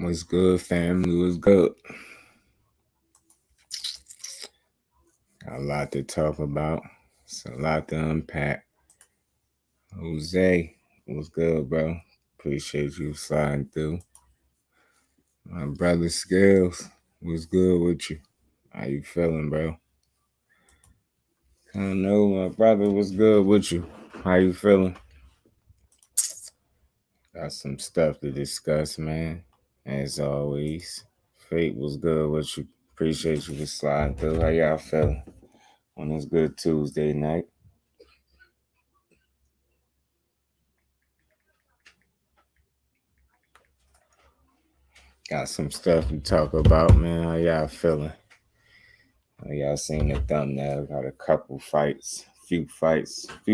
What's good, family? What's good? Got a lot to talk about. It's a lot to unpack. Jose, what's good, bro? Appreciate you sliding through. My brother Skills, what's good with you? How you feeling, bro? I don't know, my brother, what's good with you? How you feeling? Got some stuff to discuss, man. As always. Fate was good with you. Appreciate you for sliding through. How y'all feeling on this good Tuesday night? Got some stuff to talk about, man. How y'all feeling? Y'all seen the thumbnail? Got a couple fights, few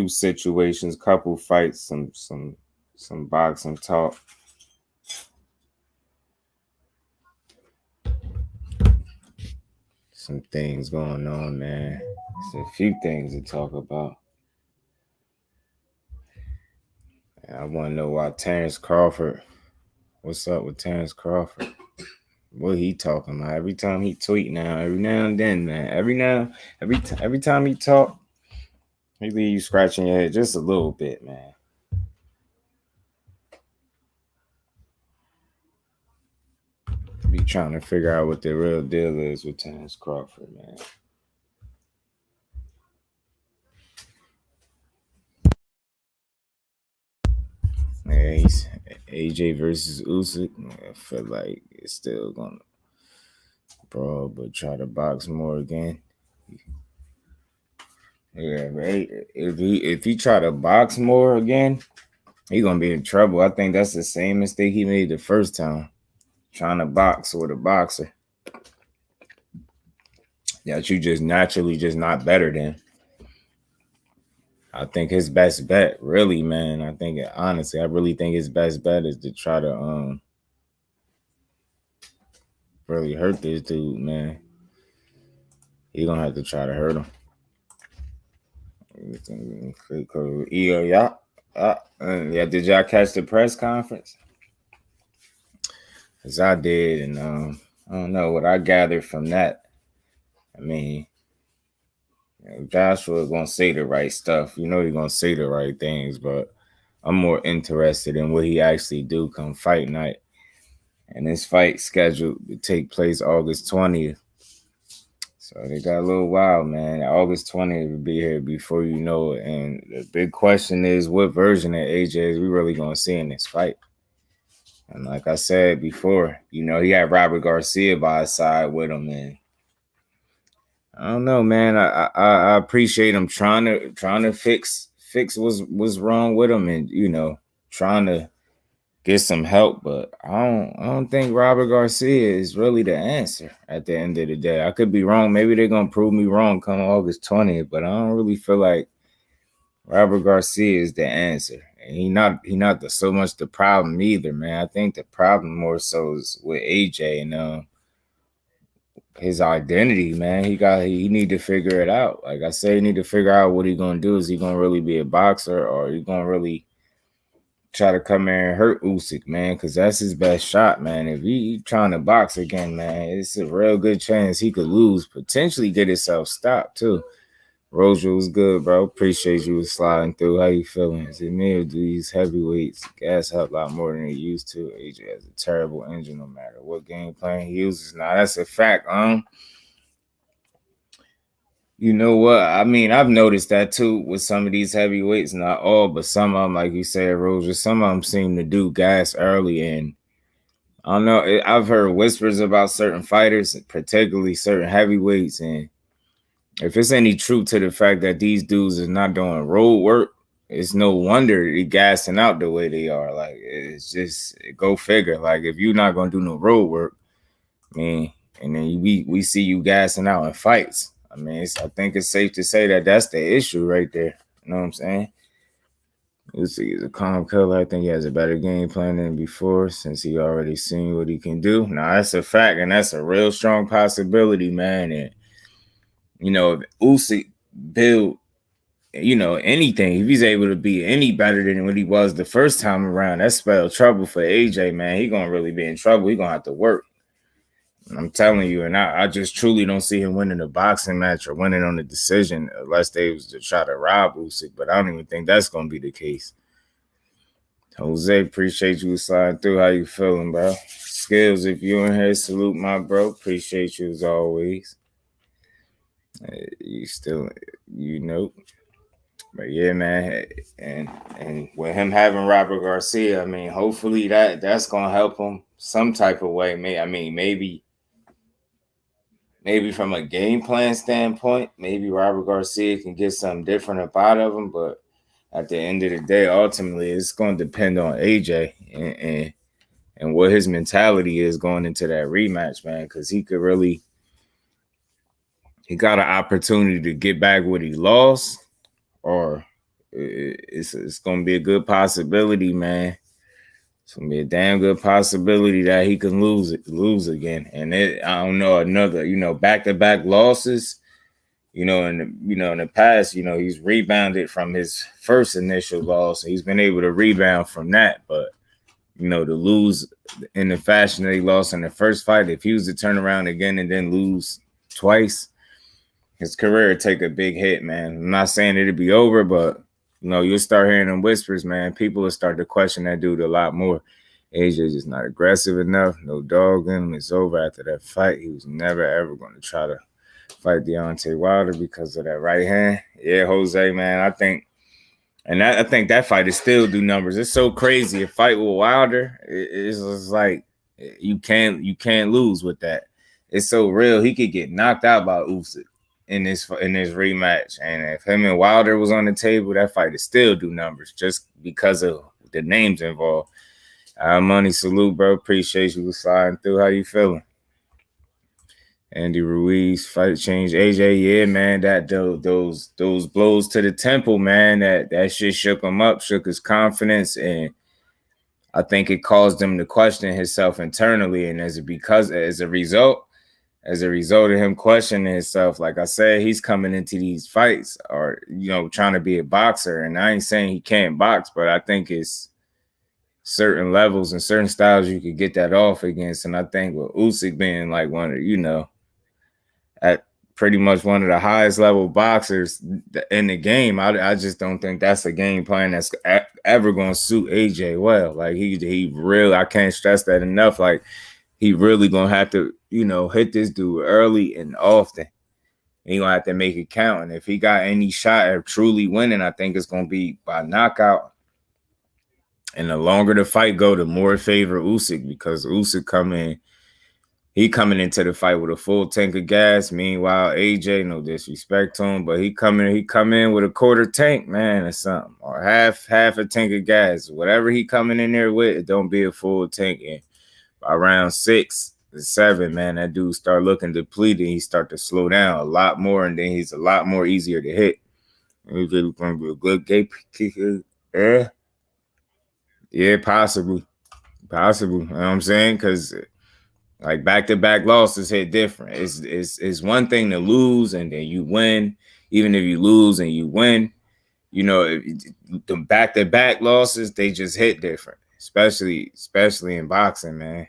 situations, couple fights, some boxing talk. Some things going on, man. There's a few things to talk about. I want to know why Terence Crawford. What's up with Terence Crawford? What he talking about? Every time he tweet now, every now and then, man. Every time he talk, he leave you scratching your head just a little bit, man. Be trying to figure out what the real deal is with Terence Crawford, man. Yeah, he's AJ versus Usyk. I feel like it's still gonna brawl, but try to box more again. Yeah, right. If he try to box more again, he gonna be in trouble. I think that's the same mistake he made the first time, trying to box with a boxer that you just naturally just not better than. I think his best bet, really, man. I really think his best bet is to try to really hurt this dude, man. He gonna have to try to hurt him. Yeah, did y'all catch the press conference? As I did, and I don't know what I gathered from that. I mean, Joshua gonna say the right stuff. He's gonna say the right things, but I'm more interested in what he actually do come fight night. And this fight scheduled to take place August 20th. So they got a little while, man. August 20th will be here before you know it. And the big question is, what version of AJ is we really gonna see in this fight? And like I said before, he had Robert Garcia by his side with him, and I don't know, man. I appreciate him trying to fix what's wrong with him, and trying to get some help. But I don't think Robert Garcia is really the answer at the end of the day. I could be wrong. Maybe they're gonna prove me wrong come August 20th, but I don't really feel like Robert Garcia is the answer. And he not so much the problem either, man. I think the problem more so is with AJ and his identity, man. He need to figure it out. Like I say, he need to figure out what he gonna do. Is he gonna really be a boxer, or he gonna really try to come here and hurt Usyk, man? Because that's his best shot, man. If he trying to box again, man, it's a real good chance he could lose, potentially get himself stopped too. Roger was good, bro. Appreciate you sliding through. How you feeling? Is it me or do these heavyweights gas up a lot more than they used to? AJ has a terrible engine no matter what game plan he uses. Now, that's a fact. You know what? I mean, I've noticed that too with some of these heavyweights. Not all, but some of them, like you said, Roger, some of them seem to do gas early. And I don't know. I've heard whispers about certain fighters, particularly certain heavyweights, and if it's any truth to the fact that these dudes is not doing road work, it's no wonder they're gassing out the way they are. Like, it's just go figure. Like, if you're not gonna do no road work, I mean, and then we see you gassing out in fights. I mean, I think it's safe to say that that's the issue right there. You know what I'm saying? He's a calm killer. I think he has a better game plan than before since he already seen what he can do. Now, that's a fact, and that's a real strong possibility, man. And if Usyk build anything. If he's able to be any better than what he was the first time around, that spelled trouble for AJ, man. He gonna really be in trouble. He gonna have to work. I'm telling you, and I just truly don't see him winning a boxing match or winning on a decision unless they was to try to rob Usyk. But I don't even think that's gonna be the case. Jose, appreciate you sliding through. How you feeling, bro? Skills, if you in here, salute my bro. Appreciate you as always. You still, but yeah, man, and with him having Robert Garcia, I mean, hopefully that's gonna help him some type of way. Maybe from a game plan standpoint, maybe Robert Garcia can get something different up out of him. But at the end of the day, ultimately, it's going to depend on AJ and what his mentality is going into that rematch, man, because he got an opportunity to get back what he lost, or it's going to be a good possibility, man. It's going to be a damn good possibility that he can lose again. And I don't know, another, back-to-back losses, in the past, he's rebounded from his first initial loss. He's been able to rebound from that, but to lose in the fashion that he lost in the first fight, if he was to turn around again and then lose twice, his career would take a big hit, man. I'm not saying it'd be over, but you'll start hearing them whispers, man. People will start to question that dude a lot more. AJ just not aggressive enough. No dog in him. It's over after that fight. He was never, ever going to try to fight Deontay Wilder because of that right hand. Yeah, Jose, man, I think that fight is still do numbers. It's so crazy. A fight with Wilder, it's like you can't lose with that. It's so real. He could get knocked out by Usyk in this rematch, and if him and Wilder was on the table, that fight is still do numbers just because of the names involved. Money, salute, bro. Appreciate you sliding through. How you feeling? Andy Ruiz, fight change. AJ, yeah, man, that those blows to the temple, man, that shit shook him up, shook his confidence, and I think it caused him to question himself internally. And as a result of him questioning himself, like I said, he's coming into these fights or trying to be a boxer. And I ain't saying he can't box, but I think it's certain levels and certain styles you could get that off against. And I think with Usyk being like one of at pretty much one of the highest level boxers in the game, I just don't think that's a game plan that's ever going to suit AJ well. Like he really, I can't stress that enough. Like he really going to have to, hit this dude early and often. He going to have to make it count. And if he got any shot at truly winning, I think it's going to be by knockout. And the longer the fight go, the more it favor Usyk, because Usyk coming into the fight with a full tank of gas. Meanwhile, AJ, no disrespect to him, but he come in with a quarter tank, man, or something, or half a tank of gas. Whatever he coming in there with, it don't be a full tank. And by round 6 to 7, man, that dude start looking depleted. He start to slow down a lot more, and then he's a lot more easier to hit. He's going to be a good gate kicker. Yeah, possibly. You know what I'm saying? Because like back-to-back losses hit different. It's one thing to lose and then you win. Even if you lose and you win, the back-to-back losses, they just hit different. Especially in boxing, man.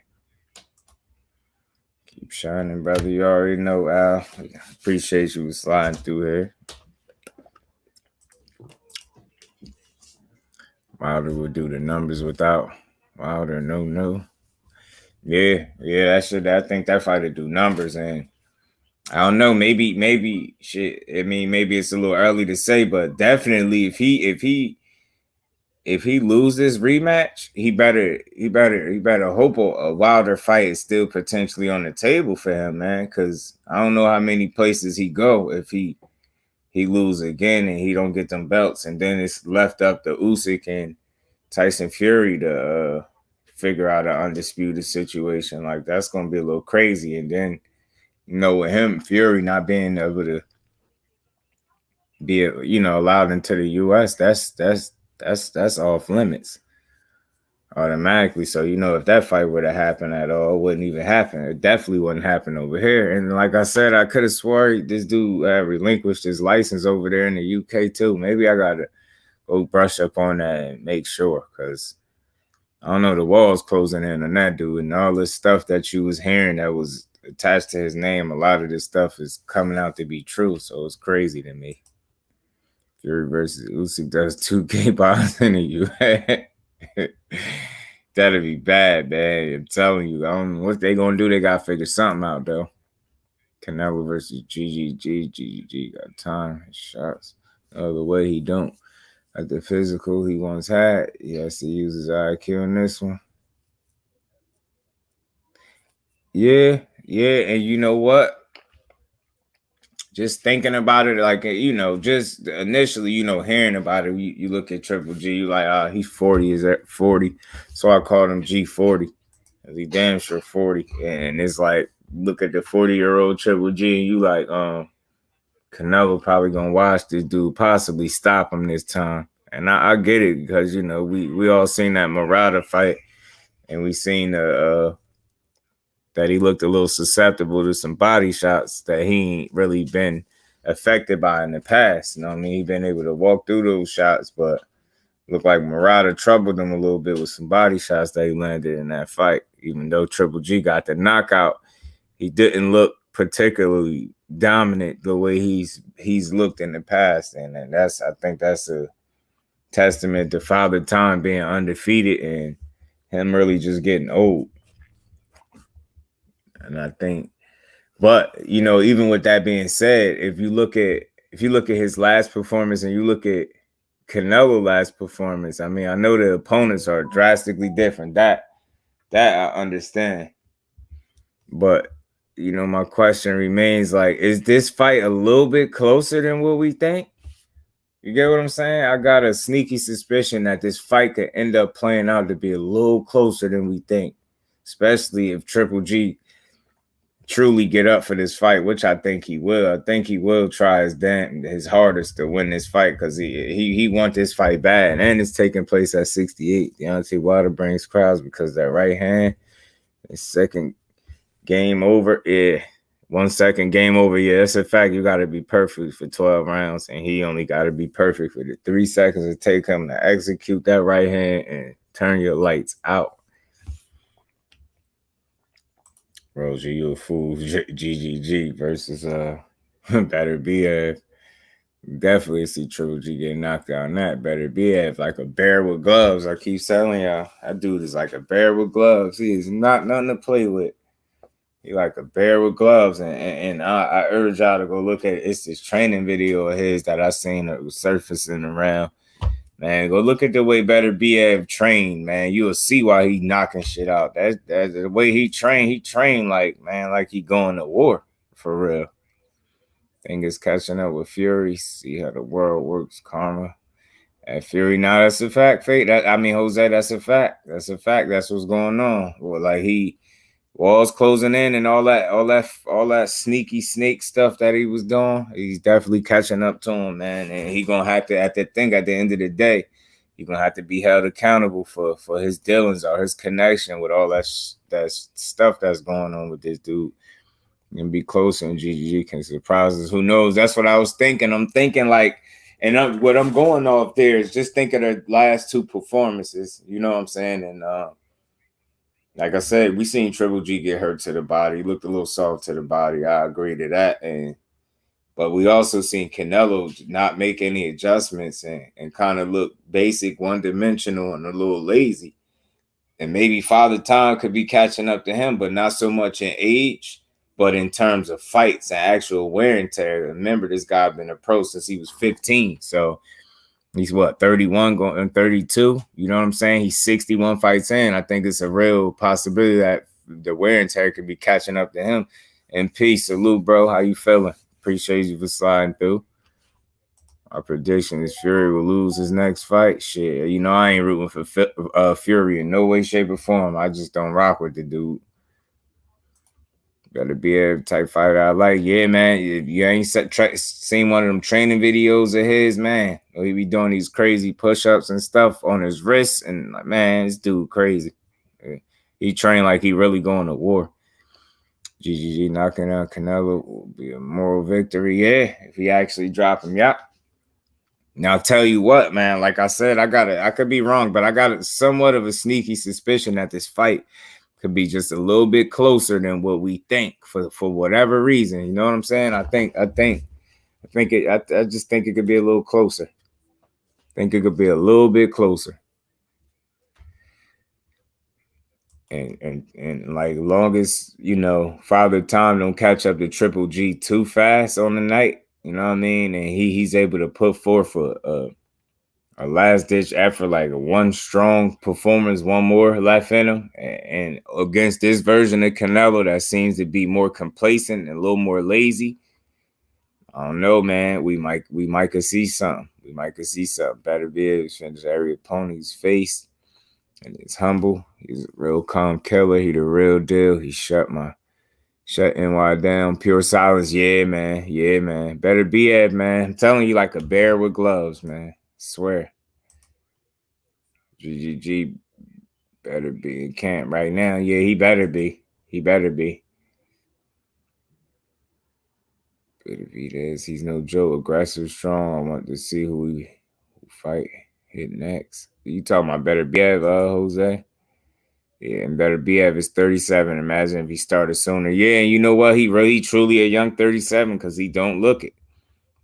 Keep shining, brother. You already know, Al. Appreciate you sliding through here. Wilder would do the numbers without Wilder. No. Yeah, that should. I think that fight would do numbers, and I don't know. Maybe shit. I mean, maybe it's a little early to say, but definitely, if he loses rematch, he better hope a Wilder fight is still potentially on the table for him, man. Because I don't know how many places he go if he lose again and he don't get them belts, and then it's left up to Usyk and Tyson Fury to figure out an undisputed situation. Like that's gonna be a little crazy. And then with him, Fury not being able to be allowed into the US, that's off limits. automatically. So, if that fight would have happened at all, it wouldn't even happen. It definitely wouldn't happen over here. And like I said, I could have swore this dude relinquished his license over there in the UK too. Maybe I got to go brush up on that and make sure, because I don't know, the walls closing in on that dude, and all this stuff that you was hearing that was attached to his name. A lot of this stuff is coming out to be true. So it's crazy to me. Fury versus Usyk does 2K boxing in the US. That'd be bad, man. I'm telling you. I don't know what they gonna do. They gotta figure something out though. Canelo versus GGG. GGG got time, shots. No other way he don't. At the physical he once had, he has to use his IQ in this one. Yeah, and you know what? Just thinking about it, like, just initially, hearing about it, you look at Triple G, you like, he's 40, is at 40. So I called him G40. He damn sure 40. And it's like, look at the 40-year-old Triple G, and you like, Canelo probably gonna watch this dude, possibly stop him this time. And I get it, because we all seen that Murata fight, and we seen that he looked a little susceptible to some body shots that he ain't really been affected by in the past. You know what I mean? He been able to walk through those shots, but looked like Murata troubled him a little bit with some body shots that he landed in that fight. Even though Triple G got the knockout, he didn't look particularly dominant the way he's looked in the past. And I think that's a testament to Father Time being undefeated and him really just getting old. And I think, but even with that being said, if you look at his last performance and you look at Canelo last performance, I mean, I know the opponents are drastically different. That I understand. But my question remains, like, is this fight a little bit closer than what we think? You get what I'm saying? I got a sneaky suspicion that this fight could end up playing out to be a little closer than we think, especially if Triple G truly get up for this fight, which I think he will. I think he will try his hardest to win this fight, because he wants this fight bad, and it's taking place at 68. Deontay Wilder brings crowds because that right hand. His second game over, yeah. 1 second game over, yeah. That's a fact. You got to be perfect for 12 rounds, and he only got to be perfect for the 3 seconds it take him to execute that right hand and turn your lights out. Roger, you a fool. GGG versus Better BF. Definitely see Triple G getting knocked out on that. Better BF, like a bear with gloves. I keep telling y'all, that dude is like a bear with gloves. He is not nothing to play with. He like a bear with gloves. And I urge y'all to go look at it. It's this training video of his that I seen that was surfacing around. Man, go look at the way Better BF trained, man. You'll see why he knocking shit out. That's the way he trained. He trained like he going to war for real. Thing is catching up with Fury. See how the world works, karma. At Fury, now that's a fact. Fate. Jose, that's a fact. That's a fact. That's what's going on. Well, like walls closing in and all that sneaky snake stuff that he was doing. He's definitely catching up to him, man. And he gonna have to, at the end of the day, he's gonna have to be held accountable for his dealings or his connection with all that stuff that's going on with this dude. And be closer, and GGG can surprise us. Who knows? That's what I was thinking. I'm thinking like, and what I'm going off there is just think of the last 2 performances. You know what I'm saying? And like I said, we seen Triple G get hurt to the body. He looked a little soft to the body. I agree to that. But we also seen Canelo not make any adjustments and kind of look basic, one-dimensional, and a little lazy. And maybe Father Time could be catching up to him, but not so much in age, but in terms of fights and actual wear and tear. Remember, this guy been a pro since he was 15. So he's 31 going 32. You know what I'm saying? He's 61 fights in. I think it's a real possibility that the wear and tear could be catching up to him. And peace. Salute, bro. How you feeling? Appreciate you for sliding through. Our prediction is Fury will lose his next fight. Shit, I ain't rooting for Fury in no way, shape, or form. I just don't rock with the dude. Gotta be a type fighter I like. Yeah, man. If you ain't seen one of them training videos of his, man, He be doing these crazy push-ups and stuff on his wrists, and like, man, this dude crazy. He trained like he really going to war. GGG knocking out Canelo will be a moral victory. Yeah, if he actually drop him. Yep. Now I'll tell you what, man. Like I said, I could be wrong, but I got somewhat of a sneaky suspicion that this fight could be just a little bit closer than what we think for whatever reason. You know what I'm saying? I just think it could be a little closer. I think it could be a little bit closer. And like long as Father Time don't catch up to Triple G too fast on the night, you know what I mean, and he's able to put forth a last ditch effort, like a one strong performance, one more left in him, and against this version of Canelo that seems to be more complacent and a little more lazy. I don't know, man. We might could see something. We might could see something. Better be able to finish every opponent's face. And he's humble. He's a real calm killer. He the real deal. He shut NY down. Pure silence. Yeah, man. Yeah, man. Better be at, man. I'm telling you, like a bear with gloves, man. I swear. GGG better be in camp right now. Yeah, he better be. He better be. Better be this. He's no joke. Aggressive, strong. I want to see who fight hit next. You talking about better be at, Jose? Yeah, and better BF is 37. Imagine if he started sooner. Yeah, and you know what? He really truly a young 37 because he don't look it.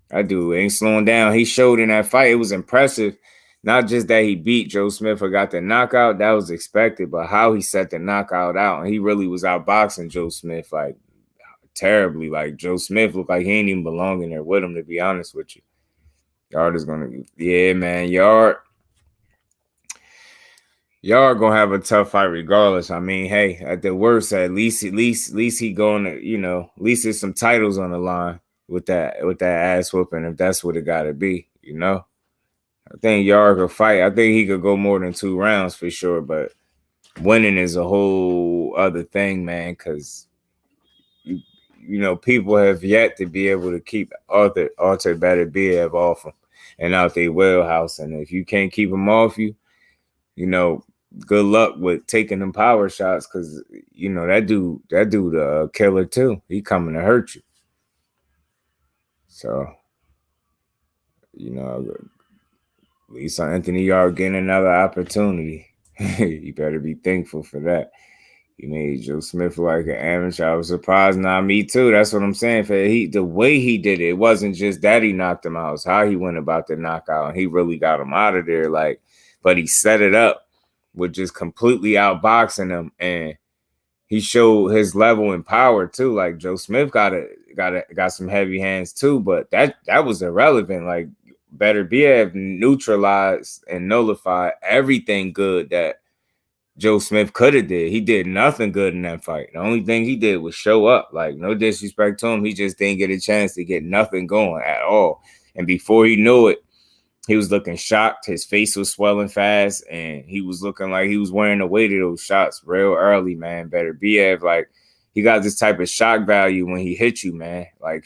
That dude ain't slowing down. He showed in that fight. It was impressive. Not just that he beat Joe Smith or got the knockout. That was expected. But how he set the knockout out. And he really was outboxing Joe Smith like terribly. Like Joe Smith looked like he ain't even belonging there with him, to be honest with you. Yard is going to, yeah, man. Yard are gonna have a tough fight regardless. I mean, hey, at the worst, at least he going to, at least there's some titles on the line with that ass whooping, if that's what it gotta be, I think Yard could fight. I think he could go more than 2 rounds for sure, but winning is a whole other thing, man, because people have yet to be able to keep Arthur Beterbiev off him and out their wheelhouse. And if you can't keep him off you, good luck with taking them power shots because that dude a killer too. He coming to hurt you. So at least Anthony Yard getting another opportunity. You better be thankful for that. He made Joe Smith like an amateur. I was surprised. Nah, me too. That's what I'm saying. The way he did it wasn't just that he knocked him out. It's how he went about the knockout, and he really got him out of there. But he set it up with just completely outboxing him, and he showed his level and power too. Like Joe Smith got some heavy hands too, but that was irrelevant. Like Beterbiev neutralized and nullified everything good that Joe Smith could have did. He did nothing good in that fight. The only thing he did was show up. Like, no disrespect to him, he just didn't get a chance to get nothing going at all. And before he knew it, he was looking shocked. His face was swelling fast, and he was looking like he was wearing the weight of those shots real early, man. Beterbiev, like, he got this type of shock value when he hit you, man. Like,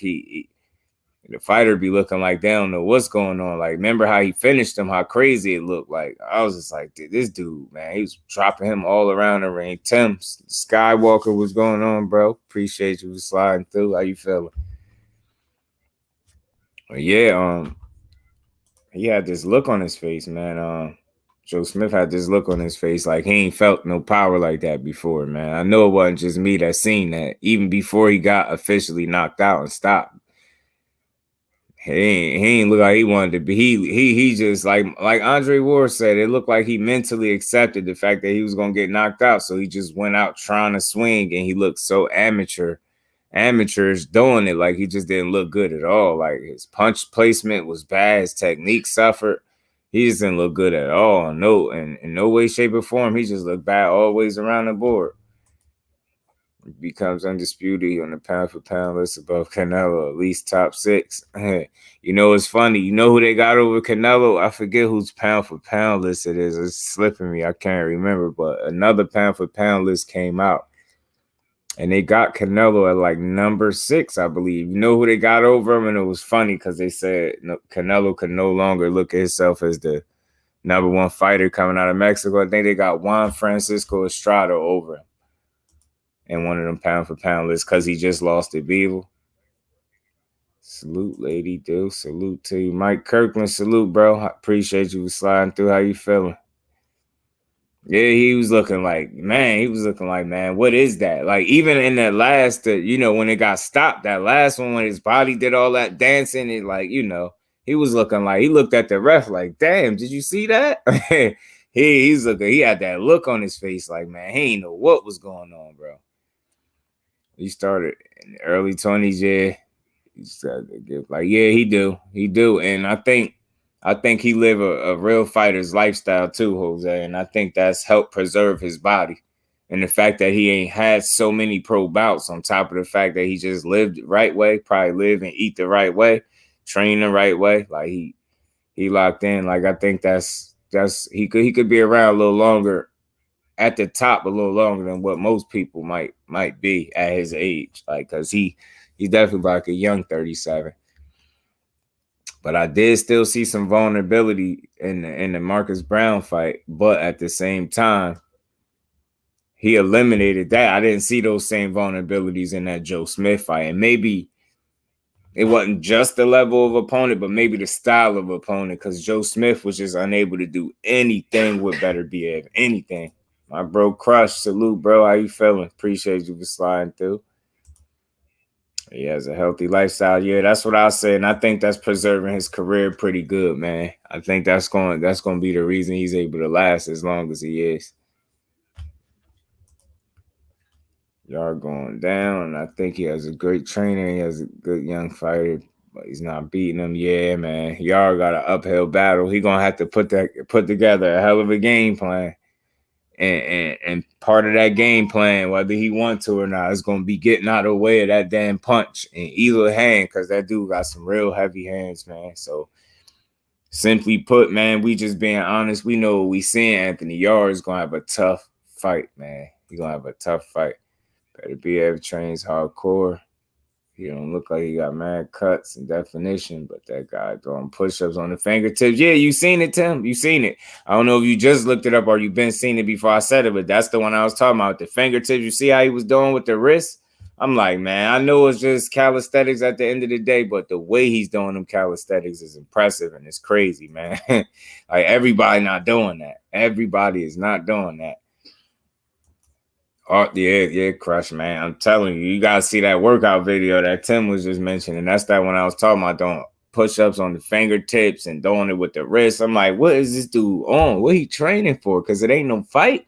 the fighter be looking like they don't know what's going on. Like, remember how he finished him, how crazy it looked. Like, I was just like, dude, this dude, man, he was dropping him all around the ring. Tim Skywalker, what's going on, bro? Appreciate you for sliding through. How you feeling? But yeah, he had this look on his face, man. Joe Smith had this look on his face like he ain't felt no power like that before, man. I know it wasn't just me that seen that. Even before he got officially knocked out and stopped, he ain't look like he wanted to be. He just like Andre Ward said, it looked like he mentally accepted the fact that he was gonna get knocked out. So he just went out trying to swing, and he looked so amateurish doing it. Like he just didn't look good at all. Like his punch placement was bad, his technique suffered. He just didn't look good at all. No, and in no way, shape, or form, he just looked bad always around the board. Becomes undisputed on the pound for pound list above Canelo, at least top 6. It's funny. You know who they got over Canelo? I forget whose pound for pound list it is. It's slipping me. I can't remember. But another pound for pound list came out. And they got Canelo at like number 6, I believe. You know who they got over him? And it was funny because they said Canelo could no longer look at himself as the number 1 fighter coming out of Mexico. I think they got Juan Francisco Estrada over him in one of them pound for pound lists because he just lost to Beaver. Salute, lady, dude. Salute to you. Mike Kirkland, salute, bro. I appreciate you sliding through. How you feeling? Yeah, he was looking like, man, what is that? Like, even in that last, when it got stopped, that last one, when his body did all that dancing, it like, he was looking like, he looked at the ref like, damn, did you see that? He's looking, he had that look on his face like, man, he ain't know what was going on, bro. He started in the early 20s, yeah. He started to give, like, yeah, he do. And I think he live a real fighter's lifestyle too, Jose. And I think that's helped preserve his body. And the fact that he ain't had so many pro bouts on top of the fact that he just lived the right way, probably live and eat the right way, train the right way. Like he locked in. Like I think that's he could be around a little longer at the top, a little longer than what most people might be at his age. Like, cause he's definitely like a young 37. But I did still see some vulnerability in the Marcus Brown fight. But at the same time, he eliminated that. I didn't see those same vulnerabilities in that Joe Smith fight. And maybe it wasn't just the level of opponent, but maybe the style of opponent, because Joe Smith was just unable to do anything with Better Behave. Anything. My bro Crush, salute, bro. How you feeling? Appreciate you for sliding through. He has a healthy lifestyle. Yeah, that's what I say, and I think that's preserving his career pretty good, man. I think that's going to be the reason he's able to last as long as he is. Y'all going down. I think he has a great trainer. He has a good young fighter, but he's not beating him. Yeah, man. Y'all got an uphill battle. He gonna have to put together a hell of a game plan. And part of that game plan, whether he wants to or not, is going to be getting out of the way of that damn punch in either hand, because that dude got some real heavy hands, man. So, simply put, man, we just being honest. We know what we seeing. Anthony Yarde is going to have a tough fight, man. He's going to have a tough fight. Better BF trains hardcore. He don't look like he got mad cuts and definition, but that guy throwing push-ups on the fingertips. Yeah, you seen it, Tim. You seen it. I don't know if you just looked it up or you've been seeing it before I said it, but that's the one I was talking about. The fingertips. You see how he was doing with the wrist? I'm like, man, I know it's just calisthenics at the end of the day, but the way he's doing them calisthenics is impressive and it's crazy, man. Like, everybody not doing that. Everybody is not doing that. Oh, yeah, Crush, man. I'm telling you, you gotta see that workout video that Tim was just mentioning. That's that one I was talking about, doing push-ups on the fingertips and doing it with the wrist. I'm like, what is this dude on? What he training for? Because it ain't no fight.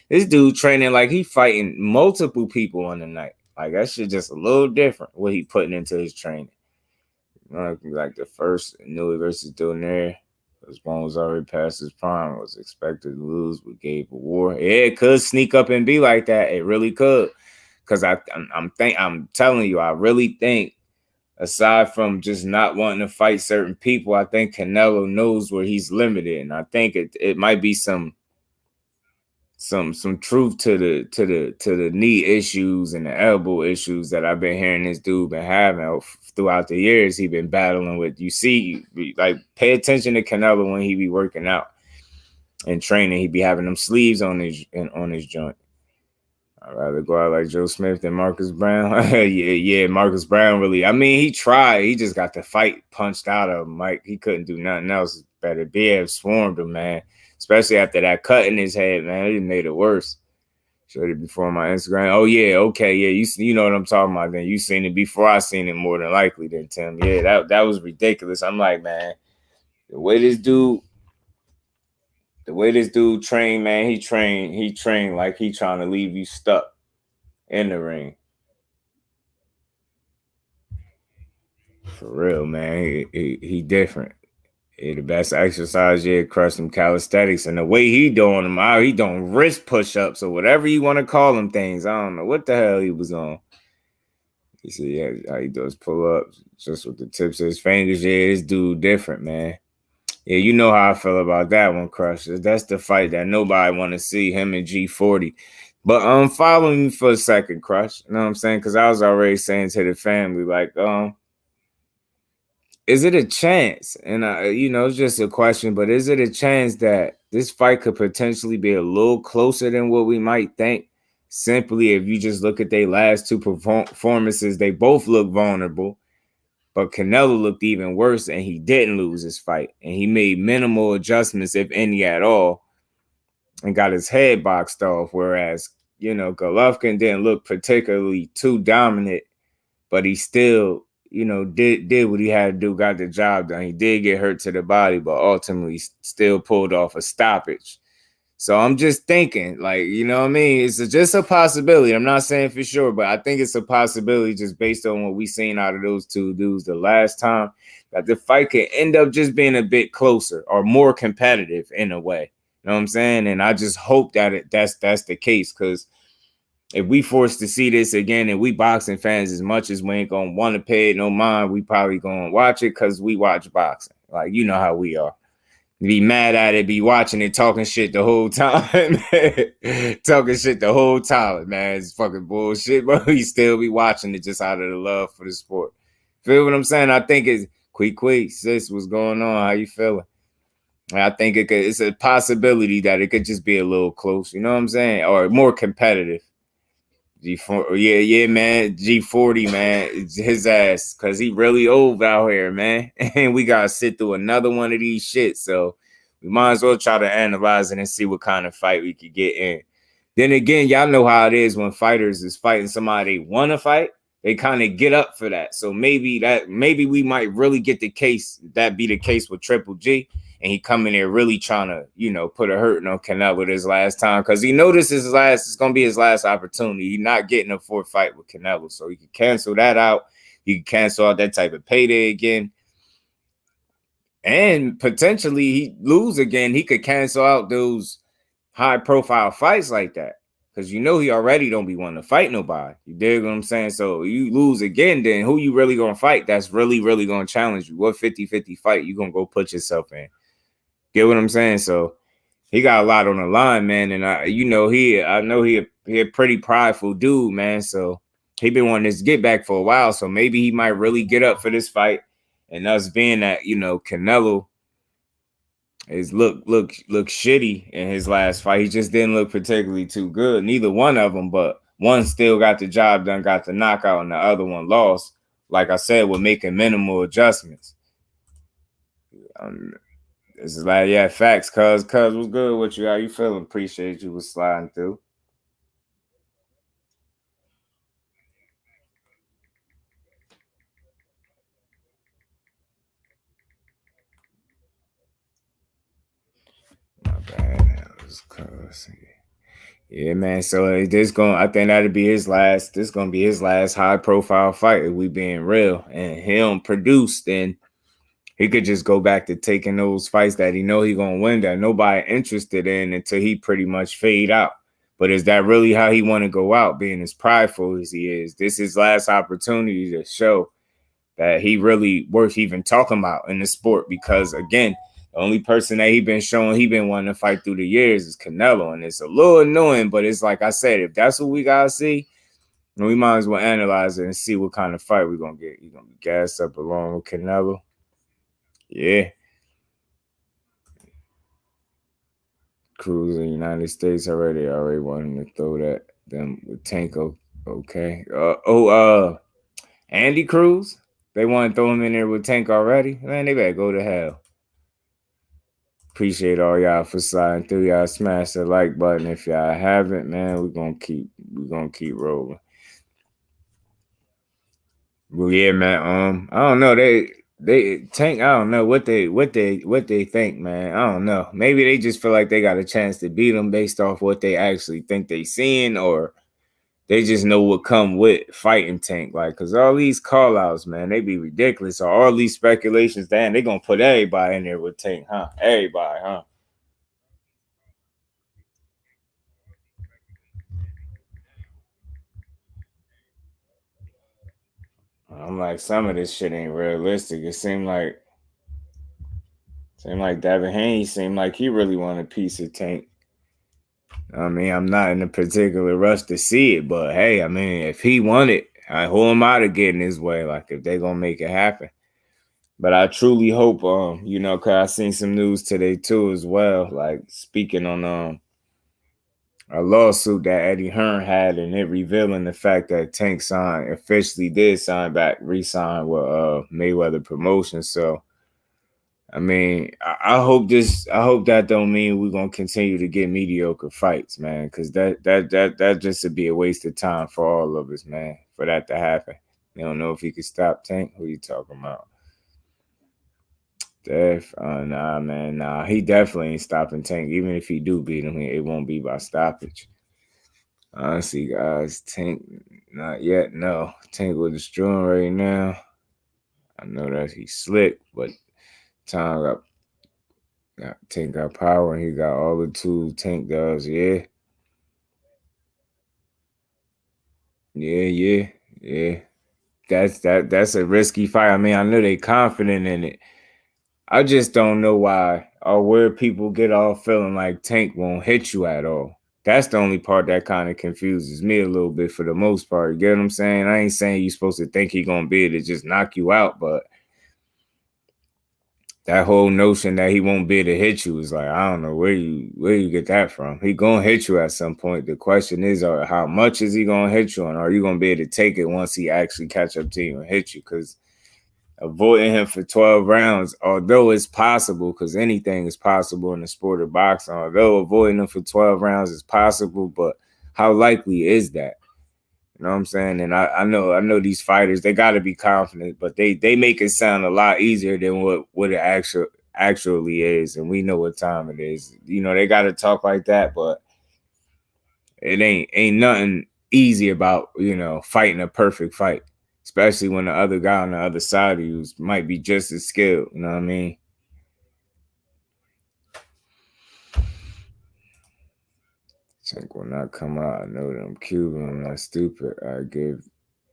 This dude training like he fighting multiple people on the night. Like, that shit just a little different, what he putting into his training. Like the first Newey versus Donaire. His one was already past his prime, was expected to lose, but gave a war. Yeah, it could sneak up and be like that. It really could. Because I'm telling you, I really think, aside from just not wanting to fight certain people, I think Canelo knows where he's limited. And I think it might be some truth to the knee issues and the elbow issues that I've been hearing this dude been having throughout the years. He been battling with. You see, like, pay attention to Canelo when he be working out and training. He be having them sleeves on his joint. I'd rather go out like Joe Smith than Marcus Brown. yeah, Marcus Brown really. I mean, he tried. He just got the fight punched out of him. Mike, he couldn't do nothing else. Better BF swarmed him, man. Especially after that cut in his head, man. It made it worse. Showed it before on my Instagram. Oh, yeah, okay, yeah. You know what I'm talking about then. You seen it before I seen it, more than likely then, Tim. Yeah, that was ridiculous. I'm like, man, the way this dude trained, man, he trained like he trying to leave you stuck in the ring. For real, man. He different. The best exercise, crush some calisthenics. And the way he doing them out, he doing wrist push-ups or whatever you want to call them things. I don't know what the hell he was on. He said, yeah, how he does pull-ups just with the tips of his fingers. Yeah, this dude different, man. Yeah, you know how I feel about that one, Crush. That's the fight that nobody want to see, him and G40. But following you for a second, Crush. You know what I'm saying? Because I was already saying to the family, like, is it a chance? And it's just a question, but is it a chance that this fight could potentially be a little closer than what we might think? Simply, if you just look at their last two performances, they both look vulnerable, but Canelo looked even worse, and he didn't lose his fight, and he made minimal adjustments, if any at all, and got his head boxed off. Whereas, Golovkin didn't look particularly too dominant, but he still, did what he had to do, got the job done. He did get hurt to the body, but ultimately still pulled off a stoppage. So I'm just thinking, like, you know what I mean? It's just a possibility. I'm not saying for sure, but I think it's a possibility just based on what we seen out of those two dudes the last time, that the fight could end up just being a bit closer or more competitive in a way. You know what I'm saying? And I just hope that that's the case, because if we forced to see this again, and we boxing fans, as much as we ain't gonna want to pay it no mind, we probably gonna watch it because we watch boxing. Like, you know how we are. Be mad at it, be watching it, talking shit the whole time. Talking shit the whole time, man. It's fucking bullshit, but we still be watching it just out of the love for the sport. Feel what I'm saying? I think it's quick, sis, what's going on? How you feeling? I think it's a possibility that it could just be a little close, you know what I'm saying? Or more competitive. G4, yeah, man. G40, man, his ass, cause he really old out here, man. And we gotta sit through another one of these shit. So we might as well try to analyze it and see what kind of fight we could get in. Then again, y'all know how it is when fighters is fighting somebody they want to fight. They kind of get up for that. So maybe we might really get the case, that be the case with Triple G, and he come in there really trying to, put a hurting on Canelo this last time, because he know this is it's gonna be his last opportunity. He's not getting a fourth fight with Canelo, so he can cancel that out. He can cancel out that type of payday again, and potentially he lose again. He could cancel out those high profile fights like that, because he already don't be wanting to fight nobody. You dig what I'm saying? So you lose again, then who you really gonna fight? That's really, really gonna challenge you. What 50-50 fight you gonna go put yourself in? Get what I'm saying? So he got a lot on the line, man. And I know he a pretty prideful dude, man. So he been wanting this get back for a while. So maybe he might really get up for this fight. And us being that, Canelo is look shitty in his last fight. He just didn't look particularly too good. Neither one of them, but one still got the job done, got the knockout, and the other one lost. Like I said, we're making minimal adjustments. This is like, yeah, facts. Cuz what's good with you? How you feeling? Appreciate you was sliding through. My bad. That was cuz. Yeah, man. So I think that'll be his last. This gonna be his last high profile fight, if we being real. And he don't produce, then he could just go back to taking those fights that he know he gonna win, that nobody interested in, until he pretty much fade out. But is that really how he want to go out, being as prideful as he is? This is his last opportunity to show that he really worth even talking about in the sport, because again, the only person that he been wanting to fight through the years is Canelo. And it's a little annoying, but it's like I said, if that's what we gotta see, then we might as well analyze it and see what kind of fight we're gonna get. You're gonna be gassed up along with Canelo. Yeah. Cruz in the United States already wanting to throw them with Tanko. Okay. Andy Cruz. They want to throw him in there with Tank already. Man, they better go to hell. Appreciate all y'all for sliding through. Y'all smash the like button if y'all haven't, man. We're gonna keep rolling. Well, yeah, man. I don't know. They Tank. I don't know what they think, man. I don't know. Maybe they just feel like they got a chance to beat them based off what they actually think they seeing, or they just know what come with fighting Tank. Like, cause all these call outs, man, they be ridiculous. Or all these speculations, damn, they gonna put everybody in there with Tank, huh? Everybody, huh? I'm like, some of this shit ain't realistic. Seemed like Devin Haney seemed like he really wanted a piece of Tank. I mean, I'm not in a particular rush to see it, but hey, I mean, if he won it, who am I to get in his way? Like, if they gonna make it happen. But I truly hope, cause I seen some news today too as well. Like speaking on a lawsuit that Eddie Hearn had, and it revealing the fact that Tank officially did sign back, re-sign with Mayweather Promotions. So I mean, I hope I hope that don't mean we're gonna continue to get mediocre fights, man. Because that just would be a waste of time for all of us, man. For that to happen, you don't know if he could stop Tank. Who you talking about? Nah, man, nah. He definitely ain't stopping Tank. Even if he do beat him, it won't be by stoppage. Honestly, guys, Tank not yet. No, Tank will destroy him right now. I know that he's slick, but Tom Tank got power and he got all the tools Tank does. Yeah. Yeah. That's a risky fight. I mean, I know they confident in it. I just don't know why or where people get off feeling like Tank won't hit you at all. That's the only part that kind of confuses me a little bit for the most part. You get what I'm saying? I ain't saying you're supposed to think he gonna be able to just knock you out, but that whole notion that he won't be able to hit you is like, I don't know where you get that from. He gonna hit you at some point. The question is, how much is he gonna hit you, and are you gonna be able to take it once he actually catch up to you and hit you? Because avoiding him for 12 rounds, although it's possible, because anything is possible in the sport of boxing, although avoiding him for 12 rounds is possible, but how likely is that? You know what I'm saying? And I know these fighters, they got to be confident, but they make it sound a lot easier than what it actually is. And we know what time it is. You know, they got to talk like that, but it ain't nothing easy about, fighting a perfect fight, especially when the other guy on the other side of you might be just as skilled. You know what I mean? Tank will not come out. I know them Cuban. I'm not stupid. I give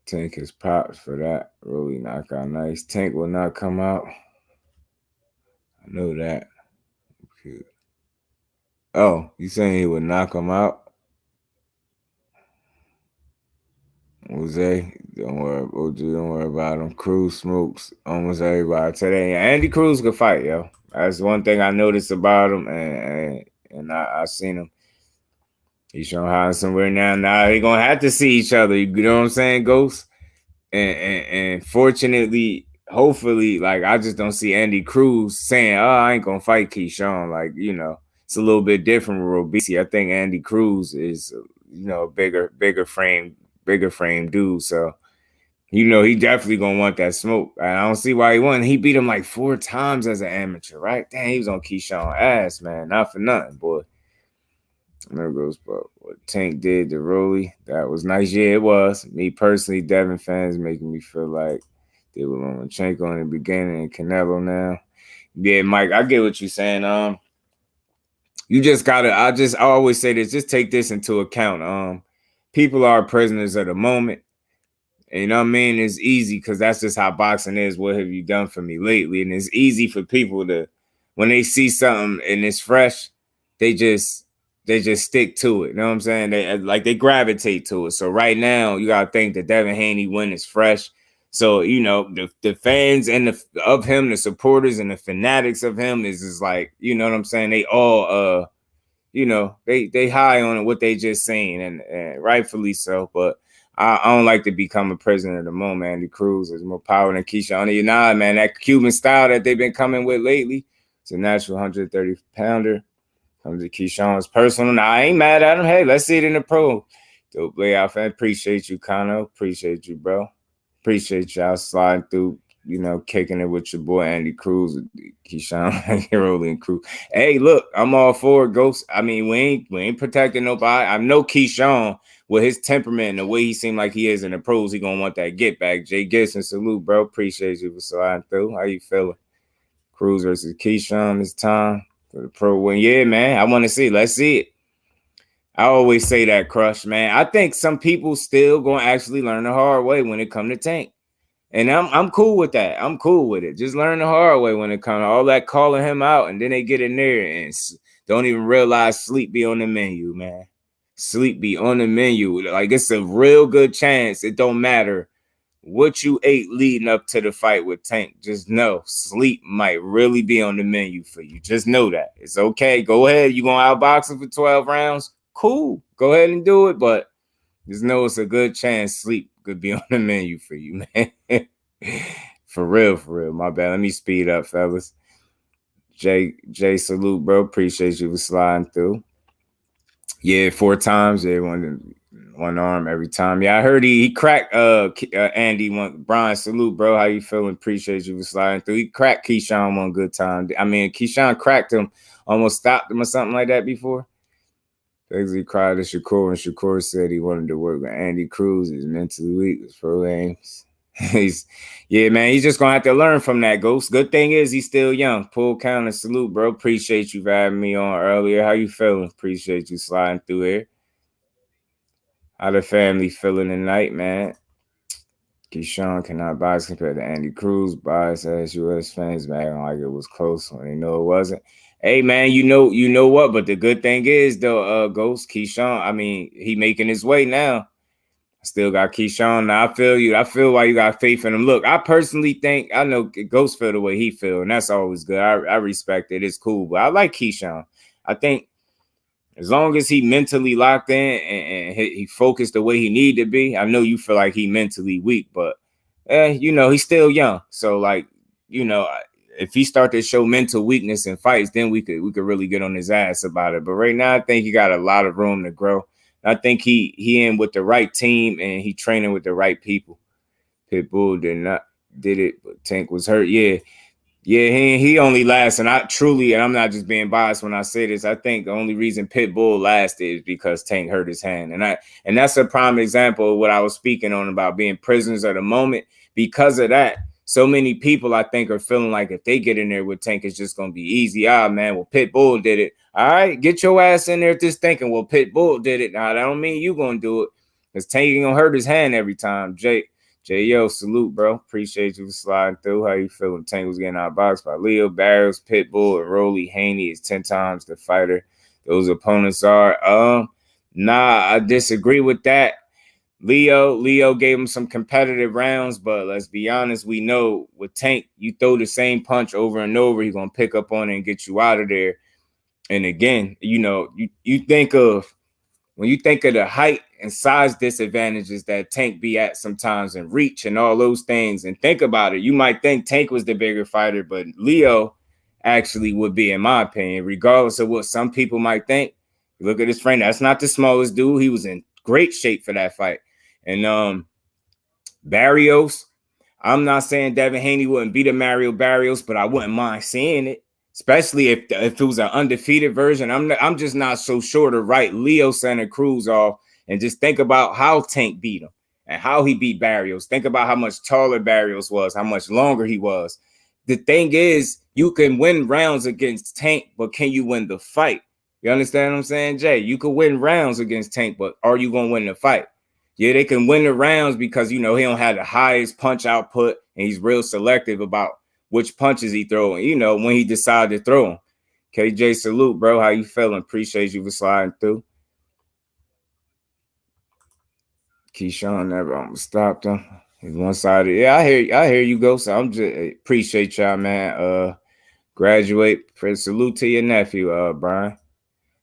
Tank his props for that. Really knockout nice. Tank will not come out. I know that. Oh, you saying he would knock him out? Jose, don't worry, OG, don't worry about him. Cruz smokes almost everybody today. Andy Cruz could fight, yo. That's one thing I noticed about him, and I seen him. He's showing how somewhere now. Now they gonna have to see each other. You know what I'm saying, Ghost? And fortunately, hopefully, like I just don't see Andy Cruz saying, "Oh, I ain't gonna fight Keyshawn." Like it's a little bit different with Robeisy. I think Andy Cruz is, a bigger frame dude. So he definitely gonna want that smoke. And I don't see why he won. He beat him like 4 times as an amateur, right? Damn, he was on Keyshawn ass, man. Not for nothing, boy. There goes, but what Tank did to Rolly, that was nice. Yeah, it was. Me personally, Devin fans making me feel like they were Lomachenko in the beginning and Canelo now. Yeah, Mike, I get what you're saying. You just gotta. I always say this. Just take this into account. People are prisoners of the moment. And you know what I mean? It's easy because that's just how boxing is. What have you done for me lately? And it's easy for people to, when they see something and it's fresh, they just stick to it. You know what I'm saying? They gravitate to it. So right now, you gotta think that Devin Haney win is fresh. So the fans and of him, the supporters and the fanatics of him is just like, you know what I'm saying? They all they high on what they just saying, and rightfully so. But I don't like to become a prisoner of the moment. Andy Cruz is more power than Keyshawn. Man, that Cuban style that they've been coming with lately, it's a natural 130 pounder. Comes to Keyshawn's personal. Now, I ain't mad at him. Hey, let's see it in the pro. Dope layout fan. Appreciate you, Kano. Appreciate you, bro. Appreciate y'all sliding through, kicking it with your boy Andy Cruz, Keyshawn Rolling Cruz. Hey, look, I'm all for it, Ghost. I mean, we ain't protecting nobody. I know Keyshawn, with his temperament and the way he seemed like he is in the pros, he gonna want that get back. Jay Gibson, salute, bro. Appreciate you for sliding through. How you feeling? Cruz versus Keyshawn this time for the pro win. Yeah, man. I want to see. Let's see it. I always say that, Crush, man. I think some people still gonna actually learn the hard way when it come to Tank. And I'm cool with that. I'm cool with it. Just learn the hard way when it comes to all that calling him out, and then they get in there and don't even realize sleep be on the menu, man. Sleep be on the menu. Like, it's a real good chance it don't matter what you ate leading up to the fight with Tank. Just know sleep might really be on the menu for you. Just know that. It's okay. Go ahead. You gonna outbox him for 12 rounds? Cool. Go ahead and do it, but just know it's a good chance sleep could be on the menu for you, man. For real. My bad. Let me speed up, fellas. Jay, salute, bro. Appreciate you for sliding through. Yeah, 4 times. Yeah, one arm every time. Yeah, I heard he cracked Andy one. Brian, salute, bro. How you feeling? Appreciate you for sliding through. He cracked Keyshawn one good time. I mean, Keyshawn cracked him, almost stopped him or something like that before. He cried to Shakur, and Shakur said he wanted to work with Andy Cruz. He's mentally weak. His pro games. Yeah, man. He's just gonna have to learn from that, Ghost. Good thing is he's still young. Pull count and salute, bro. Appreciate you for having me on earlier. How you feeling? Appreciate you sliding through here. How the family feeling tonight, man? Keyshawn cannot box compared to Andy Cruz. Bias as U.S. fans acting like it was close when they know it wasn't. Hey, man, you know what? But the good thing is, though, Ghost Keyshawn. I mean, he making his way now. Still got Keyshawn. Now, I feel you. I feel why you got faith in him. Look, I personally think, I know Ghost feel the way he feel, and that's always good. I respect it. It's cool. But I like Keyshawn. I think as long as he mentally locked in and he focused the way he need to be, I know you feel like he mentally weak, but he's still young. So, like, if he start to show mental weakness in fights, then we could really get on his ass about it. But right now, I think he got a lot of room to grow. I think he in with the right team and he training with the right people. Pitbull did it, but Tank was hurt. Yeah, he only lasts, and I'm not just being biased when I say this. I think the only reason Pitbull lasted is because Tank hurt his hand, and that's a prime example of what I was speaking on about being prisoners of the moment. Because of that, so many people I think are feeling like if they get in there with Tank, it's just gonna be easy. Man, well, Pitbull did it. All right, get your ass in there just thinking, well, Pitbull did it. Now that don't mean you gonna do it, because Tank ain't gonna hurt his hand every time. Yo, salute, bro. Appreciate you for sliding through. How you feeling? Tank was getting outboxed by Leo, Barrios, Pitbull, and Rolly. Haney is 10 times the fighter those opponents are. Nah, I disagree with that. Leo gave him some competitive rounds, but let's be honest, we know with Tank, you throw the same punch over and over, he's gonna pick up on it and get you out of there. And again, you think of when you think of the height and size disadvantages that Tank be at sometimes and reach and all those things, and think about it, you might think Tank was the bigger fighter, but Leo actually would be, in my opinion, regardless of what some people might think. You look at his frame, that's not the smallest dude. He was in great shape for that fight. And Barrios, I'm not saying Devin Haney wouldn't beat a Mario Barrios, but I wouldn't mind seeing it, especially if it was an undefeated version. I'm just not so sure to write Leo Santa Cruz off and just think about how Tank beat him and how he beat Barrios. Think about how much taller Barrios was, how much longer he was. The thing is, you can win rounds against Tank, but can you win the fight? You understand what I'm saying, Jay? You could win rounds against Tank, but are you going to win the fight? Yeah, they can win the rounds because, he don't have the highest punch output, and he's real selective about which punches he throwing, when he decided to throw them. KJ, salute, bro. How you feeling? Appreciate you for sliding through. Keyshawn never almost stopped him. He's one-sided. Yeah, I hear you go. So I'm just appreciate y'all, man. Graduate. Salute to your nephew, Brian.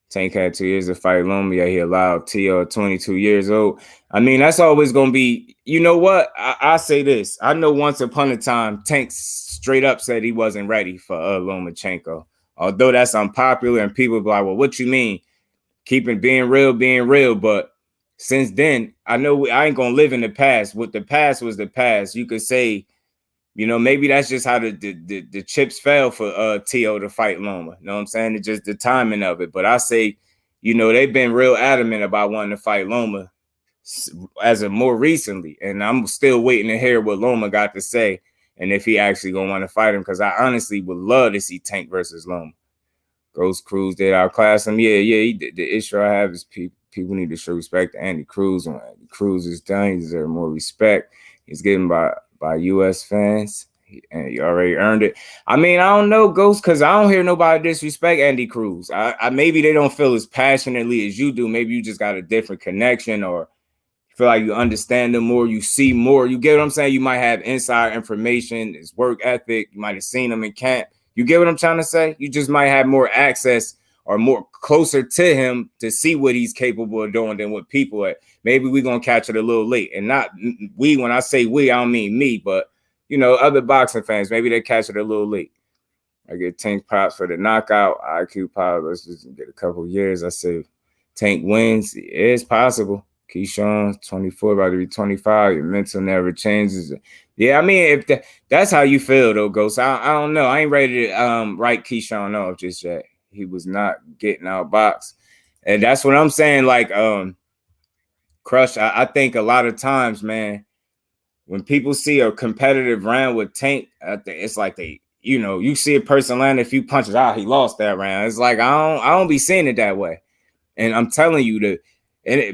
Tank had 2 years to fight Loma. Yeah, he allowed T.O. 22 years old. I mean, that's always going to be, you know what? I say this. I know once upon a time, Tank straight up said he wasn't ready for Lomachenko. Although that's unpopular and people be like, well, what you mean? Keeping being real. But since then, I know I ain't going to live in the past. What the past was the past. You could say, maybe that's just how the chips fell for T.O. to fight Loma. You know what I'm saying? It's just the timing of it. But I say, they've been real adamant about wanting to fight Loma as of more recently. And I'm still waiting to hear what Loma got to say and if he actually going to want to fight him, because I honestly would love to see Tank versus Loma. Ghost Cruz did outclass him. Yeah, he did. The issue I have is people need to show respect to Andy Cruz. When Andy Cruz is done, he deserves more respect. He's getting by by U.S. fans. And he already earned it. I mean, I don't know, Ghost, because I don't hear nobody disrespect Andy Cruz. I maybe they don't feel as passionately as you do. Maybe you just got a different connection, or feel like you understand them more, you see more. You get what I'm saying? You might have inside information, his work ethic. You might have seen him in camp. You get what I'm trying to say? You just might have more access or more closer to him to see what he's capable of doing than what people are. Maybe we're going to catch it a little late. And not we, when I say we, I don't mean me, but, you know, other boxing fans, maybe they catch it a little late. I get Tank props for the knockout. IQ power, let's just get a couple years. I say Tank wins. It's possible. Keyshawn, 24, about to be 25. Your mental never changes. Yeah, I mean, if that's how you feel, though, Ghost. I don't know. I ain't ready to write Keyshawn off just yet. He was not getting outboxed. And that's what I'm saying. Like, Crush, I think a lot of times, man, when people see a competitive round with Tank, it's like they, you know, you see a person land a few punches, he lost that round. It's like I don't be seeing it that way. And I'm telling you,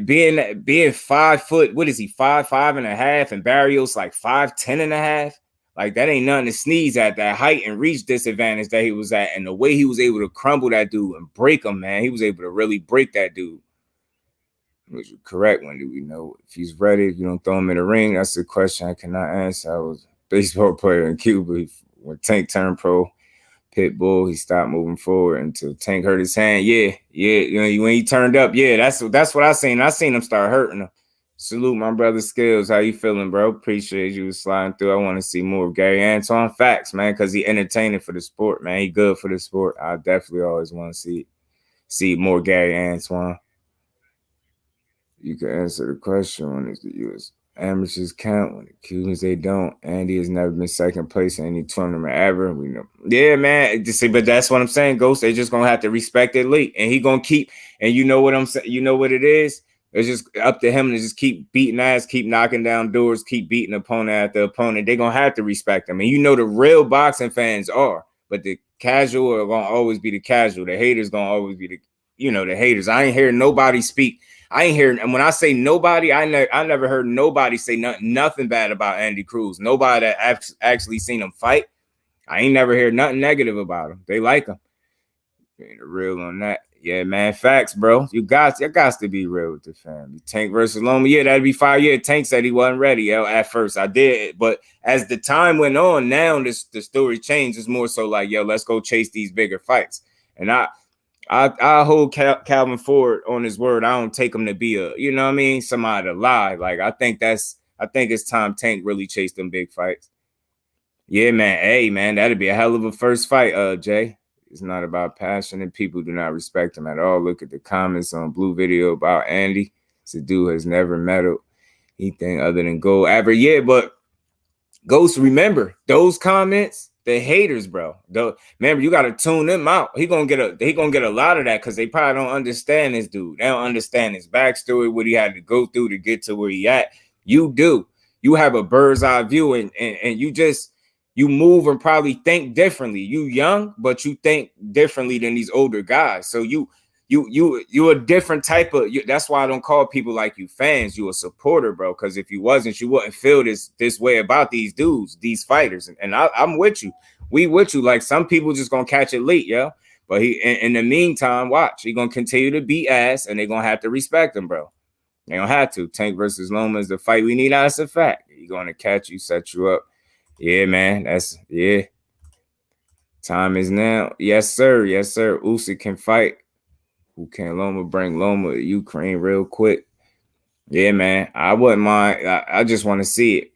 being 5 foot, what is he, 5'5.5", and Barrios like 5'10.5". Like that ain't nothing to sneeze at. That height and reach disadvantage that he was at, and the way he was able to crumble that dude and break him, man, he was able to really break that dude. Was you correct? When do we know if he's ready? If you don't throw him in the ring, that's the question I cannot answer. I was a baseball player in Cuba when Tank turned pro. Pitbull, he stopped moving forward until Tank hurt his hand. Yeah. You know, when he turned up, yeah, that's what I seen. I seen him start hurting him. Salute my brother Skills. How you feeling, bro? Appreciate you sliding through. I want to see more of Gary Antoine. Facts, man, because he entertaining for the sport, man. He good for the sport. I definitely always want to see more Gary Antoine. You can answer the question when it's the U.S. amateurs count, when the Cubans they don't. Andy has never been second place in any tournament ever. We know. Yeah, man. But that's what I'm saying, Ghost. They just gonna have to respect it late, and he gonna keep. And you know what I'm saying. You know what it is. It's just up to him to just keep beating ass, keep knocking down doors, keep beating opponent after opponent. They're gonna have to respect him, and you know the real boxing fans are, but the casual are gonna always be the casual. The haters gonna always be the haters. I ain't hearing nobody speak. I ain't hearing, and when I say nobody, I never heard nobody say nothing bad about Andy Cruz. Nobody that actually seen him fight. I ain't never heard nothing negative about him. They like him. Being real on that. Yeah, man. Facts, bro. You got to be real with the family. Tank versus Loma. Yeah, that'd be 5 years. Tank said he wasn't ready at first. I did. But as the time went on, now the story changed. It's more so like, yo, let's go chase these bigger fights. And I hold Calvin Ford on his word. I don't take him to be somebody to lie. Like I think it's time Tank really chased them big fights. Yeah, man. Hey, man, that'd be a hell of a first fight, Jay. It's not about passion, and people do not respect him at all. Look at the comments on Blue video about Andy. It's a dude has never medaled anything other than gold ever. Yeah, but Ghost, remember those comments, the haters, bro. Remember, you got to tune them out. He gonna get a lot of that because they probably don't understand this dude. They don't understand his backstory, what he had to go through to get to where he at. You do. You have a bird's eye view, and you move and probably think differently. You young, but you think differently than these older guys. So you a different type of. That's why I don't call people like you fans. You a supporter, bro. Because if you wasn't, you wouldn't feel this way about these dudes, these fighters. And I'm with you. We with you. Like some people just gonna catch it late, yeah. But in the meantime, watch. He gonna continue to beat ass, and they're gonna have to respect him, bro. They don't have to. Tank versus Loma is the fight we need. That's a fact. He's gonna catch you, set you up. Yeah, man. Time is now. Yes, sir. Yes, sir. Usyk can fight. Who can Loma bring Loma to Ukraine real quick? Yeah, man. I wouldn't mind. I just want to see it.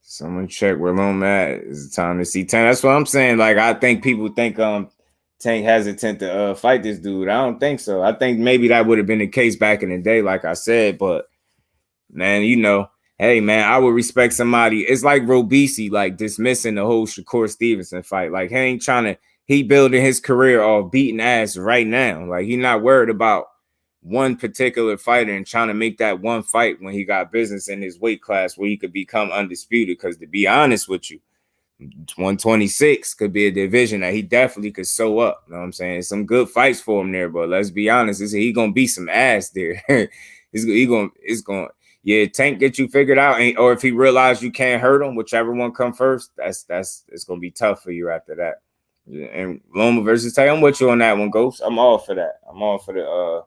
Someone check where Loma at. It's time to see Tank. That's what I'm saying. Like, I think people think Tank hesitant to fight this dude. I don't think so. I think maybe that would have been the case back in the day, like I said. But, man, hey, man, I would respect somebody. It's like Robisi, like dismissing the whole Shakur Stevenson fight. Like, he building his career off beating ass right now. Like, he not worried about one particular fighter and trying to make that one fight when he got business in his weight class where he could become undisputed. Because to be honest with you, 126 could be a division that he definitely could sew up. You know what I'm saying? Some good fights for him there, but let's be honest, he gonna beat some ass there. It's going yeah, Tank get you figured out, or if he realized you can't hurt him, whichever one come first, that's it's gonna be tough for you after that. Yeah, and Loma versus Tank, I'm with you on that one, Ghost. I'm all for that. I'm all for the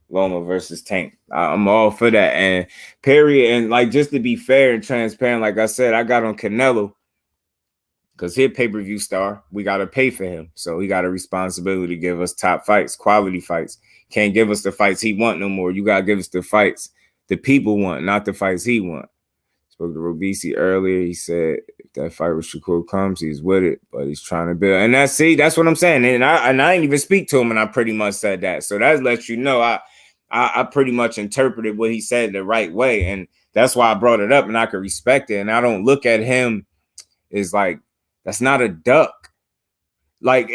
Loma versus Tank. I'm all for that. And period. And like, just to be fair and transparent, like I said, I got on Canelo because he's a pay-per-view star. We got to pay for him. So he got a responsibility to give us top fights, quality fights. Can't give us the fights he want no more. You got to give us the fights the people want, not the fights he want. Spoke to Robisi earlier. He said if that fight with Shakur comes, he's with it, but he's trying to build. And that's what I'm saying. And I didn't even speak to him, and I pretty much said that. So that lets you know I pretty much interpreted what he said the right way. And that's why I brought it up, and I could respect it. And I don't look at him as like, that's not a duck. Like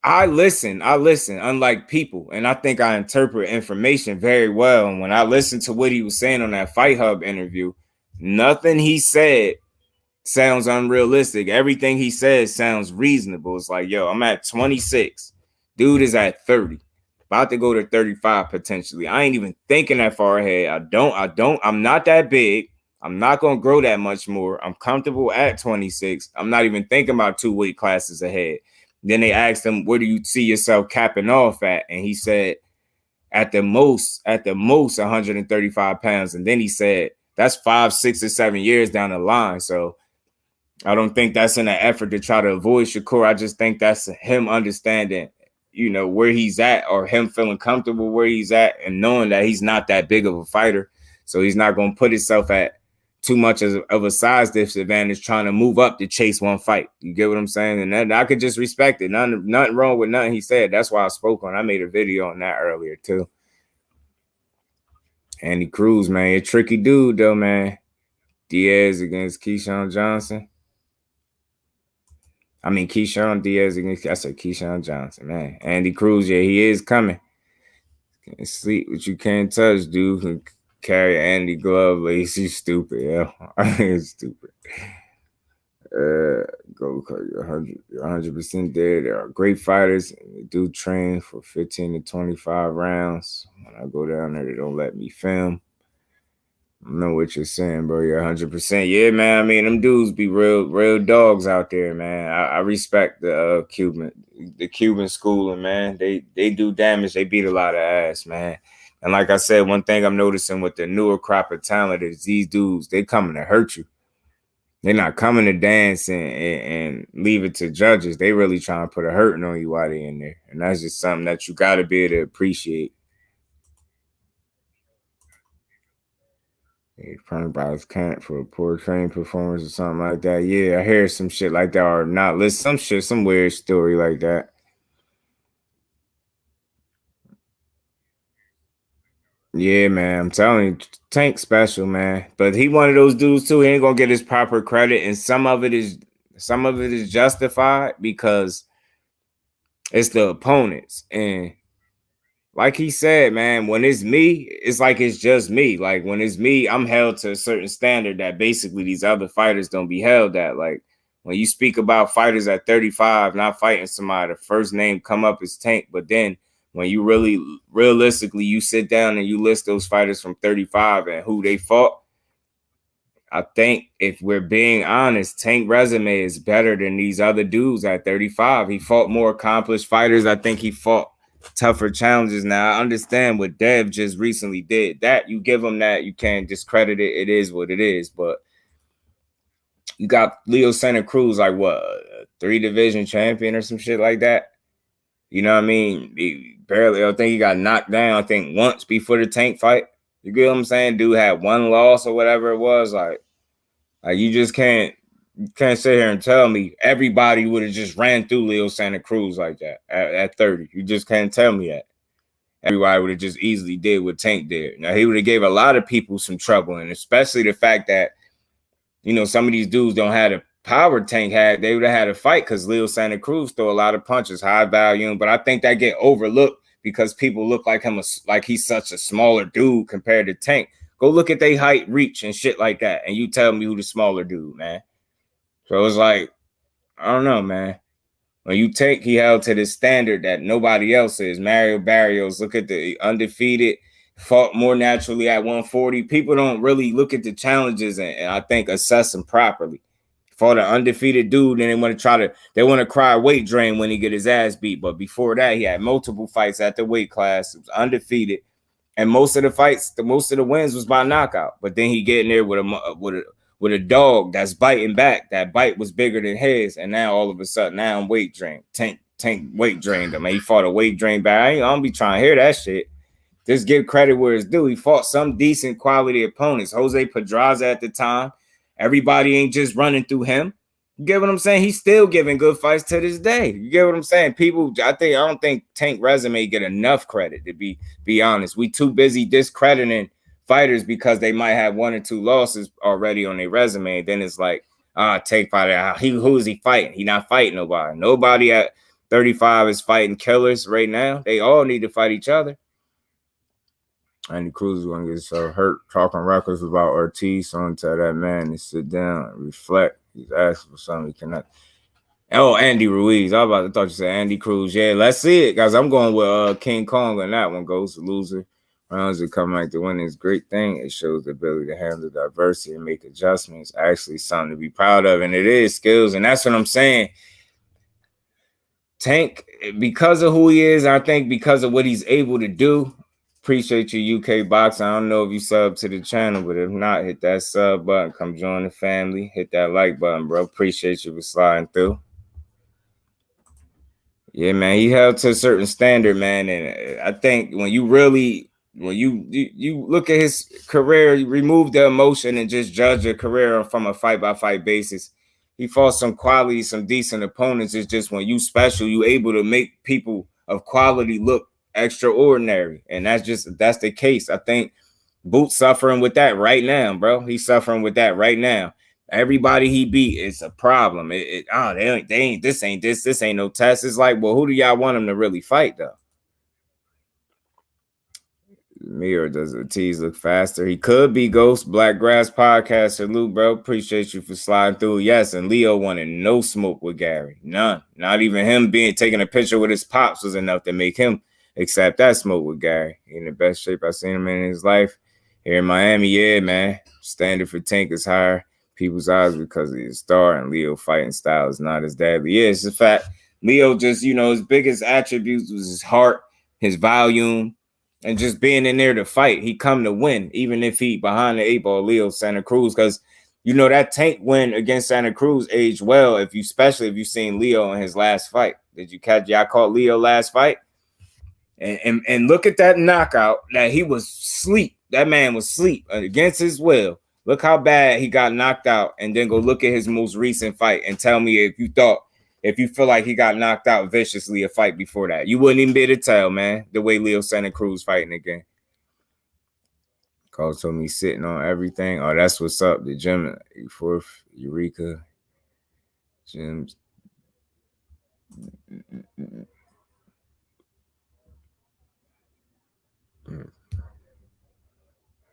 I listen, unlike people. And I think I interpret information very well. And when I listened to what he was saying on that Fight Hub interview, nothing he said sounds unrealistic. Everything he says sounds reasonable. It's like, yo, I'm at 26. Dude is at 30. About to go to 35 potentially. I ain't even thinking that far ahead. I'm not that big. I'm not going to grow that much more. I'm comfortable at 26. I'm not even thinking about 2 weight classes ahead. Then they asked him, where do you see yourself capping off at? And he said, at the most 135 pounds. And then he said, that's 5, 6, or 7 years down the line. So I don't think that's in an effort to try to avoid Shakur. I just think that's him understanding, where he's at, or him feeling comfortable where he's at and knowing that he's not that big of a fighter. So he's not going to put himself at too much of a size disadvantage trying to move up to chase one fight. You get what I'm saying? And that, I could just respect it. Nothing wrong with nothing he said. That's why I spoke on. I made a video on that earlier too. Andy Cruz, man, a tricky dude though, man. Diaz against Keyshawn Johnson. I mean, Keyshawn Diaz against, I said Keyshawn Johnson, man. Andy Cruz, yeah, he is coming. Can't sleep, but you can't touch, dude. Can carry Andy Glove, like, he's stupid, yeah. He's stupid. Go, you're 100% there. There are great fighters. They do train for 15 to 25 rounds. When I go down there, they don't let me film. I know what you're saying, bro. You're 100%. Yeah, man. I mean, them dudes be real dogs out there, man. I respect the Cuban schooling, man. They do damage. They beat a lot of ass, man. And like I said, one thing I'm noticing with the newer crop of talent is these dudes, they coming to hurt you. They're not coming to dance and leave it to judges. They really trying to put a hurting on you while they in there. And that's just something that you got to be able to appreciate. He's probably by his camp for a poor training performance or something like that. Yeah, I hear some shit like that, or not listen, some weird story like that. Yeah, man, I'm telling you, Tank special, man. But he one of those dudes too. He ain't gonna get his proper credit, and some of it is justified because it's the opponents. And like he said, man, when it's me, it's like it's just me. Like when it's me, I'm held to a certain standard that basically these other fighters don't be held at. Like when you speak about fighters at 35 not fighting somebody, the first name come up is Tank. But then when you really realistically you sit down and you list those fighters from 35 and who they fought, I think if we're being honest, Tank resume is better than these other dudes at 35. He fought more accomplished fighters. I think he fought tougher challenges. Now, I understand what Dev just recently did. That, you give him that. You can't discredit it. It is what it is. But you got Leo Santa Cruz, like what, a 3-division champion or some shit like that? You know what I mean? He barely, I think he got knocked down, I think, once before the Tank fight. You get what I'm saying? Dude had one loss or whatever it was. Like you just can't sit here and tell me everybody would have just ran through Leo Santa Cruz like that at 30. You just can't tell me that. Everybody would have just easily did what Tank did. Now, he would have gave a lot of people some trouble, and especially the fact that, some of these dudes don't have the power Tank had. They would have had a fight because Leo Santa Cruz throw a lot of punches, high volume. But I think that get overlooked because people look like him, like he's such a smaller dude compared to Tank. Go look at their height, reach, and shit like that, and you tell me who the smaller dude, man. So it's like, I don't know, man. When you he held to the standard that nobody else is. Mario Barrios, look at the undefeated, fought more naturally at 140. People don't really look at the challenges and I think assess them properly. Fought an undefeated dude, and they want to cry weight drain when he get his ass beat. But before that, he had multiple fights at the weight class. It was undefeated, and most of the wins was by knockout. But then he get in there with a dog that's biting back. That bite was bigger than his, and now all of a sudden, now I'm weight drained. Tank weight drained him. He fought a weight drain back. I don't be trying to hear that shit. Just give credit where it's due. He fought some decent quality opponents. Jose Pedraza at the time. Everybody ain't just running through him. You get what I'm saying? He's still giving good fights to this day. You get what I'm saying? People, I don't think Tank resume get enough credit, to be honest. We too busy discrediting fighters because they might have 1 or 2 losses already on their resume. Then it's like, Tank fighter. Who is he fighting? He not fighting nobody. Nobody at 35 is fighting killers right now. They all need to fight each other. Andy Cruz is going to get so hurt talking records about Ortiz. So I'm tell that man to sit down and reflect. He's asking for something he cannot. Oh, Andy Ruiz. I thought you said Andy Cruz. Yeah, let's see it, guys. I'm going with King Kong on that one. Goes to loser. Rounds that come like the winning is a great thing. It shows the ability to handle diversity and make adjustments. Actually, something to be proud of. And it is skills. And that's what I'm saying. Tank, because of who he is, I think because of what he's able to do. Appreciate you, UK Boxing. I don't know if you sub to the channel, but if not, hit that sub button. Come join the family. Hit that like button, bro. Appreciate you for sliding through. Yeah, man. He held to a certain standard, man. And I think when you look at his career, you remove the emotion and just judge a career from a fight-by-fight basis. He fought some quality, some decent opponents. It's just when you special, you able to make people of quality look extraordinary, and that's the case. I think Boot's suffering with that right now, bro. He's suffering with that right now. Everybody he beat is a problem. They ain't this ain't no test. It's like, well, who do y'all want him to really fight though? Me or does Ortiz look faster? He could be. Ghost Black Grass Podcast. Salute, bro. Appreciate you for sliding through. Yes, and Leo wanted no smoke with Gary. None. Not even him taking a picture with his pops was enough to make him accept that smoke with Gary. He in the best shape I've seen him in his life. Here in Miami, yeah, man. Standard for Tank is higher. People's eyes because of his star, and Leo fighting style is not as deadly. Yeah, it's a fact. Leo just, his biggest attributes was his heart, his volume, and just being in there to fight. He come to win, even if he behind the 8-ball. Leo Santa Cruz, because that Tank win against Santa Cruz aged well. Especially if you seen Leo in his last fight. Did you catch? Y'all caught Leo last fight, and look at that knockout. That he was asleep. That man was asleep against his will. Look how bad he got knocked out, and then go look at his most recent fight and tell me if you feel like he got knocked out viciously a fight before that. You wouldn't even be able to tell, man, the way Leo Santa Cruz fighting again. Carl told me sitting on everything. Oh, that's what's up. The gym, 4th, Eureka, gyms.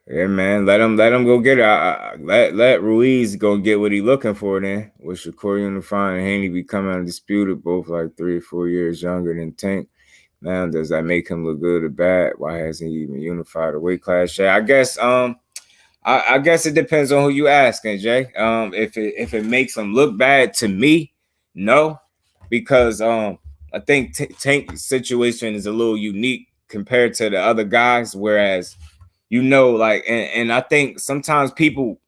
Yeah, man, let him go get it. Let Ruiz go get what he looking for then. With Shakur unifying and Haney becoming undisputed, both like 3 or 4 years younger than Tank. Now, does that make him look good or bad? Why hasn't he even unified a weight class yet? I guess I guess it depends on who you asking, Jay. If it makes him look bad, to me, no, because I think Tank's situation is a little unique compared to the other guys, whereas and I think sometimes people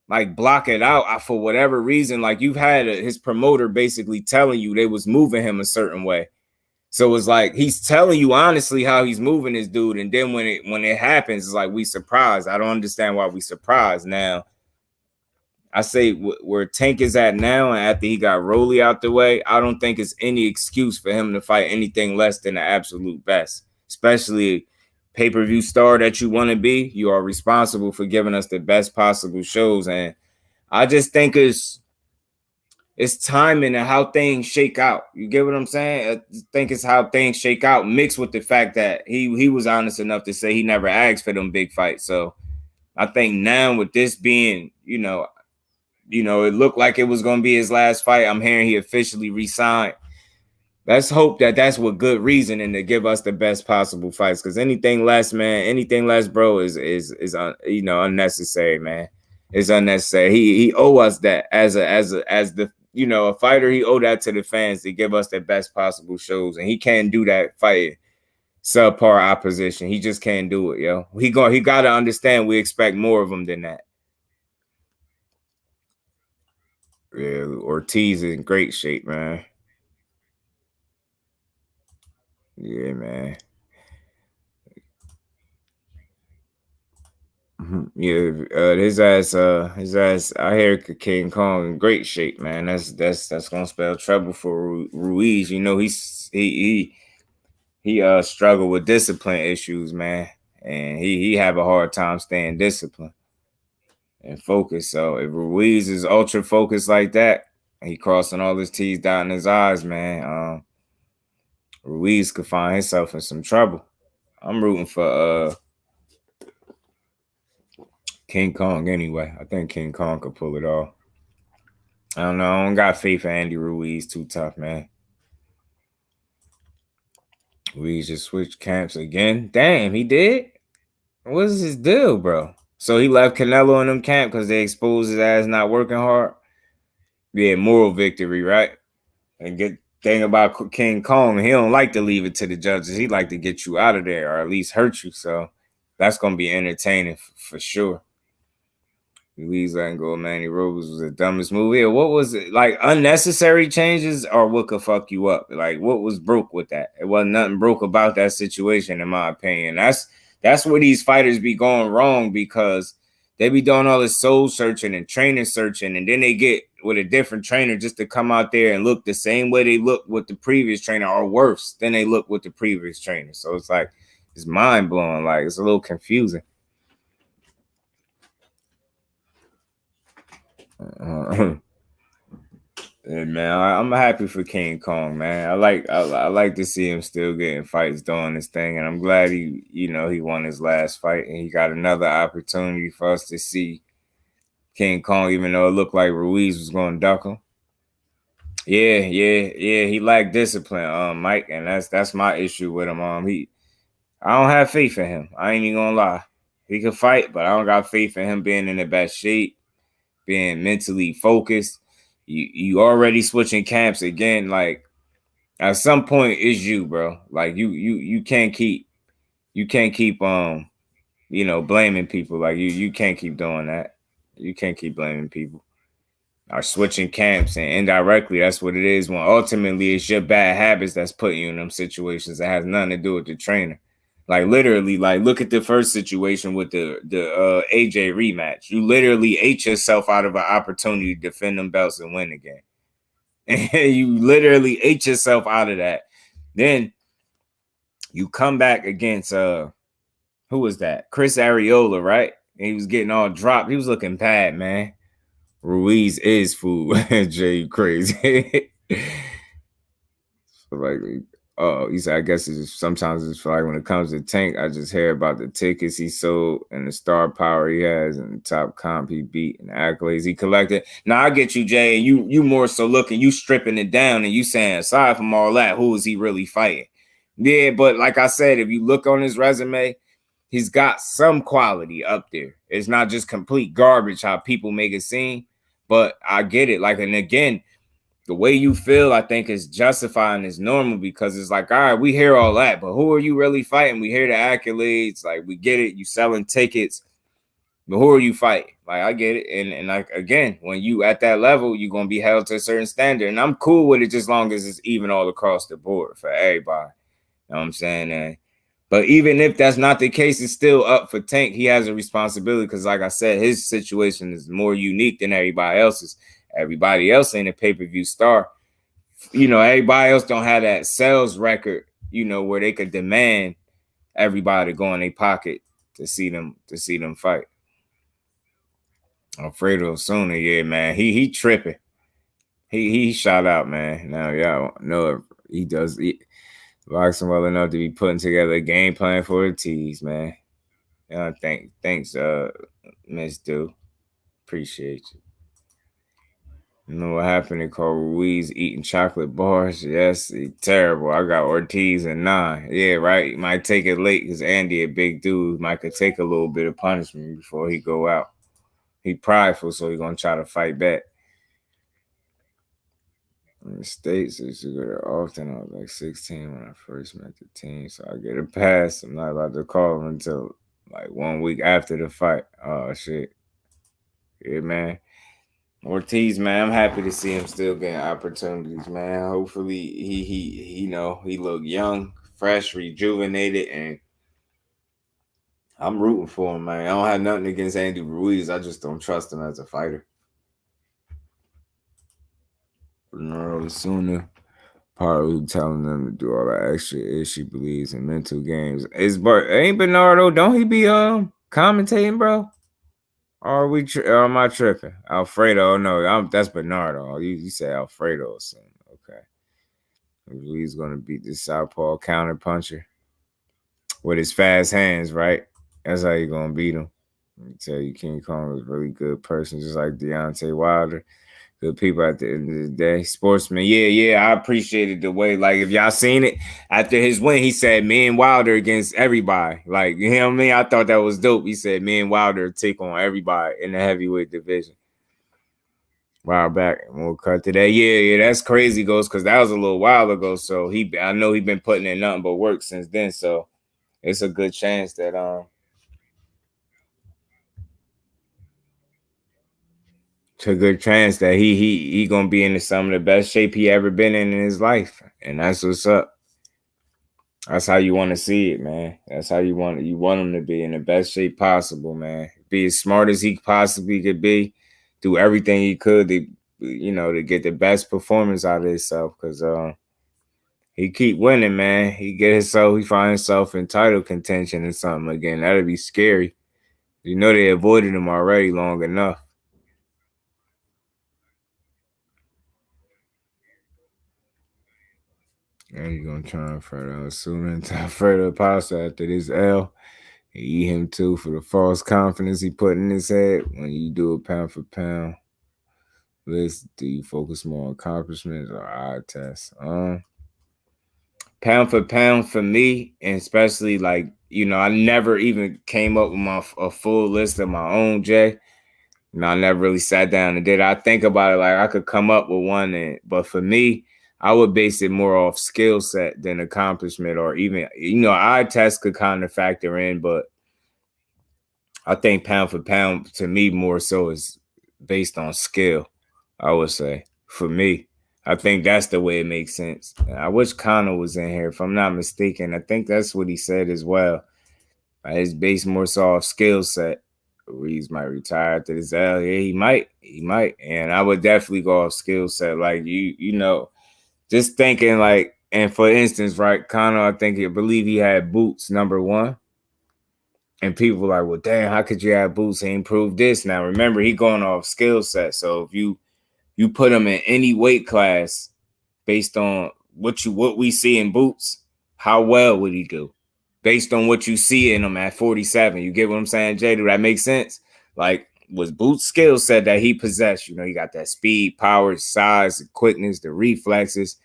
like block it out for whatever reason. Like you've had his promoter basically telling you they was moving him a certain way. So it's like he's telling you honestly how he's moving this dude, and then when it happens, it's like we surprised. I don't understand why we surprised. Now, I say where Tank is at now, and after he got Rolly out the way, I don't think it's any excuse for him to fight anything less than the absolute best, especially pay-per-view star that you want to be. You are responsible for giving us the best possible shows, and I just think it's timing and how things shake out. You get what I'm saying? I think it's how things shake out, mixed with the fact that he was honest enough to say he never asked for them big fights. So I think now with this being, it looked like it was going to be his last fight. I'm hearing he officially re-signed. Let's hope that that's with good reason and to give us the best possible fights. Because anything less, man, anything less, bro, is unnecessary, man. It's unnecessary. He owe us that as the a fighter. He owe that to the fans to give us the best possible shows, and he can't do that fighting subpar opposition. He just can't do it, yo. He got to understand we expect more of him than that. Yeah, Ortiz is in great shape, man. Yeah, man. Yeah, his ass. I hear King Kong in great shape, man. That's gonna spell trouble for Ruiz. You know, he struggled with discipline issues, man, and he have a hard time staying disciplined and focused. So if Ruiz is ultra focused like that, he crossing all his T's, dotting his I's, man. Ruiz could find himself in some trouble. I'm rooting for King Kong anyway. I think King Kong could pull it off. I don't know. I don't got faith in Andy Ruiz. Too tough, man. Ruiz just switched camps again. Damn, he did? What's his deal, bro? So he left Canelo in them camp because they exposed his ass not working hard? Yeah, moral victory, right? And good thing about King Kong, he don't like to leave it to the judges. He like to get you out of there or at least hurt you. So that's going to be entertaining for sure. Louise letting go of Manny Rose was the dumbest move. Yeah, what was it? Like unnecessary changes or what could fuck you up? Like what was broke with that? It wasn't nothing broke about that situation, in my opinion. That's where these fighters be going wrong because they be doing all this soul searching and trainer searching, and then they get with a different trainer just to come out there and look the same way they look with the previous trainer or worse than they look with the previous trainer. So it's like it's mind blowing. Like it's a little confusing. Yeah, man, I'm happy for King Kong, man. I like to see him still getting fights doing this thing, and I'm glad he won his last fight and he got another opportunity for us to see King Kong, even though it looked like Ruiz was going to duck him. Yeah. He lacked discipline, Mike, and that's my issue with him. I don't have faith in him. I ain't even gonna lie. He can fight, but I don't got faith in him being in the best shape, being mentally focused. You already switching camps again. Like at some point, it's you, bro. Like you can't keep blaming people. Like you can't keep doing that. You can't keep blaming people. Or switching camps and indirectly, that's what it is. When ultimately it's your bad habits that's putting you in them situations. It has nothing to do with the trainer. Like literally, like look at the first situation with the AJ rematch. You literally ate yourself out of an opportunity to defend them belts and win again. And you literally ate yourself out of that. Then you come back against who was that? Chris Arreola, right? And he was getting all dropped. He was looking bad, man. Ruiz is food. Jay, you crazy. Like, he said, I guess it's just, sometimes it's like when it comes to Tank, I just hear about the tickets he sold and the star power he has and the top comp he beat and the accolades he collected. Now I get you, Jay, and you more so looking, you stripping it down and you saying, aside from all that, who is he really fighting? Yeah, but like I said, if you look on his resume, he's got some quality up there. It's not just complete garbage how people make it seem, but I get it. Like, and again, the way you feel, I think, is justifying is normal because it's like, all right, we hear all that, but who are you really fighting? We hear the accolades, like we get it, you selling tickets, but who are you fighting? Like I get it, and like again, when you at that level, you're gonna be held to a certain standard, and I'm cool with it just long as it's even all across the board for everybody. You know what I'm saying? But even if that's not the case, it's still up for Tank. He has a responsibility because, like I said, his situation is more unique than everybody else's. Everybody else ain't a pay-per-view star. Everybody else don't have that sales record, where they could demand everybody to go in their pocket to see them fight. Alfredo Osuna, yeah, man. He tripping. He shot out, man. Now y'all know he does. Boxing well enough to be putting together a game plan for the tees, man. Thanks, Miss Do. Appreciate you. You know what happened? They called Ruiz eating chocolate bars. Yes, terrible. I got Ortiz and 9. Yeah, right. Might take it late because Andy, a big dude, might could take a little bit of punishment before he go out. He prideful, so he gonna try to fight back. In the States, I used to go there often. I was like 16 when I first met the team, so I get a pass. I'm not about to call him until like 1 week after the fight. Oh shit. Yeah, man. Ortiz, man, I'm happy to see him still getting opportunities, man. Hopefully he look young, fresh, rejuvenated, and I'm rooting for him, man. I don't have nothing against Andy Ruiz. I just don't trust him as a fighter. Bernardo Sooner, part who telling them to do all that extra is she believes in mental games. Ain't Bernardo? Don't he be commentating, bro? Or am I tripping? Alfredo? No, that's Bernardo. You said Alfredo or something. Okay. He's gonna beat this southpaw counter puncher with his fast hands, right? That's how you gonna beat him. Let me tell you, King Kong was a really good person, just like Deontay Wilder. Good people at the end of the day. Sportsman. Yeah. I appreciated the way, like, if y'all seen it, after his win, he said, me and Wilder against everybody. Like, you know what I mean? I thought that was dope. He said, me and Wilder take on everybody in the heavyweight division. While back, and we'll cut to that. Yeah, that's crazy, Ghost, because that was a little while ago. So I know he been putting in nothing but work since then. So it's a good chance that it's a good chance that he gonna be in some of the best shape he ever been in his life, and that's what's up. That's how you want to see it, man. That's how you want him to be in the best shape possible, man. Be as smart as he possibly could be, do everything he could to get the best performance out of himself. Because he keep winning, man. He find himself in title contention or something again. That'd be scary. You know they avoided him already long enough. And you gonna try and fight out sooner until further pasta after this L. Eat him too for the false confidence he put in his head. When you do a pound for pound list, do you focus more on accomplishments or eye tests? Pound for pound for me, and especially like I never even came up with a full list of my own, Jay. I never really sat down and did. I think about it like I could come up with one, but for me, I would base it more off skill set than accomplishment, or even eye test could kind of factor in, but I think pound for pound to me more so is based on skill. I would say for me, I think that's the way it makes sense. I wish Connor was in here, if I'm not mistaken. I think that's what he said as well. It's based more so off skill set. Reeves might retire after this L. Yeah, he might, and I would definitely go off skill set. Like just thinking like, and for instance, right, Connor, I believe he had Boots #1. And people were like, well, damn, how could you have Boots? He improved this. Now, remember, he going off skill set. So if you put him in any weight class based on what we see in Boots, how well would he do? Based on what you see in him at 47. You get what I'm saying, Jay? Do that make sense? Like, was Boots' skill set that he possessed? He got that speed, power, size, the quickness, the reflexes.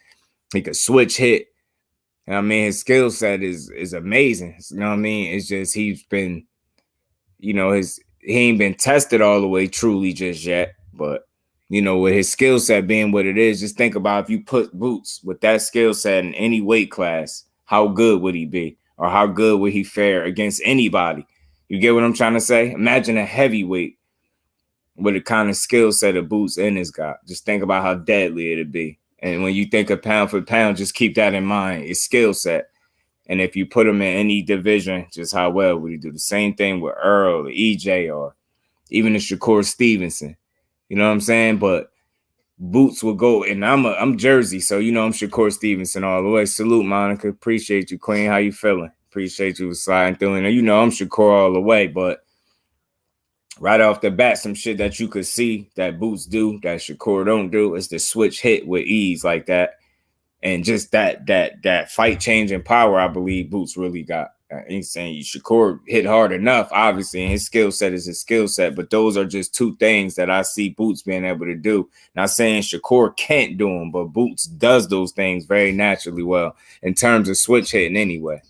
He could switch hit. And I mean, his skill set is amazing. You know what I mean? It's just he's been, he ain't been tested all the way truly just yet. But with his skill set being what it is, just think about if you put Boots with that skill set in any weight class, how good would he be? Or how good would he fare against anybody? You get what I'm trying to say? Imagine a heavyweight with the kind of skill set of Boots Ennis got. Just think about how deadly it'd be. And when you think of pound for pound, just keep that in mind. It's skill set. And if you put him in any division, just how well would he do? The same thing with Earl or EJ or even the Shakur Stevenson. You know what I'm saying? But Boots will go, and I'm Jersey, so I'm Shakur Stevenson all the way. Salute, Monica. Appreciate you, Queen. How you feeling? Appreciate you sliding through. And I'm Shakur all the way, but right off the bat, some shit that you could see that Boots do that Shakur don't do is the switch hit with ease like that. And just that fight changing power, I believe Boots really got. I ain't saying Shakur hit hard enough, obviously, and his skill set is his skill set, but those are just two things that I see Boots being able to do. Not saying Shakur can't do them, but Boots does those things very naturally well in terms of switch hitting anyway.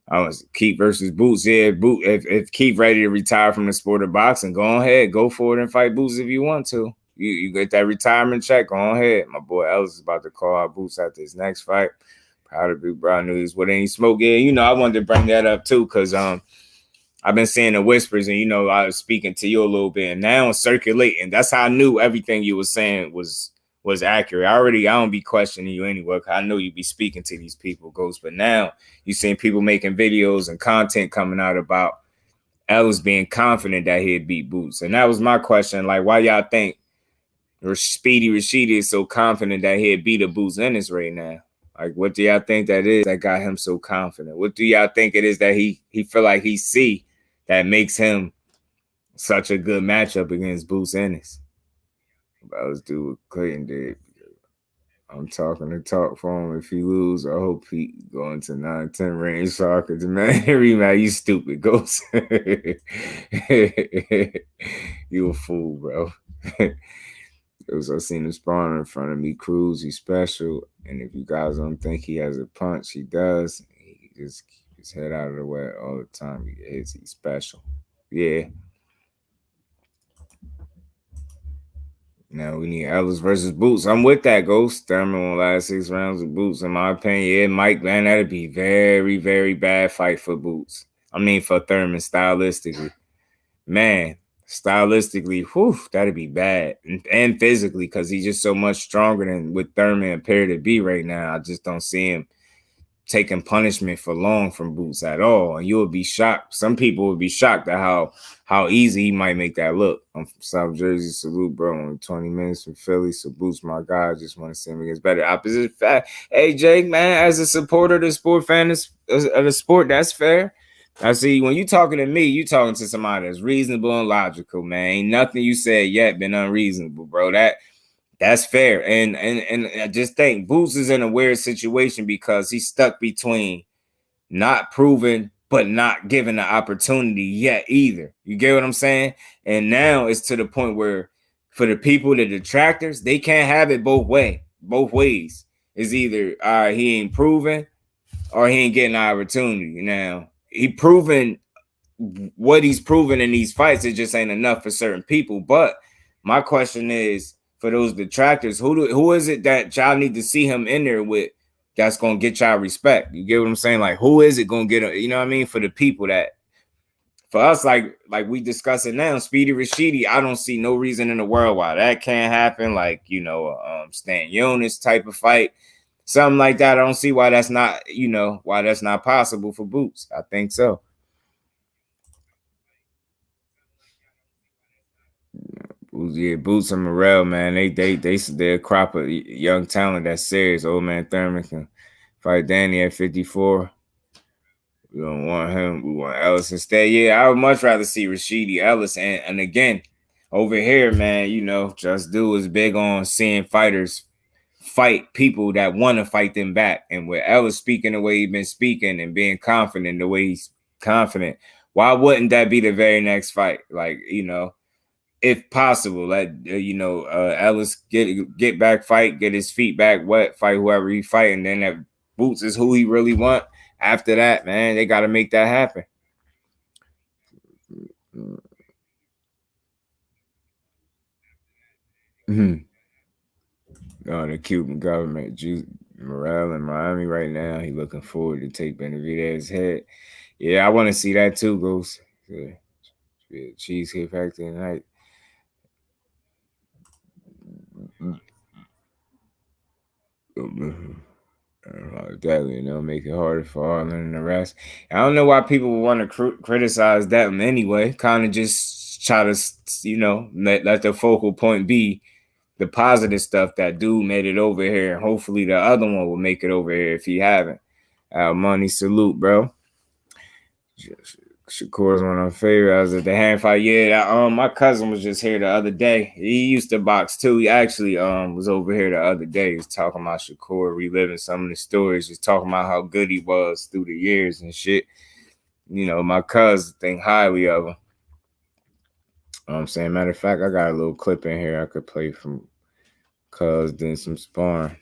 I was Keith versus Boots. Yeah, if Keith ready to retire from the sport of boxing, go ahead, go for it and fight Boots if you want to. You get that retirement check, go ahead. My boy Ellis is about to call out Boots after his next fight. Proud of Big Bro News. What ain't smoke? Yeah, I wanted to bring that up too, because I've been seeing the whispers, and I was speaking to you a little bit, and now it's circulating. That's how I knew everything you were saying was accurate. I don't be questioning you anyway, because I know you be speaking to these people, Ghost. But now you seeing people making videos and content coming out about Ellis being confident that he'd beat Boots. And that was my question. Like, why y'all think Speedy Rashidi is so confident that he'd beat a Boots Ennis right now? Like, what do y'all think that is that got him so confident? What do y'all think it is that he feel like he see that makes him such a good matchup against Boots Ennis? But let's do what Clayton did. I'm talking the talk for him. If he lose, I hope he go into 9-10 range soccer. Man, rematch, you stupid Ghost. You a fool, bro. I seen him sparring in front of me. Cruz, he's special. And if you guys don't think he has a punch, he does. He just keep his head out of the way all the time. He's special. Yeah. Now we need Ellis versus Boots. I'm with that, Ghost. Thurman won last 6 rounds of Boots, in my opinion. Yeah, Mike, man, that'd be very, very bad fight for Boots. I mean, for Thurman, stylistically. Man, stylistically, that'd be bad. And physically, because he's just so much stronger than what Thurman appeared to be right now. I just don't see him taking punishment for long from Boots at all. And you would be shocked. Some people would be shocked at how easy he might make that look. I'm from South Jersey. Salute, bro. Only 20 minutes from Philly. So Boots, my guy. I just want to see him against better opposite. Hey, Jake, man, as a supporter of the sport, fan of the sport, that's fair. I see when you talking to me, you talking to somebody that's reasonable and logical, man. Ain't nothing you said yet been unreasonable, bro. That's fair. And I just think Boots is in a weird situation because he's stuck between not proven but not given the opportunity yet either. You get what I'm saying? And now it's to the point where for the people, the detractors, they can't have it both ways. It's either all right, he ain't proven or he ain't getting the opportunity. Now, he proven what he's proven in these fights. It just ain't enough for certain people. But my question is, for those detractors, who is it that y'all need to see him in there with that's going to get y'all respect? You get what I'm saying? Like, who is it going to get, you know what I mean? For the people that, for us, like we discussing now, Speedy Rashidi, I don't see no reason in the world why that can't happen. Like, Stan Jonas type of fight, something like that. I don't see why that's not, why that's not possible for Boots. I think so. Yeah, Boots and Morrell, man, they're a crop of young talent that's serious. Old man Thurman can fight Danny at 54. We don't want him. We want Ellis instead. Yeah, I would much rather see Rashidi Ellis. And again, over here, man, Just Do is big on seeing fighters fight people that want to fight them back. And with Ellis speaking the way he's been speaking and being confident the way he's confident, why wouldn't that be the very next fight? Like, if possible, let Ellis get back, fight, get his feet back wet, fight whoever he fight, and then that Boots is who he really want. After that, man, they got to make that happen. The Cuban government, Morale in Miami right now. He looking forward to take Benavidez's head. Yeah, I want to see that too, Ghost. Yeah, Cheesecake Factory tonight. That, make it harder for Arlen and the rest. I don't know why people would want to criticize that anyway. Kind of just try to, let the focal point be the positive stuff that dude made it over here. Hopefully the other one will make it over here if he haven't. Money, salute, bro. Shakur's one of my favorite. I was at the hand fight. Yeah, my cousin was just here the other day. He used to box too. He actually was over here the other day. He was talking about Shakur, reliving some of the stories, just talking about how good he was through the years and shit. my cuz think highly of him. You know what I'm saying? Matter of fact, I got a little clip in here I could play from cuz doing some sparring.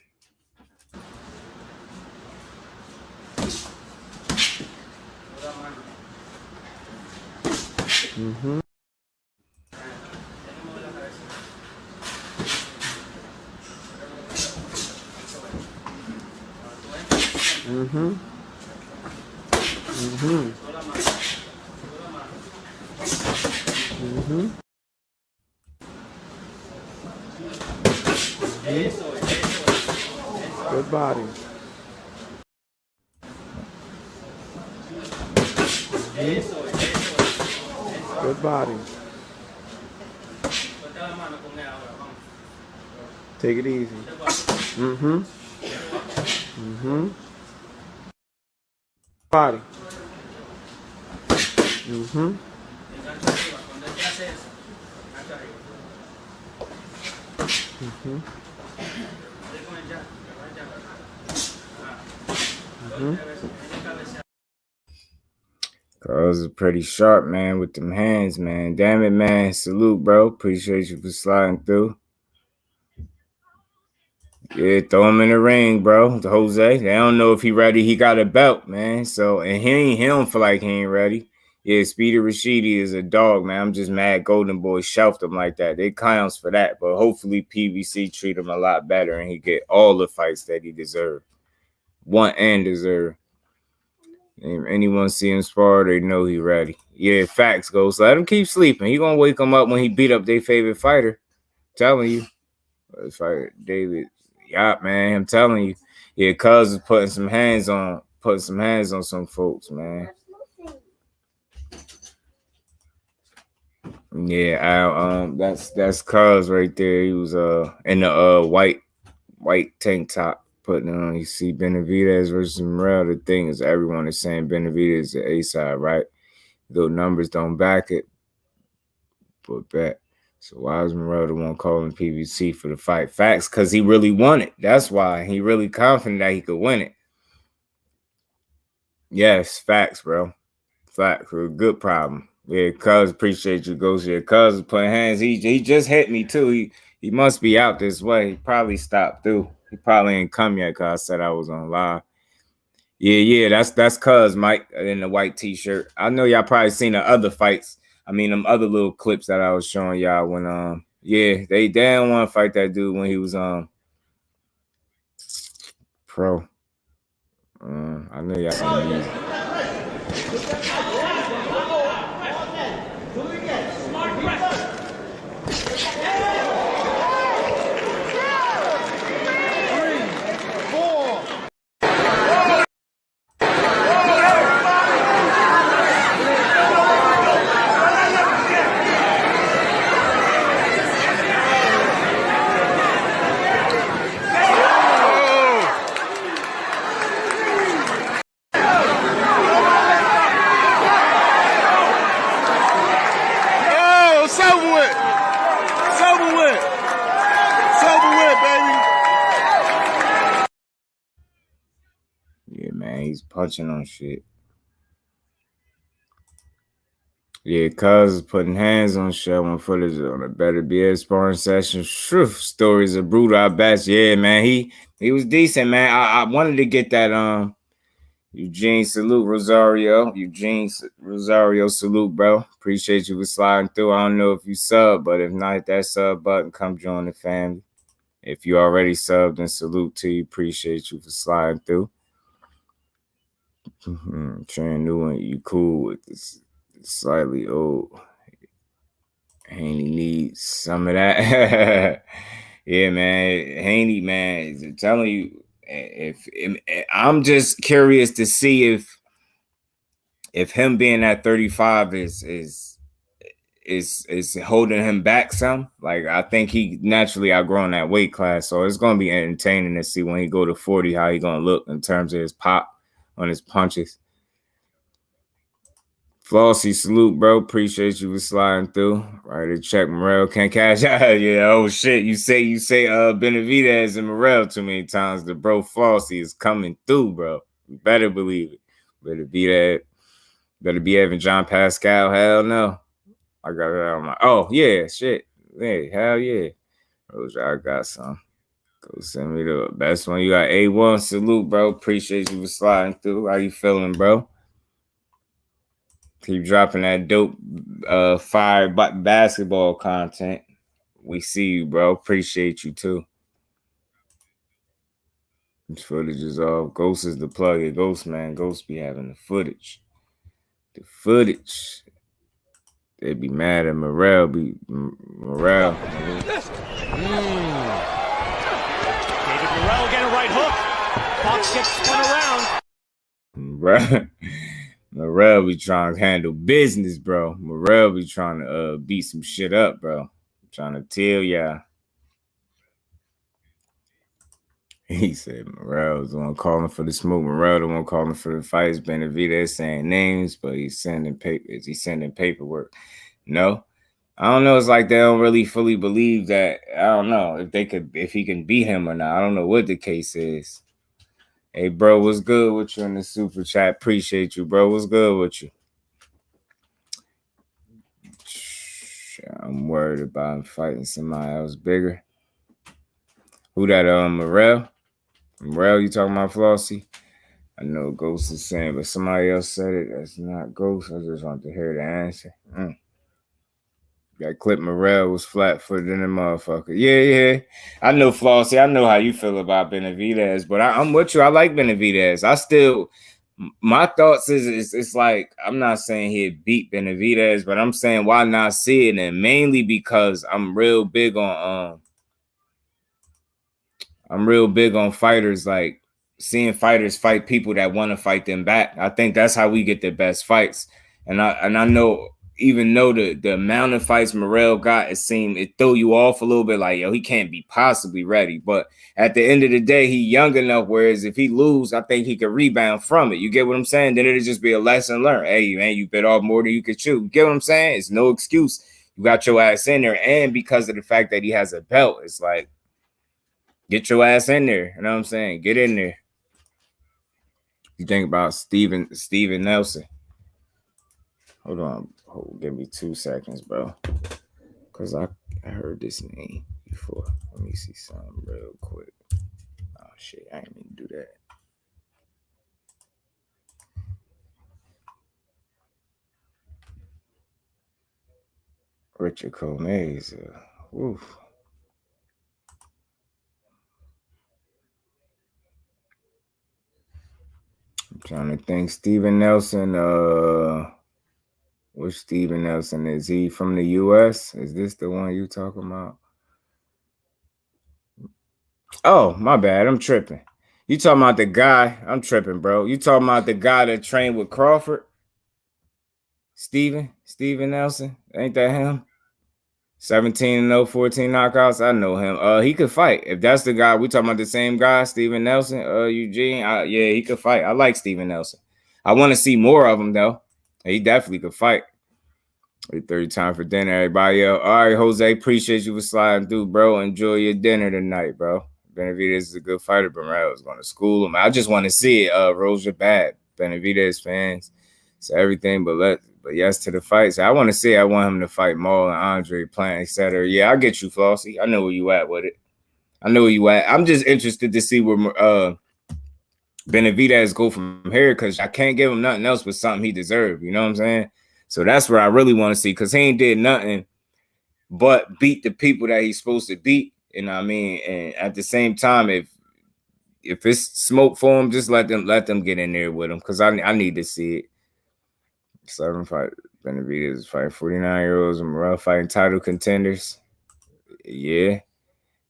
Mm-hmm. Mm-hmm. Mm-hmm. Mm-hmm. Good body. Mm-hmm. Good body. Take it easy. Mm-hmm. Mm-hmm. Body. Mm-hmm. Mm-hmm. Mm-hmm. Cuz is pretty sharp, man, with them hands, man. Damn it, man. Salute, bro. Appreciate you for sliding through. Yeah, throw him in the ring, bro. The Jose. They don't know if he ready. He got a belt, man. So, and he don't feel like he ain't ready. Yeah, Speedy Rashidi is a dog, man. I'm just mad Golden Boy shelved him like that. They clowns for that, but hopefully PBC treat him a lot better and he get all the fights that he deserved. Want and deserve. If anyone see him spar, they know he ready. Yeah, facts, Ghost. Let him keep sleeping. He gonna wake him up when he beat up their favorite fighter. I'm telling you. Fighter David. Yeah, man. I'm telling you. Yeah, cuz is putting some hands on some folks, man. Yeah, that's cuz right there. He was in the white tank top putting on. You see Benavidez versus Morel. The thing is, everyone is saying Benavidez is the A side, right? Though numbers don't back it, but bet. So why is Morel the one calling PBC for the fight? Facts, because he really won it. That's why he really confident that he could win it. Yes, facts, bro. Facts, a good problem. Yeah, cuz appreciate you, Ghost. Yeah, cuz putting hands. He just hit me too. He must be out this way. He probably stopped through. He probably ain't come yet because I said I was on live. Yeah, that's cuz Mike in the white t-shirt. I know y'all probably seen the other fights. I mean, them other little clips that I was showing y'all when yeah, they didn't want to fight that dude when he was pro. I know y'all seen these. Yeah, man, he's punching on shit. Yeah, cuz is putting hands on shit. One footage on a better BS sparring session. Stories of brutal. I bet. Yeah, man, he was decent, man. I wanted to get that Eugene salute Rosario. Rosario salute, bro. Appreciate you for sliding through. I don't know if you sub, but if not, hit that sub button. Come join the family. If you already subbed, then salute to you. Appreciate you for sliding through. Trent Newman, you cool with this slightly old. Haney needs some of that. Yeah, man. Haney, man, I'm telling you, if I'm just curious to see if him being at 35 is holding him back some. Like I think he naturally outgrown that weight class, so it's gonna be entertaining to see when he go to 40 how he gonna look in terms of his pop on his punches. Flossy, salute, bro. Appreciate you for sliding through. Right to check Morel can't cash out. Yeah, oh shit. You say Benavidez and Morel too many times. The bro Flossy is coming through, bro. You better believe it. Better be that. Better be having John Pascal. Hell no. I got it on my. Oh yeah, shit. Hey, hell yeah. I got some. Go send me the best one. You got A1. Salute, bro. Appreciate you for sliding through. How you feeling, bro? Keep dropping that dope fire basketball content. We see you, bro. Appreciate you too. This footage is off. Ghost is the plug. It Ghost, man. Ghost be having the footage. The footage. They be mad at Morrell. David Morrell get a right hook. Fox gets spun around. Bro. Morrell be trying to handle business, bro. Morrell be trying to beat some shit up, bro. I'm trying to tell y'all. He said Morrell was the one calling for the smoke. Morrell the one calling for the fights. Benavidez saying names, but he's sending papers. He's sending paperwork. No, I don't know. It's like they don't really fully believe that. I don't know if he can beat him or not. I don't know what the case is. Hey, bro, what's good with you in the super chat? Appreciate you, bro. What's good with you? I'm worried about him fighting somebody else bigger. Who that? Morrell? Morrell, you talking about Flossie? I know Ghost is saying, but somebody else said it. That's not Ghost. I just want to hear the answer. That clip Morrell was flat-footed in the motherfucker. Yeah. I know Flossie. I know how you feel about Benavidez, but I'm with you. I like Benavidez. My thoughts is it's like I'm not saying he'd beat Benavidez, but I'm saying why not see it, and mainly because I'm real big on fighters, like seeing fighters fight people that want to fight them back. I think that's how we get the best fights. And I know, even though the amount of fights Morrell got, it threw you off a little bit, like, yo, he can't be possibly ready. But at the end of the day, he young enough, whereas if he lose, I think he could rebound from it. You get what I'm saying? Then it'll just be a lesson learned. Hey, man, you bit off more than you could chew. You get what I'm saying? It's no excuse. You got your ass in there. And because of the fact that he has a belt, it's like, get your ass in there. You know what I'm saying? Get in there. You think about Steven Nelson. Hold on. Give me 2 seconds, bro. Because I heard this name before. Let me see something real quick. Oh, shit. I ain't mean to do that. Richard Comays. Oof. I'm trying to think. Steven Nelson. Which Steven Nelson is he from the U.S.? Is this the one you talking about? Oh, my bad. I'm tripping. You talking about the guy? I'm tripping, bro. You talking about the guy that trained with Crawford? Steven Nelson? Ain't that him? 17-0, 14 knockouts. I know him. He could fight. If that's the guy, we talking about the same guy, Steven Nelson, Eugene. Yeah, he could fight. I like Steven Nelson. I want to see more of him though. He definitely could fight. 30 time for dinner, everybody. All right, Jose, appreciate you for sliding through, bro. Enjoy your dinner tonight, bro. Benavidez is a good fighter, but I was going to school him. I just want to see it. Roja bad. Benavidez fans. So everything but yes to the fights. I want to see it. I want him to fight Maul and Andre Plant, etc. Yeah, I get you, Flossie. I know where you at with it. I know where you at. I'm just interested to see where Benavidez go from here, because I can't give him nothing else but something he deserved. You know what I'm saying? So that's where I really want to see, because he ain't did nothing but beat the people that he's supposed to beat. You know what I mean? And at the same time, if it's smoke for him, just let them get in there with him, because I need to see it. 7 fight Benavidez fighting 49-year-olds and Morrell fighting title contenders. Yeah.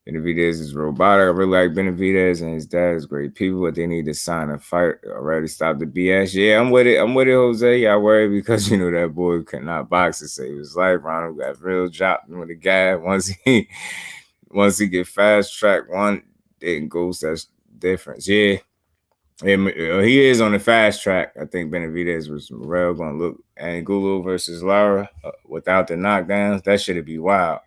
Benavidez is robotic. I really like Benavidez, and his dad is great people, but they need to sign a fight already. Stop the BS. Yeah, I'm with it, Jose. I worry because that boy could not box to save his life. Ronald got real dropped with the guy. Once he get fast track one, then goes that's difference. Yeah. He is on the fast track. I think Benavidez was Morrell going to look Angulo versus Lara without the knockdowns. That should be wild.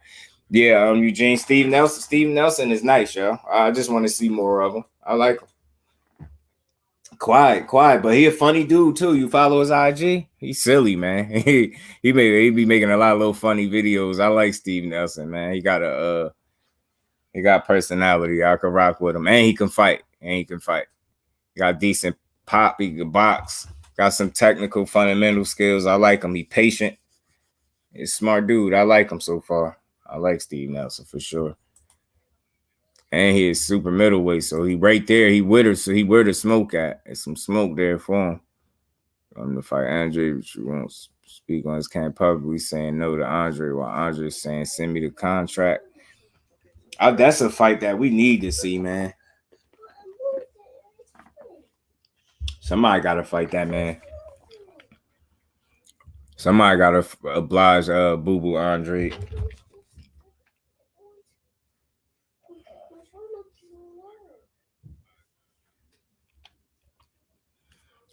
Yeah, Eugene, Steve Nelson is nice, yo. I just want to see more of him. I like him. Quiet, but he a funny dude too. You follow his IG? He's silly, man. He be making a lot of little funny videos. I like Steve Nelson, man. He got personality. I could rock with him, and he can fight. He got decent pop. He can box. Got some technical fundamental skills. I like him. He patient. He's a smart dude. I like him so far. I like Steve Nelson for sure. And he is super middleweight, so he right there. He with her, so he where the smoke at. There's some smoke there for him. To fight Andre, but you won't speak on his camp publicly saying no to Andre, while Andre is saying send me the contract. That's a fight that we need to see, man. Somebody got to fight that man. Somebody got to oblige Boo Boo Andre.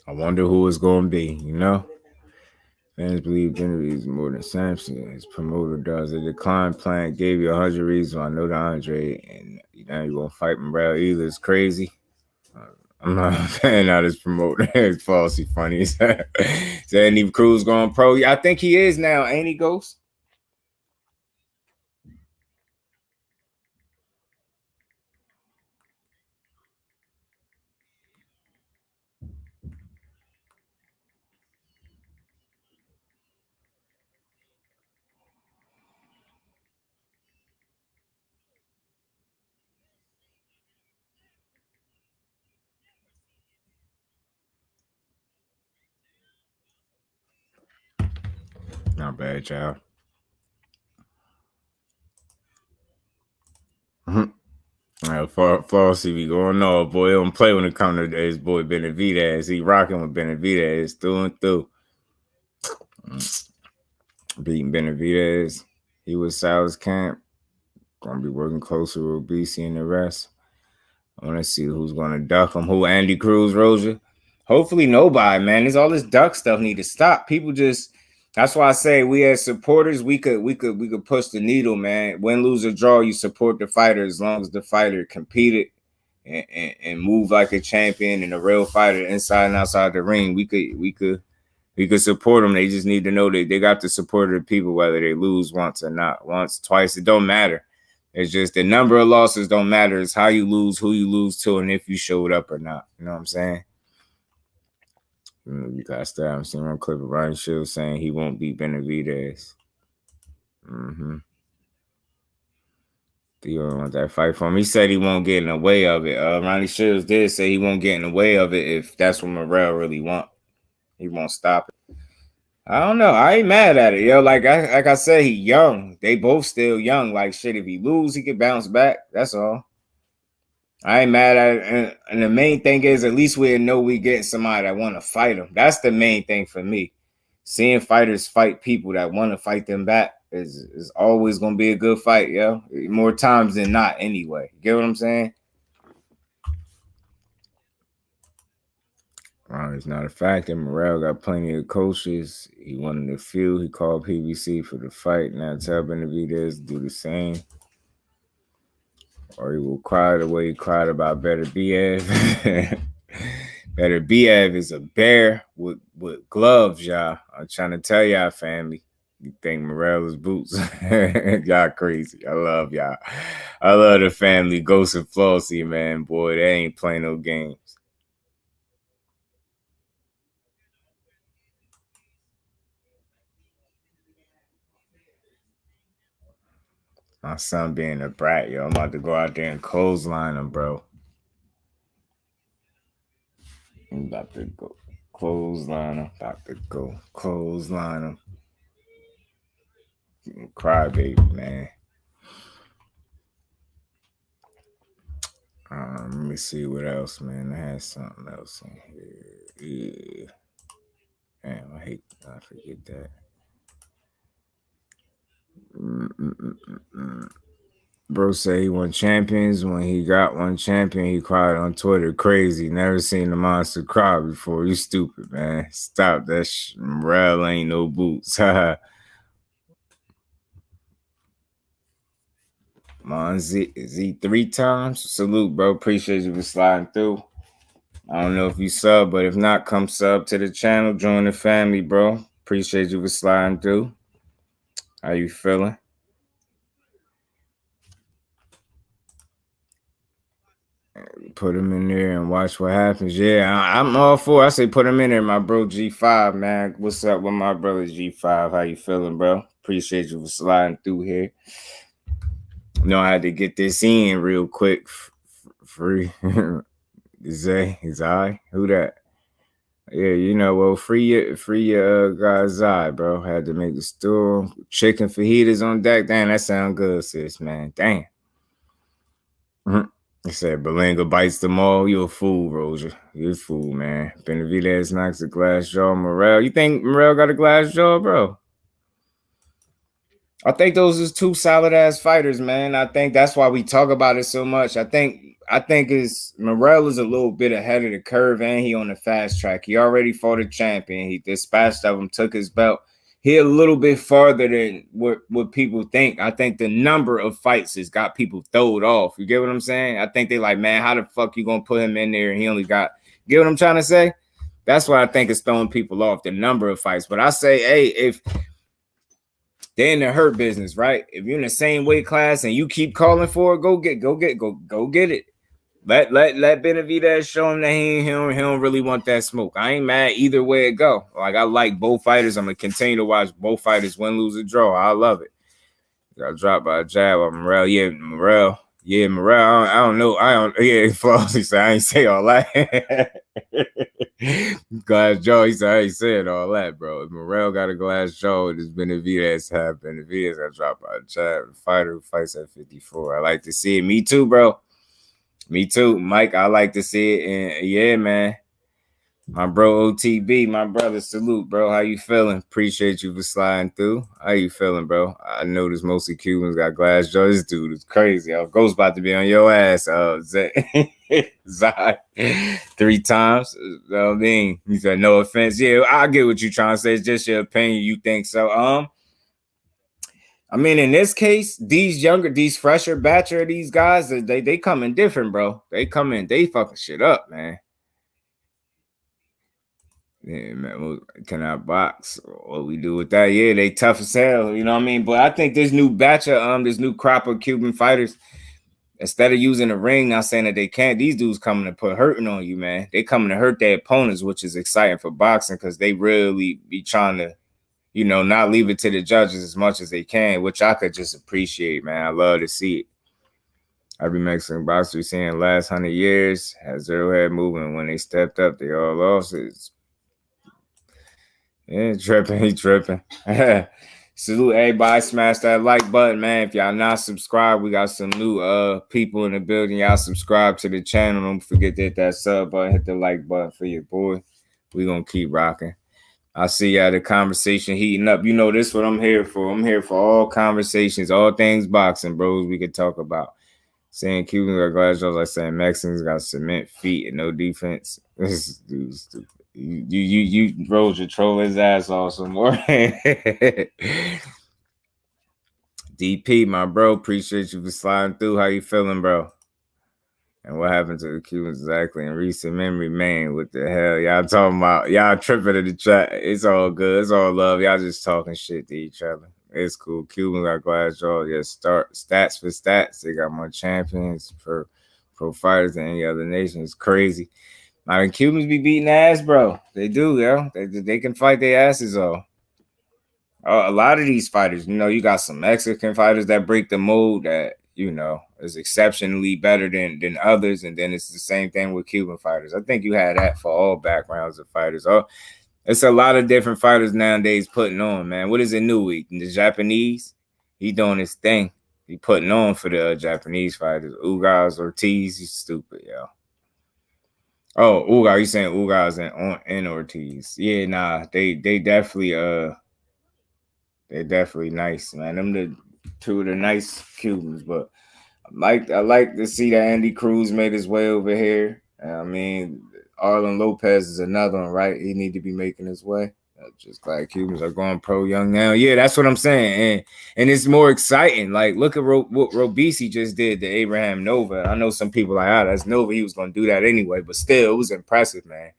I wonder who it's going to be, you know? Fans believe Gennady is more than Samson. His promoter does. A decline plan gave you 100 reasons. I know the Andre, and you know you're going to fight Morel either. It's crazy. I'm not a fan of this promoter. It's falsely funny. Is Andy Cruz going pro? Yeah, I think he is now. Ain't he, Ghost? Not bad, child. Flossie be going on, boy. He don't play when it comes to his boy Benavidez. He rocking with Benavidez through and through. Beating Benavidez. He was Sal's camp. Gonna be working closer with BC and the rest. I want to see who's gonna duck him. Who Andy Cruz, Roger? Hopefully nobody, man. There's all this duck stuff need to stop. People just that's why I say we as supporters, we could push the needle, man. Win, lose, or draw, you support the fighter as long as the fighter competed and move like a champion and a real fighter inside and outside the ring. We could support them. They just need to know that they got the support of the people, whether they lose once or not. Once, twice, it don't matter. It's just the number of losses don't matter. It's how you lose, who you lose to, and if you showed up or not. You know what I'm saying? You guys still haven't seen one clip of Ryan Shields saying he won't beat Benavidez. Theo want that fight for him. He said he won't get in the way of it. Ronnie Shields did say he won't get in the way of it if that's what Morrell really want. He won't stop it. I don't know. I ain't mad at it, yo. Like I said, he young. They both still young. Like shit, if he lose, he could bounce back. That's all. I ain't mad at it. And the main thing is at least we know we getting somebody that want to fight him. That's the main thing for me. Seeing fighters fight people that want to fight them back is always gonna be a good fight, yo. More times than not, anyway. You get what I'm saying? It's not a fact that Morrell got plenty of coaches. He wanted a few. He called PBC for the fight. Now tell Benavidez to do the same. Or he will cry the way he cried about Better Biev. Better Biev is a bear with gloves, y'all. I'm trying to tell y'all, family. You think Morrell is boots? Y'all crazy. I love y'all. I love the family. Ghost and Flossie, man. Boy, they ain't playing no games. My son being a brat, yo. I'm about to go out there and clothesline him, bro. I'm about to go clothesline him. Crybaby, man. Let me see what else, man. I had something else in here. Yeah. Damn, I forget that. Bro say he won champions. When he got one champion, he cried on Twitter. Crazy. Never seen the monster cry before. You stupid, man. Stop that Morrell ain't no boots. Mon Z 3 times. Salute, bro. Appreciate you for sliding through. I don't know if you sub, but if not, come sub to the channel. Join the family, bro. Appreciate you for sliding through. How you feeling? Put him in there and watch what happens. Yeah, I'm all for. I say put him in there, my bro G5, man. What's up with my brother G5? How you feeling, bro? Appreciate you for sliding through here. You know, I had to get this in real quick. Free. Zay, Zai, who that? Yeah, you know, well, free your guy's eye, bro. Had to make the stool. Chicken fajitas on deck. Damn, that sound good, sis, man. Damn. Mm-hmm. He said Belinga bites them all. You a fool, Roger. You a fool, man. Benavidez knocks a glass jaw. Morrell. You think Morrell got a glass jaw, bro? I think those is two solid ass fighters, man. I think that's why we talk about it so much. I think is Morrell is a little bit ahead of the curve, and he on the fast track. He already fought a champion. He dispatched of him, took his belt. He a little bit farther than what people think. I think the number of fights has got people throwed off. You get what I'm saying? I think they like, man, how the fuck you gonna put him in there? And he only got. Get what I'm trying to say? That's what I think is throwing people off, the number of fights. But I say, hey, if they're in the hurt business, right? If you're in the same weight class and you keep calling for it, go get it. Let Benavidez show him that he don't really want that smoke. I ain't mad either way it go. Like I like both fighters. I'm gonna continue to watch both fighters win, lose, or draw. I love it. Got dropped by a jab on Morrell. Yeah, Morrell. Yeah, Morrell. I don't know. I don't. Yeah, Flossie said I ain't say all that. Glass jaw. He said I ain't saying all that, bro. If Morrell got a glass jaw, it has Benavidez have. Benavidez got dropped by a jab. The fighter who fights at 54. I like to see it. Me too, bro. Me too, Mike. I like to see it. And yeah, man. My bro OTB, my brother, salute, bro. How you feeling? Appreciate you for sliding through. How you feeling, bro? I noticed mostly Cubans got glass jaw. This dude is crazy. Ghost about to be on your ass. Zai 3 times. You know what I mean? He said, no offense. Yeah, I get what you're trying to say. It's just your opinion. You think so. I mean, in this case, these fresher batcher, these guys, they come in different, bro. They come in, they fucking shit up, man. Yeah, man, can I box? What we do with that? Yeah, they tough as hell, you know what I mean? But I think this new batch of this new crop of Cuban fighters, instead of using the ring, not saying that they can't, these dudes coming to put hurting on you, man. They coming to hurt their opponents, which is exciting for boxing because they really be trying to, not leave it to the judges as much as they can, which I could just appreciate, man. I love to see it. Every Mexican boxer we seen in the last 100 years has zero head movement. When they stepped up, they all lost. Yeah, he tripping. Salute everybody. Smash that like button, man. If y'all not subscribed, we got some new people in the building. Y'all subscribe to the channel. Don't forget to hit that sub button, hit the like button for your boy. We gonna keep rocking. I see y'all the conversation heating up. You know this what I'm here for. I'm here for all conversations, all things boxing, bros. We could talk about. Saying Cubans got glass jaws, like saying Mexicans got cement feet and no defense. This dude's stupid. You rolled your troll his ass off some more. DP, my bro, appreciate you for sliding through. How you feeling, bro? And what happened to the Cubans exactly in recent memory, man? What the hell y'all talking about? Y'all tripping in the chat. It's all good. It's all love. Y'all just talking shit to each other. It's cool. Cubans got glass jaw. Yeah, start stats for stats. They got more champions for pro fighters than any other nation. It's crazy. I mean, Cubans be beating ass, bro. They do, yo. They can fight their asses off. A lot of these fighters, you got some Mexican fighters that break the mold that, is exceptionally better than others. And then it's the same thing with Cuban fighters. I think you had that for all backgrounds of fighters. Oh, it's a lot of different fighters nowadays putting on, man. What is it new week? The Japanese, he doing his thing. He putting on for the Japanese fighters. Ugas, Ortiz, he's stupid, yo. Oh, Ugas, you saying Ugas and Ortiz. Yeah, nah, they definitely they're definitely nice, man. Them the two of the nice Cubans, but I like to see that Andy Cruz made his way over here. I mean, Arlen Lopez is another one, right? He need to be making his way. Just glad Cubans are going pro young now. Yeah, that's what I'm saying. And it's more exciting. Like, look at what Robisi just did to Abraham Nova. I know some people like, that's Nova. He was going to do that anyway. But still, it was impressive, man.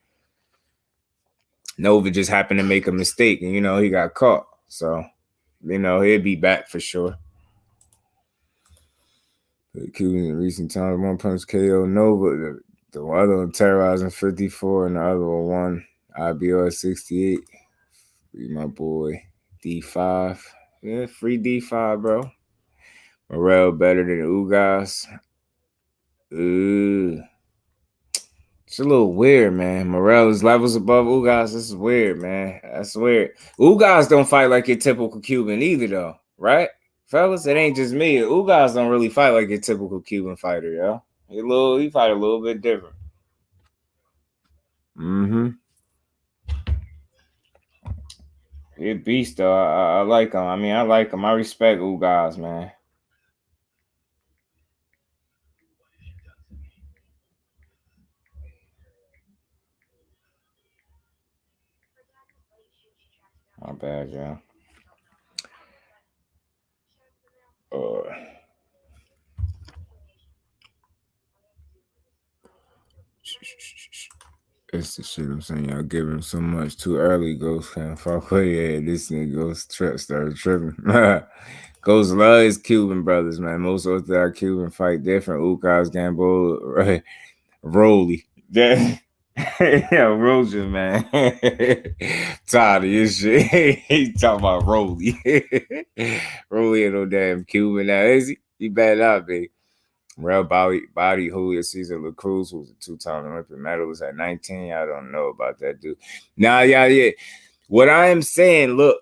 Nova just happened to make a mistake. And, he got caught. So, he'll be back for sure. The Cubans in recent times, one punch KO Nova. The other one terrorizing 54 and the other one won IBO at 68. My boy D5. Yeah, free D5, bro. Morel better than Ugas. It's a little weird, man. Morel's levels above Ugas. This is weird, man. That's weird. Ugas don't fight like your typical Cuban either, though. Right? Fellas, it ain't just me. Ugas don't really fight like your typical Cuban fighter, yo. He fight a little bit different. He a beast, though. I like him. I like him. I respect Ugas, man. My bad, y'all. It's the shit I'm saying. Y'all giving him so much too early. Ghost can't fuck with it. This nigga Ghost started tripping. Ghost love his Cuban brothers, man. Most Orthodox Cuban fight different. Ukas, Gamboa, right? Rolly. Yeah, Rojan, man. Tired of this shit. He talking about Rolly. Rolly ain't no damn Cuban now, is he? He bad out, baby. Real body Julio Cesar La Cruz, who's a two-time Olympic medalist at 19. I don't know about that dude. Yeah. What I am saying, look,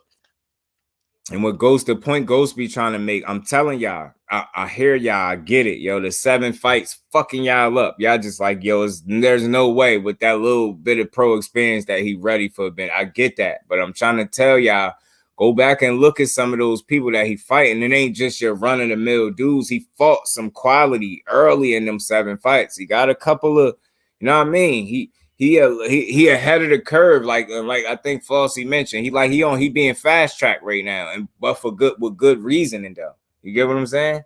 and what the point Ghost be trying to make, I'm telling y'all, I hear y'all, I get it, yo. The 7 fights fucking y'all up. Y'all just like, yo, there's no way with that little bit of pro experience that he ready for a bit. I get that, but I'm trying to tell y'all, go back and look at some of those people that he fighting. It ain't just your run-of-the-mill dudes. He fought some quality early in them 7 fights. He got a couple of, you know what I mean? He ahead of the curve, like I think Flossie mentioned. He being fast tracked right now, but with good reasoning though. You get what I'm saying?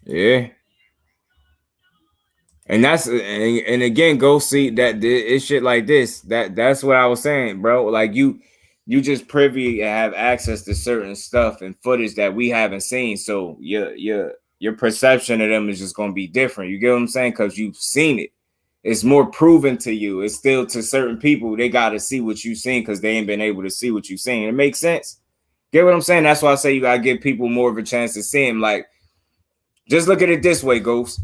Yeah. And and again, go see that it's shit like this. That's what I was saying, bro. Like you just privy and have access to certain stuff and footage that we haven't seen. So your perception of them is just gonna be different. You get what I'm saying? Because you've seen it. It's more proven to you. It's still to certain people, they gotta see what you've seen because they ain't been able to see what you've seen. It makes sense. Get what I'm saying? That's why I say you gotta give people more of a chance to see him. Like, just look at it this way, Ghost.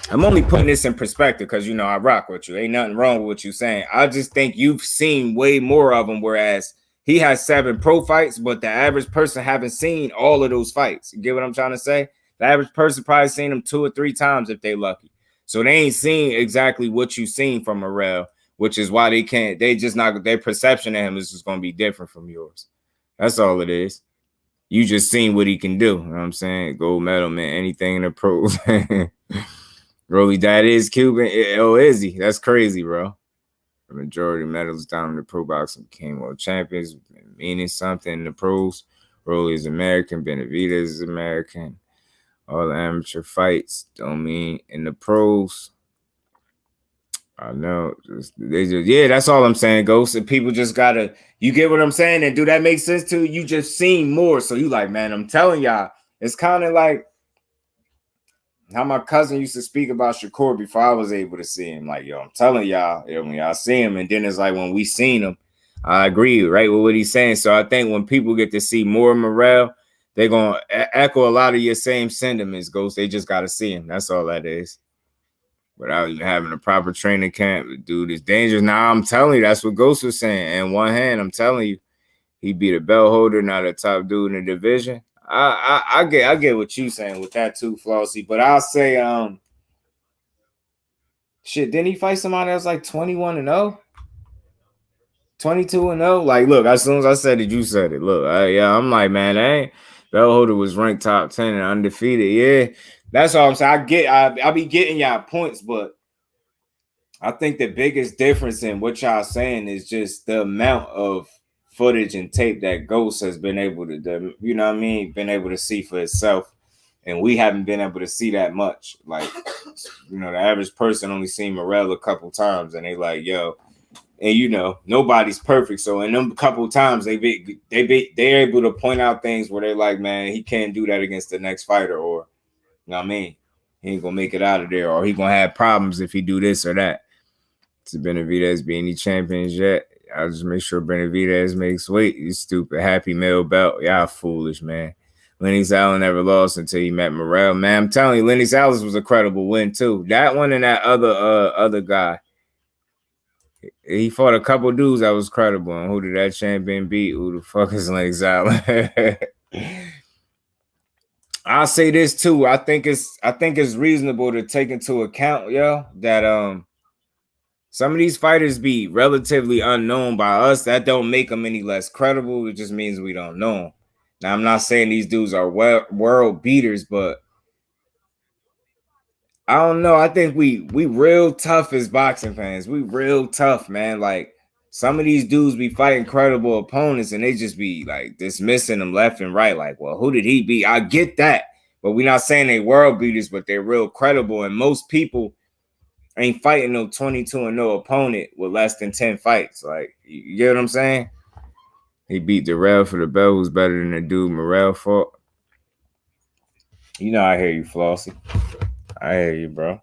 I'm only putting this in perspective because I rock with you. Ain't nothing wrong with what you're saying. I just think you've seen way more of them, whereas he has 7 pro fights, but the average person haven't seen all of those fights. You get what I'm trying to say? The average person probably seen them 2 or 3 times if they lucky. So they ain't seen exactly what you've seen from Morel, which is why they can't. They just not, their perception of him is just going to be different from yours. That's all it is. You just seen what he can do. You know what I'm saying? Gold medal, man. Anything in the pros. Rolly, that is Cuban. Oh, is he? That's crazy, bro. The majority of medals down in the pro boxing became world champions, meaning something in the pros. Rolly is American. Benavidez is American. All the amateur fights don't mean in the pros. I know. That's all I'm saying, Ghost. And people just gotta, you get what I'm saying? And do that make sense to you? You just seen more. So you like, man, I'm telling y'all, it's kind of like how my cousin used to speak about Shakur before I was able to see him. Like, yo, I'm telling y'all, when y'all see him, and then it's like when we seen him, I agree, right, with what he's saying. So I think when people get to see more Morel, they're gonna echo a lot of your same sentiments, Ghost. They just gotta see him. That's all that is. Without even having a proper training camp, dude, it's dangerous. Now I'm telling you, that's what Ghost was saying. In one hand, I'm telling you, he beat a belt holder, not a top dude in the division. I get what you saying with that too, Flossie. But I'll say, shit, didn't he fight somebody that was like 21-0? 22-0? Like, look, as soon as I said it, you said it. Look, I'm like, man, that ain't belt holder was ranked top 10 and undefeated. Yeah, that's all I'm saying. I be getting y'all points, but I think the biggest difference in what y'all saying is just the amount of footage and tape that Ghost has been able to, you know what I mean, been able to see for itself. And we haven't been able to see that much. Like, you know, the average person only seen Morel a couple times and they like, yo, and you know, nobody's perfect. So in them couple times they're able to point out things where they're like, man, he can't do that against the next fighter, or you know what I mean? He ain't gonna make it out of there, or he gonna have problems if he do this or that. To Benavidez be any champions yet? I'll just make sure Benavidez makes weight. You stupid happy meal belt. Y'all foolish, man. Lenny Allen never lost until he met Morel. Man, I'm telling you, Lenny Allen was a credible win too. That one and that other guy. He fought a couple dudes that was credible. And who did that champion beat? Who the fuck is Lenny Allen? I'll say this too. I think it's reasonable to take into account, yo, that some of these fighters be relatively unknown by us. That don't make them any less credible. It just means we don't know them. Now, I'm not saying these dudes are world beaters, but I don't know. I think we real tough as boxing fans. We real tough, man. Like some of these dudes be fighting credible opponents, and they just be like dismissing them left and right. Like, well, who did he beat? I get that, but we're not saying they world beaters, but they're real credible. And most people ain't fighting no 22-0 opponent with less than 10 fights. Like, you get what I'm saying? He beat Darrell for the belt, who's better than the dude Morel fought. You know, I hear you, Flossie. I hear you, bro.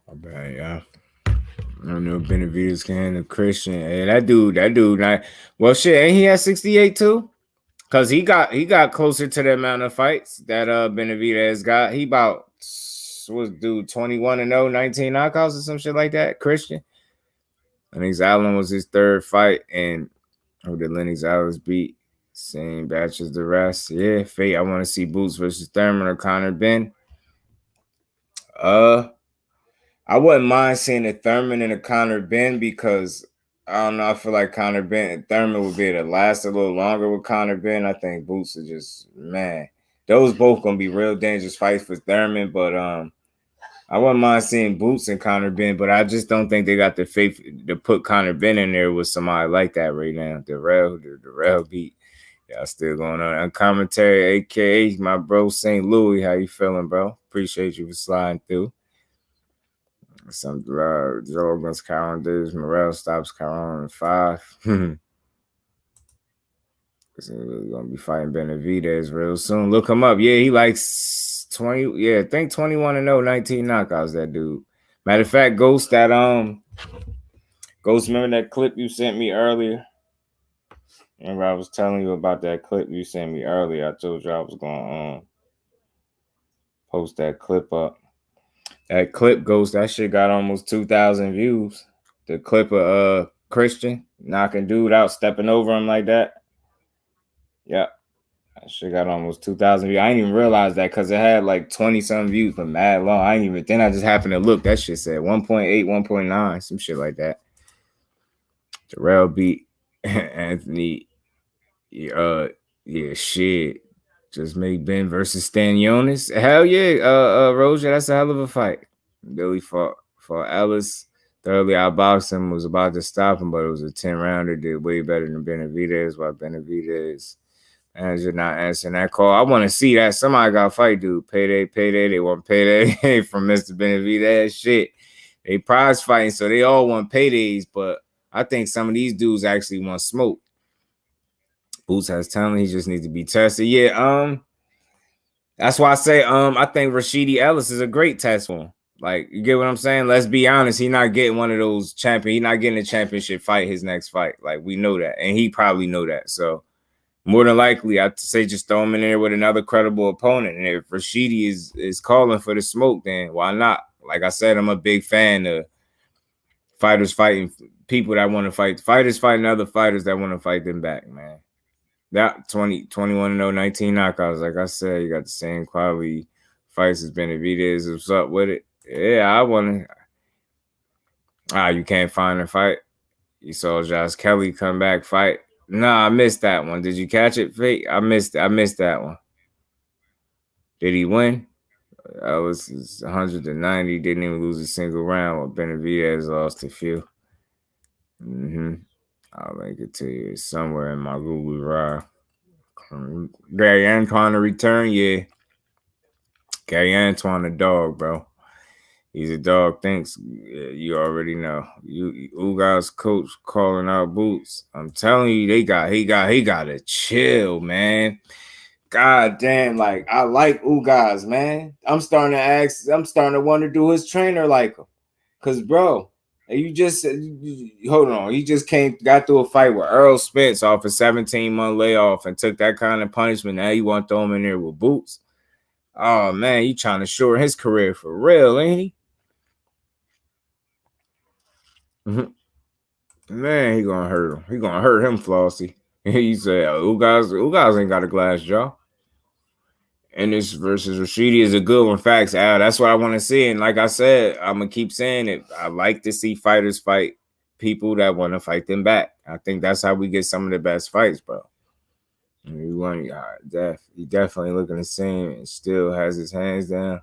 I bet, yeah. I don't know if Benavidez can handle Christian. Hey, that dude, not well shit, ain't he at 68 too? Cause he got closer to the amount of fights that Benavidez got. He about was dude 21-0, 19 knockouts or some shit like that. Christian. I think Allen was his third fight, and who did Lennox Allen beat? Same batch as the rest. Yeah, fate. I want to see Boots versus Thurman or Connor Ben. Uh I wouldn't mind seeing a Thurman and a Connor Ben because I don't know. I feel like Connor Ben and Thurman would be able to last a little longer with Connor Ben. I think Boots are just man. Those both gonna be real dangerous fights for Thurman, but I wouldn't mind seeing Boots and Connor Ben, but I just don't think they got the faith to put Connor Ben in there with somebody like that right now. The Darrell beat. Y'all still going on commentary, aka my bro St. Louis. How you feeling, bro? Appreciate you for sliding through. Some Jordan's calendars. Morel stops Caron in 5. So we're gonna be fighting Benavidez real soon. Look him up. Yeah, he likes 20. Yeah, I think 21-0, 19 knockouts. That dude. Matter of fact, Ghost, remember that clip you sent me earlier? Remember I was telling you about that clip you sent me earlier. I told you I was gonna post that clip up. That clip, Ghost, that shit got almost 2,000 views. The clip of Christian knocking dude out, stepping over him like that. Yep. That shit got almost 2,000 views. I didn't even realize that because it had like 20-some views for mad long. I didn't even, then I just happened to look. That shit said 1.8, 1.9, some shit like that. Terrell beat Anthony. Yeah, shit. Just made Ben versus Stanionis. Hell yeah, Roja, that's a hell of a fight. Billy fought Ellis. Thoroughly outboxed him, was about to stop him, but it was a 10-rounder. Did way better than Benavidez. While Benavidez manager not answering that call. I want to see that. Somebody got to fight, dude. Payday. They want payday from Mr. Benavidez. Shit. They prize fighting, so they all want paydays, but I think some of these dudes actually want smoke. Boots has talent. He just needs to be tested. Yeah, that's why I say I think Rashidi Ellis is a great test for him. Like, you get what I'm saying? Let's be honest. He's not getting one of those He's not getting a championship fight his next fight. Like, we know that. And he probably know that. So, more than likely, I'd say just throw him in there with another credible opponent. And if Rashidi is calling for the smoke, then why not? Like I said, I'm a big fan of fighters fighting people that want to fight. Fighters fighting other fighters that want to fight them back, man. That 21-0, 19 knockouts. Like I said, you got the same quality fights as Benavidez. What's up with it? Yeah, I want to. You can't find a fight. You saw Josh Kelly come back fight. Nah, I missed that one. Did you catch it, Fate? I missed that one. Did he win? I was 190. Didn't even lose a single round. While Benavidez lost a few. I'll link it to you somewhere in my Google Drive. Gary Antoine to return, yeah. Gary Antoine, a dog, bro. He's a dog. Thanks. You already know. Ugas coach calling out Boots. I'm telling you, he got to chill, man. God damn, like I like Ugas, man. I'm starting to wonder, do his trainer like him? Cause bro, hold on. You just got through a fight with Earl Spence off a 17-month layoff and took that kind of punishment. Now you want to throw him in there with Boots? Oh man, you trying to short his career for real, ain't he? Man, he gonna hurt him. He gonna hurt him, Flossie. He said, Ugas ain't got a glass jaw. And this versus Rashidi is a good one. Facts, Al. That's what I want to see. And like I said, I'm gonna keep saying it. I like to see fighters fight people that want to fight them back. I think that's how we get some of the best fights, bro. He definitely looking the same and still has his hands down.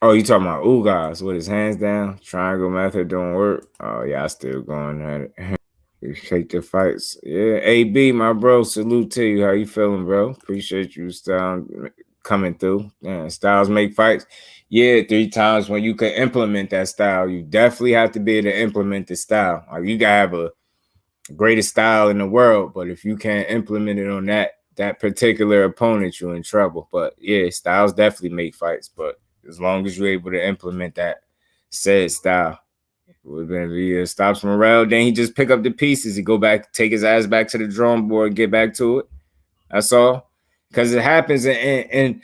Oh, you talking about Ugas with his hands down? Triangle method don't work. Oh, yeah, I still going at it. You shake the fights. Yeah, AB, my bro, salute to you. How you feeling, bro? Appreciate you coming through. Yeah, styles make fights. Yeah, 3 times when you can implement that style. You definitely have to be able to implement the style. Like you gotta have a greatest style in the world, but if you can't implement it on that particular opponent, you're in trouble. But yeah, styles definitely make fights. But as long as you're able to implement that said style. Would have been if stops Morrell, then he just pick up the pieces. He go back, take his ass back to the drawing board, get back to it. That's all. Because it happens. And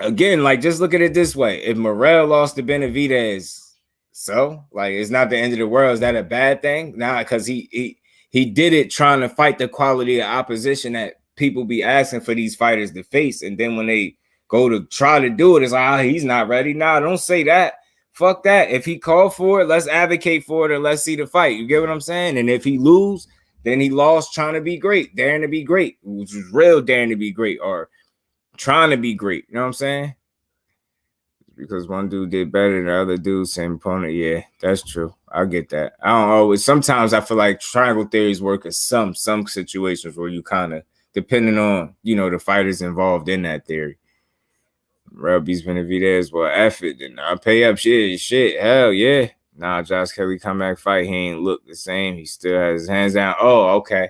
again, like just look at it this way: if Morrell lost to Benavidez, so like it's not the end of the world. Is that a bad thing? Nah, because he did it trying to fight the quality of opposition that people be asking for these fighters to face, and then when they go to try to do it, it's like he's not ready. Nah, don't say that. Fuck that. If he called for it, let's advocate for it and let's see the fight. You get what I'm saying? And if he lose, then he lost trying to be great, daring to be great, which was real daring to be great, or trying to be great. You know what I'm saying? Because one dude did better than the other dude, same opponent. Yeah, that's true. I get that. I don't always. Sometimes I feel like triangle theories work in some situations where you kind of depending on the fighters involved in that theory. Robbie's Benavidez, well, F it, then I pay up shit, hell yeah. Nah, Josh Kelly comeback fight, he ain't look the same. He still has his hands down. Oh, okay.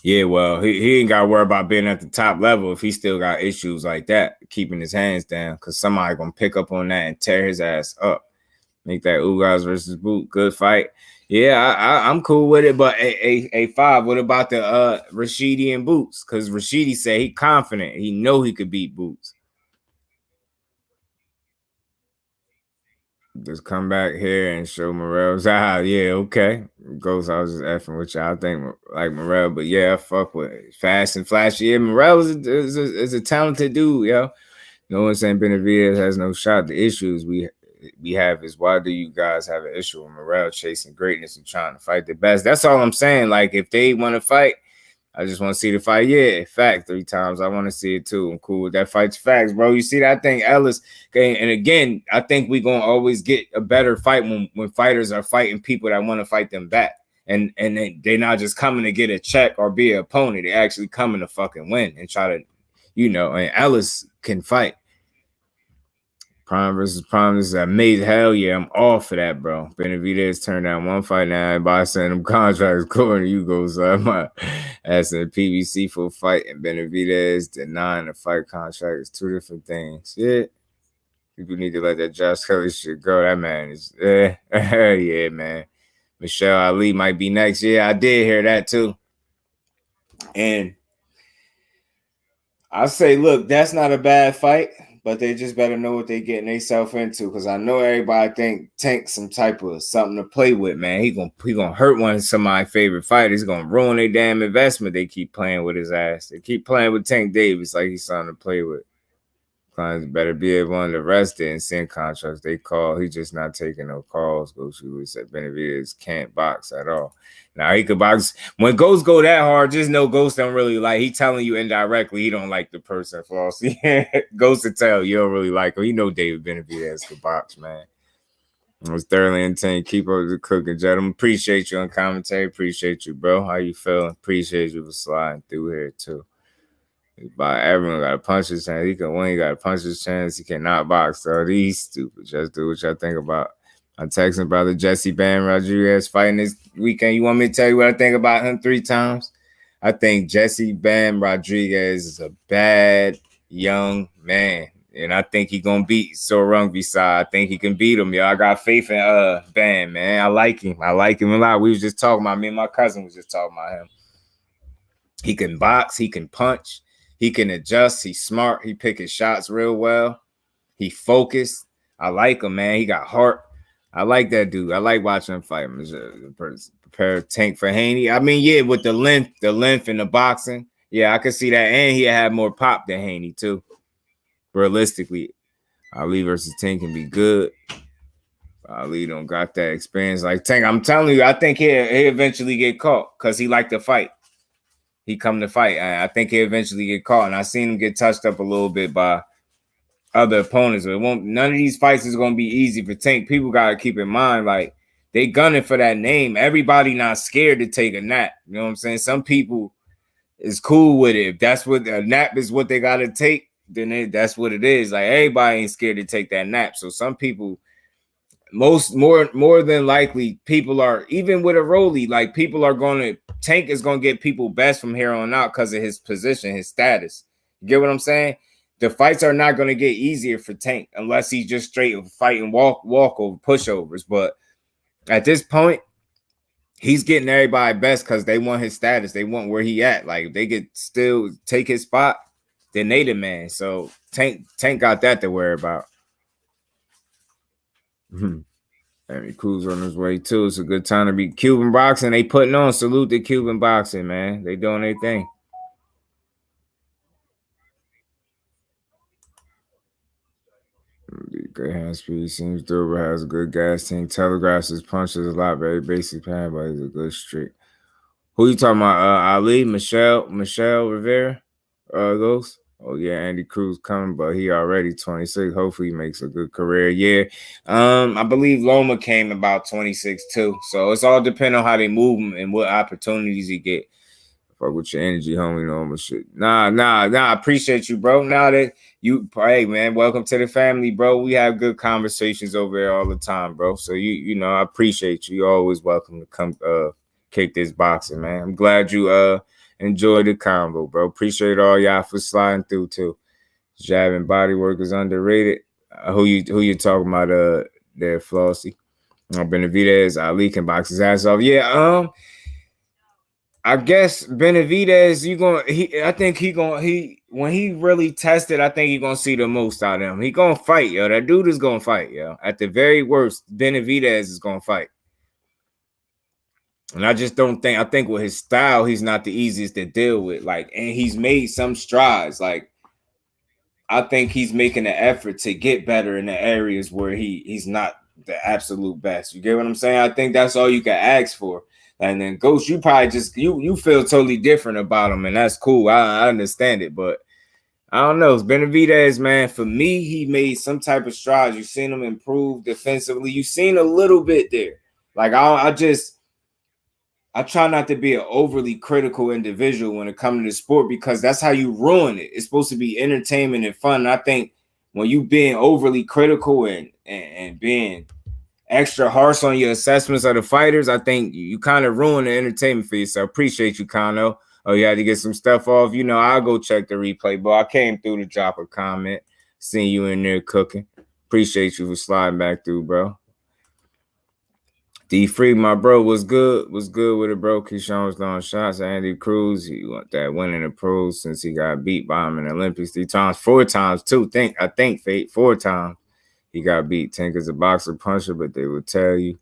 Yeah, well, he ain't got to worry about being at the top level if he still got issues like that, keeping his hands down, because somebody going to pick up on that and tear his ass up. Make that Ugas versus Boot good fight. Yeah, I'm cool with it, but A5, what about the Rashidi and Boots? Because Rashidi said he confident. He know he could beat Boots. Just come back here and show Morrell's yeah, okay. Ghost, I was just effing with y'all. I think like Morrell, but yeah, I fuck with it. Fast and flashy. Yeah, Morrell is a talented dude, yo. No one saying Benavidez has no shot. The issues we have is why do you guys have an issue with Morrell chasing greatness and trying to fight the best? That's all I'm saying. Like if they want to fight, I just want to see the fight. Yeah, fact 3 times. I want to see it too. I'm cool with that. Fight's facts, bro. You see that thing, Ellis. Okay, and again, I think we're gonna always get a better fight when fighters are fighting people that want to fight them back. And they're not just coming to get a check or be an opponent. They're actually coming to fucking win and try to, and Ellis can fight. Prime versus Prime. This is amazing. Hell yeah, I'm all for that, bro. Benavidez turned down one fight now. Everybody saying them contracts according to you go. So I'm asking PBC for a fight and Benavidez denying the fight contract. It's 2 different things. Yeah. People need to let that Josh Kelly shit go. That man is yeah, man. Michelle Ali might be next. Yeah, I did hear that too. And I say, look, that's not a bad fight. But they just better know what they getting themselves into, because I know everybody think Tank some type of something to play with, man. He gonna hurt one of somebody's favorite fighters. He's gonna ruin their damn investment. They keep playing with his ass. They keep playing with Tank Davis like he's something to play with. Clients better be able to rest it and send contracts. They call. He just not taking no calls. Ghost said Benavidez can't box at all. Now he could box. When Ghost go that hard, just know Ghost don't really like. He telling you indirectly he don't like the person. Flossy. Ghost to tell you don't really like him. You know David Benavidez could box, man. It was thoroughly intent. Keep up the cooking, gentlemen. Appreciate you on commentary. Appreciate you, bro. How you feeling? Appreciate you for sliding through here too. But everyone got to punch his chance. He can win. He got to punch his chance. He cannot box. So these stupid. Just do what y'all think about. I'm texting about the Jesse Bam Rodriguez fighting this weekend. You want me to tell you what I think about him 3 times? I think Jesse Bam Rodriguez is a bad young man. And I think he gonna beat Sorungvi side. I think he can beat him, yo. I got faith in Bam, man. I like him. I like him a lot. We was just talking about, me and my cousin was just talking about him. He can box, he can punch. He can adjust. He's smart. He pick his shots real well. He focused. I like him, man. He got heart. I like that dude. I like watching him fight him. Prepare Tank for Haney. I mean, yeah, with the length and the boxing. Yeah, I can see that. And he had more pop than Haney, too. Realistically, Ali versus Tank can be good. Ali don't got that experience like Tank. I'm telling you, I think he'll eventually get caught because he like to fight. He come to fight. I think he'll eventually get caught. And I seen him get touched up a little bit by other opponents. But none of these fights is going to be easy for Tank. People got to keep in mind, like, they gunning for that name. Everybody not scared to take a nap. You know what I'm saying? Some people is cool with it. If that's what a nap is what they got to take, then that's what it is. Like, everybody ain't scared to take that nap. So some people, more than likely, people are, even with a Rolly, like, people are going to, Tank is going to get people best from here on out because of his position, his status. You get what I'm saying? The fights are not going to get easier for Tank unless he's just straight fighting walkover pushovers. But at this point, he's getting everybody best because they want his status. They want where he at. Like, if they could still take his spot, then they the man. So Tank got that to worry about. Henry Cruz on his way too. It's a good time to be Cuban boxing. They putting on. Salute to Cuban boxing, man. They doing their thing. Great hand speed. Seems durable. Has a good gas tank. Telegraphs his punches a lot. Very basic pan, but he's a good streak. Who you talking about? Ali, Michelle Rivera, Ghost. Oh yeah, Andy Cruz coming, but he already 26. Hopefully he makes a good career. Yeah. I believe Loma came about 26 too. So it's all depending on how they move him and what opportunities he get. Fuck with your energy, homie. No more shit. Nah. I appreciate you, bro. Now that you, hey man, welcome to the family, bro. We have good conversations over there all the time, bro. So you know, I appreciate you. You're always welcome to come kick this boxing, man. I'm glad you enjoy the combo, bro. Appreciate all y'all for sliding through too. Jab and body work is underrated. Who you talking about there, Flossy? Benavidez, Ali can box his ass off. Yeah, I guess Benavidez, I think when he really tested, I think he gonna see the most out of him. He gonna fight, yo. That dude is gonna fight, yo. At the very worst, Benavidez is gonna fight. And I just don't think, I think with his style, he's not the easiest to deal with. Like, and he's made some strides. Like, I think he's making an effort to get better in the areas where he's not the absolute best. You get what I'm saying? I think that's all you can ask for. And then Ghost, you probably just you feel totally different about him, and that's cool. I understand it, but I don't know. It's Benavidez, man. For me, he made some type of strides. You've seen him improve defensively. You've seen a little bit there. Like I try not to be an overly critical individual when it comes to the sport, because that's how you ruin it. It's supposed to be entertainment and fun. And I think when you being overly critical and being extra harsh on your assessments of the fighters, I think you kind of ruin the entertainment for yourself. Appreciate you, Kano. Oh, you had to get some stuff off. You know, I'll go check the replay, but I came through to drop a comment. Seeing you in there cooking. Appreciate you for sliding back through, bro. D Free, my bro, was good. Was good with it, bro. Keyshawn was throwing shots at Andy Cruz. He want that win in the pros since he got beat by him in the Olympics 3 times, 4 times too. I think Fate 4 times he got beat. Tank is a boxer puncher, but they will tell you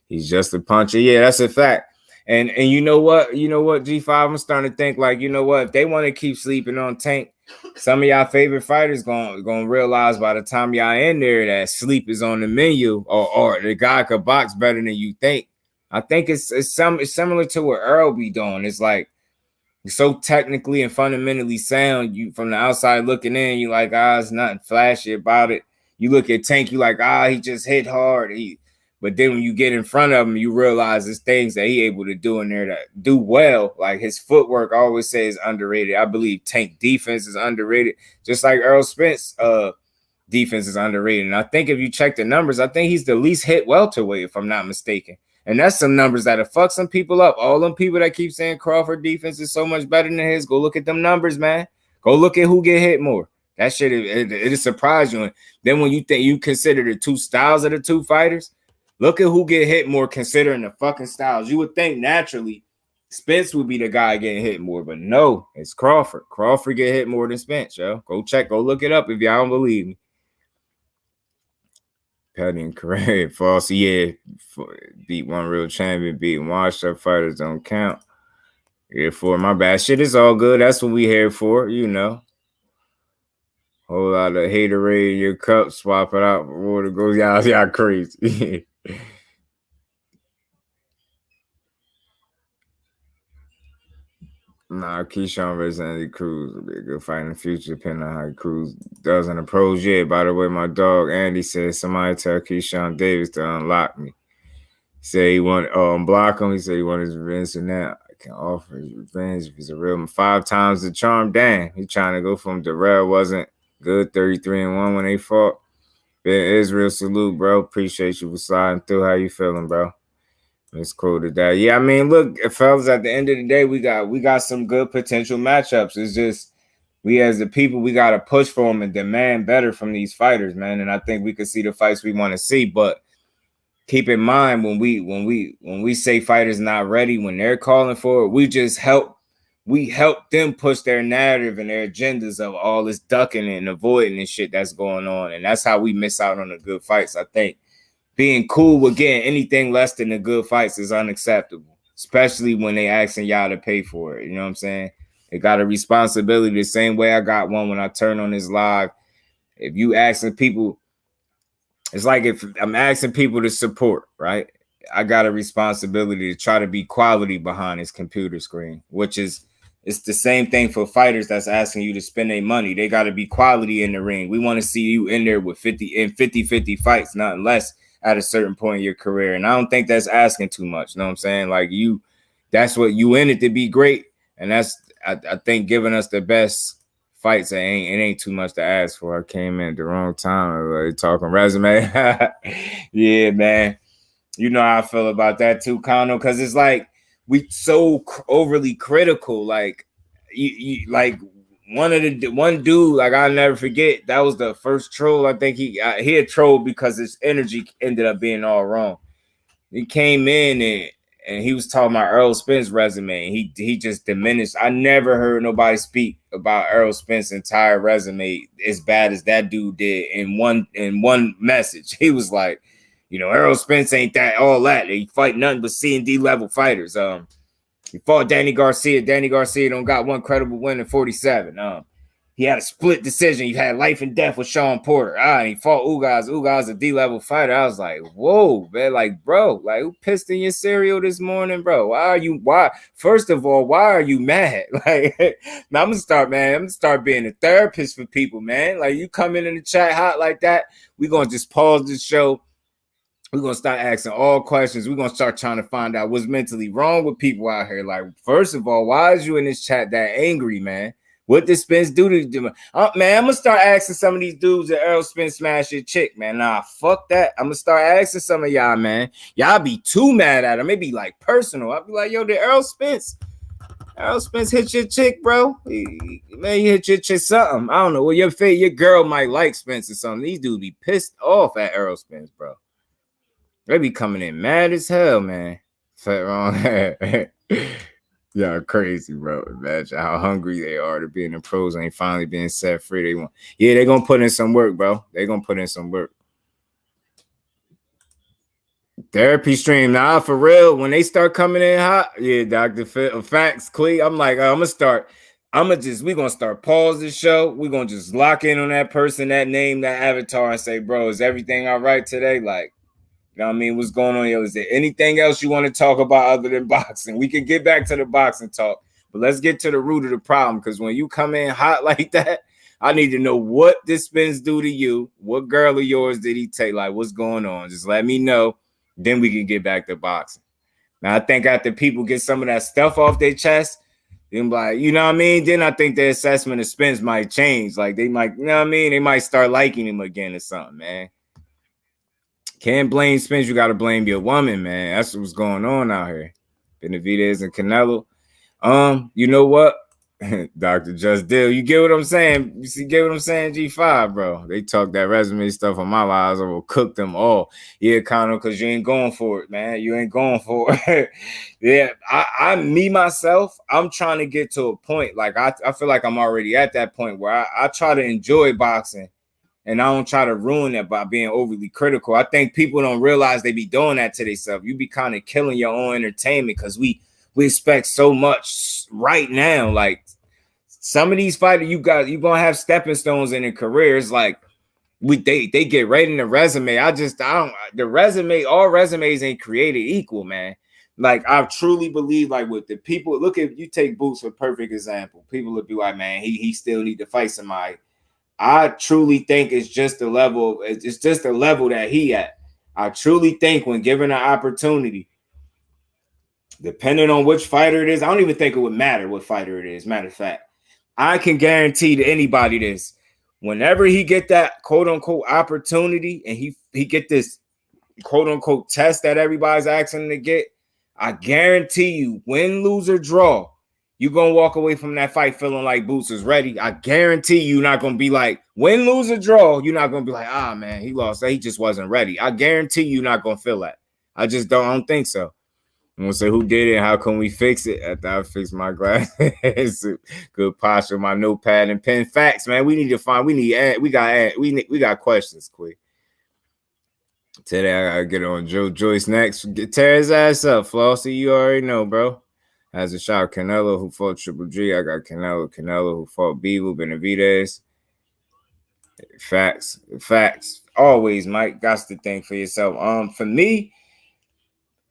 he's just a puncher. Yeah, that's a fact. And you know what? G5, I'm starting to think like, you know what? If they want to keep sleeping on Tank, some of y'all favorite fighters gonna realize by the time y'all in there that sleep is on the menu, or the guy could box better than you think. I think it's similar to what Earl be doing. It's like so technically and fundamentally sound. You from the outside looking in, you like, it's nothing flashy about it. You look at Tank, you like, he just hit hard. But then when you get in front of him, you realize there's things that he able to do in there that do well. Like his footwork, I always say, is underrated. I believe Tank defense is underrated, just like Earl Spence defense is underrated. And I think if you check the numbers, I think he's the least hit welterweight, if I'm not mistaken. And that's some numbers that'll fuck some people up. All them people that keep saying Crawford defense is so much better than his, go look at them numbers, man. Go look at who get hit more. That shit, it'll surprise you. And then when you think you consider the two styles of the two fighters, look at who get hit more considering the fucking styles. You would think naturally Spence would be the guy getting hit more, but no, it's Crawford. Crawford get hit more than Spence, yo. Go look it up if y'all don't believe me. Petty and Correa, false, yeah. Beat one real champion, beating washed up fighters don't count. Yeah, for my bad. Shit is all good. That's what we here for, you know. Whole lot of haterade in your cup, swap it out for water goes. Y'all crazy. Nah, Keyshawn versus Andy Cruz will be a good fight in the future, depending on how Cruz does in the pros. Yeah, by the way, my dog Andy said somebody tell Keyshawn Davis to unlock me. He said he want block him. He said he wanted his revenge, and now I can offer his revenge if he's a real 5 times the charm. Damn, he trying to go from Darrell wasn't good 33-1 when they fought. Ben Israel, salute, bro. Appreciate you for sliding through. How you feeling, bro? It's cool to that. Yeah, I mean, look, fellas, at the end of the day, we got some good potential matchups. It's just we as the people, we got to push for them and demand better from these fighters, man. And I think we could see the fights we want to see. But keep in mind when we say fighters not ready, when they're calling for it, we help them push their narrative and their agendas of all this ducking and avoiding and shit that's going on. And that's how we miss out on the good fights, I think. Being cool with getting anything less than the good fights is unacceptable, especially when they asking y'all to pay for it. You know what I'm saying? They got a responsibility the same way I got one when I turn on this live. If you asking people, it's like if I'm asking people to support, right? I got a responsibility to try to be quality behind this computer screen, which is it's the same thing for fighters that's asking you to spend their money. They got to be quality in the ring. We want to see you in there with 50 fights, nothing less at a certain point in your career. And I don't think that's asking too much. You know what I'm saying? Like that's what you in it to be great. And that's, I think, giving us the best fights. It ain't too much to ask for. I came in at the wrong time. Like, talking resume. Yeah, man. You know how I feel about that too, Kano, because it's like we so overly critical. Like, like one dude, like I'll never forget, that was the first troll. I think he had trolled because his energy ended up being all wrong. He came in and he was talking about Earl Spence's resume. He just diminished. I never heard nobody speak about Earl Spence's entire resume as bad as that dude did in one message. He was like, Earl Spence ain't that all that. He fight nothing but C and D level fighters. He fought Danny Garcia. Danny Garcia don't got one credible win in 47. He had a split decision. He had life and death with Sean Porter. And he fought Ugaz. Ugaz a D-level fighter. I was like, whoa, man. Like, bro, like, who pissed in your cereal this morning, bro? First of all, why are you mad? Like, now I'm going to start being a therapist for people, man. Like, you come in the chat hot like that, we're going to just pause the show. We're going to start asking all questions. We're going to start trying to find out what's mentally wrong with people out here. Like, first of all, why is you in this chat that angry, man? What did Spence do to do? Man, I'm going to start asking some of these dudes that Earl Spence smashed your chick, man. Nah, fuck that. I'm going to start asking some of y'all, man. Y'all be too mad at him. It be like personal. I'll be like, yo, did Earl Spence hit your chick, bro? He hit your chick something. I don't know. Well, your girl might like Spence or something. These dudes be pissed off at Earl Spence, bro. They be coming in mad as hell, man. Fat wrong. Yeah, crazy, bro. Imagine how hungry they are to be in the pros and finally being set free. They're gonna put in some work, bro. They're gonna put in some work. Therapy stream, nah, for real. When they start coming in hot, yeah, Dr. Phil, facts, Clee. I'm like, I'm gonna start. We're gonna start pause the show. We're gonna just lock in on that person, that name, that avatar, and say, bro, is everything all right today? Like, you know what I mean? What's going on, yo? Is there anything else you want to talk about other than boxing? We can get back to the boxing talk, but let's get to the root of the problem. Because when you come in hot like that, I need to know what this spins do to you. What girl of yours did he take? Like, what's going on? Just let me know. Then we can get back to boxing. Now, I think after people get some of that stuff off their chest, then like, you know what I mean? Then I think their assessment of spins might change. Like they might, you know what I mean? They might start liking him again or something, man. Can't blame spins. You got to blame your woman, man. That's what's going on out here. Benavidez and Canelo. You know what? Dr. Just Deal. You get what I'm saying? You see, get what I'm saying? G5, bro. They talk that resume stuff on my lives. I will cook them all. Yeah, Connor, because you ain't going for it, man. You ain't going for it. Yeah, me myself, I'm trying to get to a point. Like I feel like I'm already at that point where I try to enjoy boxing. And I don't try to ruin it by being overly critical. I think people don't realize they be doing that to themselves. You be kind of killing your own entertainment because we expect so much right now. Like some of these fighters, you're gonna have stepping stones in their careers. Like they get right in the resume. I don't the resume, all resumes ain't created equal, man. Like I truly believe, like with the people, look if you take Boots for perfect example, people would be like, man, he still need to fight somebody. I truly think it's just the level. It's just the level that he at. I truly think when given an opportunity, depending on which fighter it is, I don't even think it would matter what fighter it is. Matter of fact, I can guarantee to anybody this: whenever he get that quote unquote opportunity and he get this quote unquote test that everybody's asking him to get, I guarantee you, win, lose, or draw, you're gonna walk away from that fight feeling like Boots is ready. I guarantee you're not gonna be like, win, lose, or draw, you're not gonna be like, man, he lost. He just wasn't ready. I guarantee you're not gonna feel that. I don't think so. I'm gonna say who did it, how can we fix it? After I fix my glasses, good posture, my notepad and pen. Facts, man. We got questions, quick. Today I gotta get on Joe Joyce next. Tear his ass up, Flossie. You already know, bro. As a shot, Canelo who fought Triple G. I got Canelo who fought Beagle, Benavidez. Facts. Always, Mike. Got to think for yourself. For me,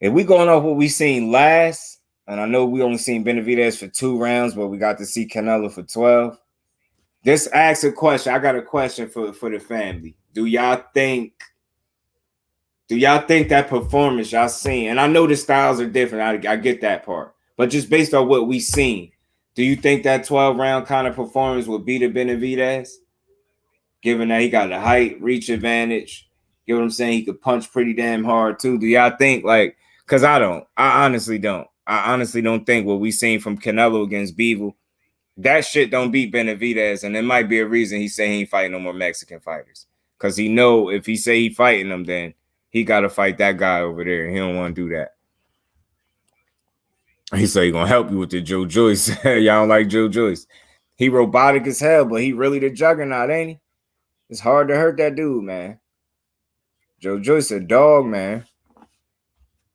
if we going off what we seen last, and I know we only seen Benavidez for 2 rounds, but we got to see Canelo for 12. Just ask a question. I got a question for the family. Do y'all think that performance y'all seen? And I know the styles are different. I get that part. But just based on what we seen, do you think that 12-round kind of performance would beat a Benavidez? Given that he got the height, reach advantage. You know what I'm saying? He could punch pretty damn hard too. Do y'all think because I don't. I honestly don't. I honestly don't think what we seen from Canelo against Beagle, that shit don't beat Benavidez. And there might be a reason he say he ain't fighting no more Mexican fighters. Because he know if he say he fighting them, then he got to fight that guy over there. And he don't want to do that. He said he going to help you with the Joe Joyce. Y'all don't like Joe Joyce. He robotic as hell, but he really the juggernaut, ain't he? It's hard to hurt that dude, man. Joe Joyce a dog, man.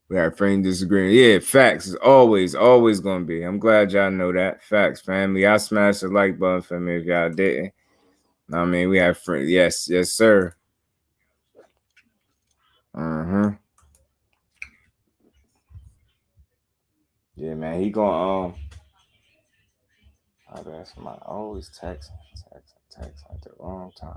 We had frame disagreement. Yeah, facts is always going to be. I'm glad y'all know that. Facts, family. I smashed the like button for me if y'all didn't. I mean, we have friends. Yes, sir. Yeah, man. He going I bet somebody always text at the wrong time.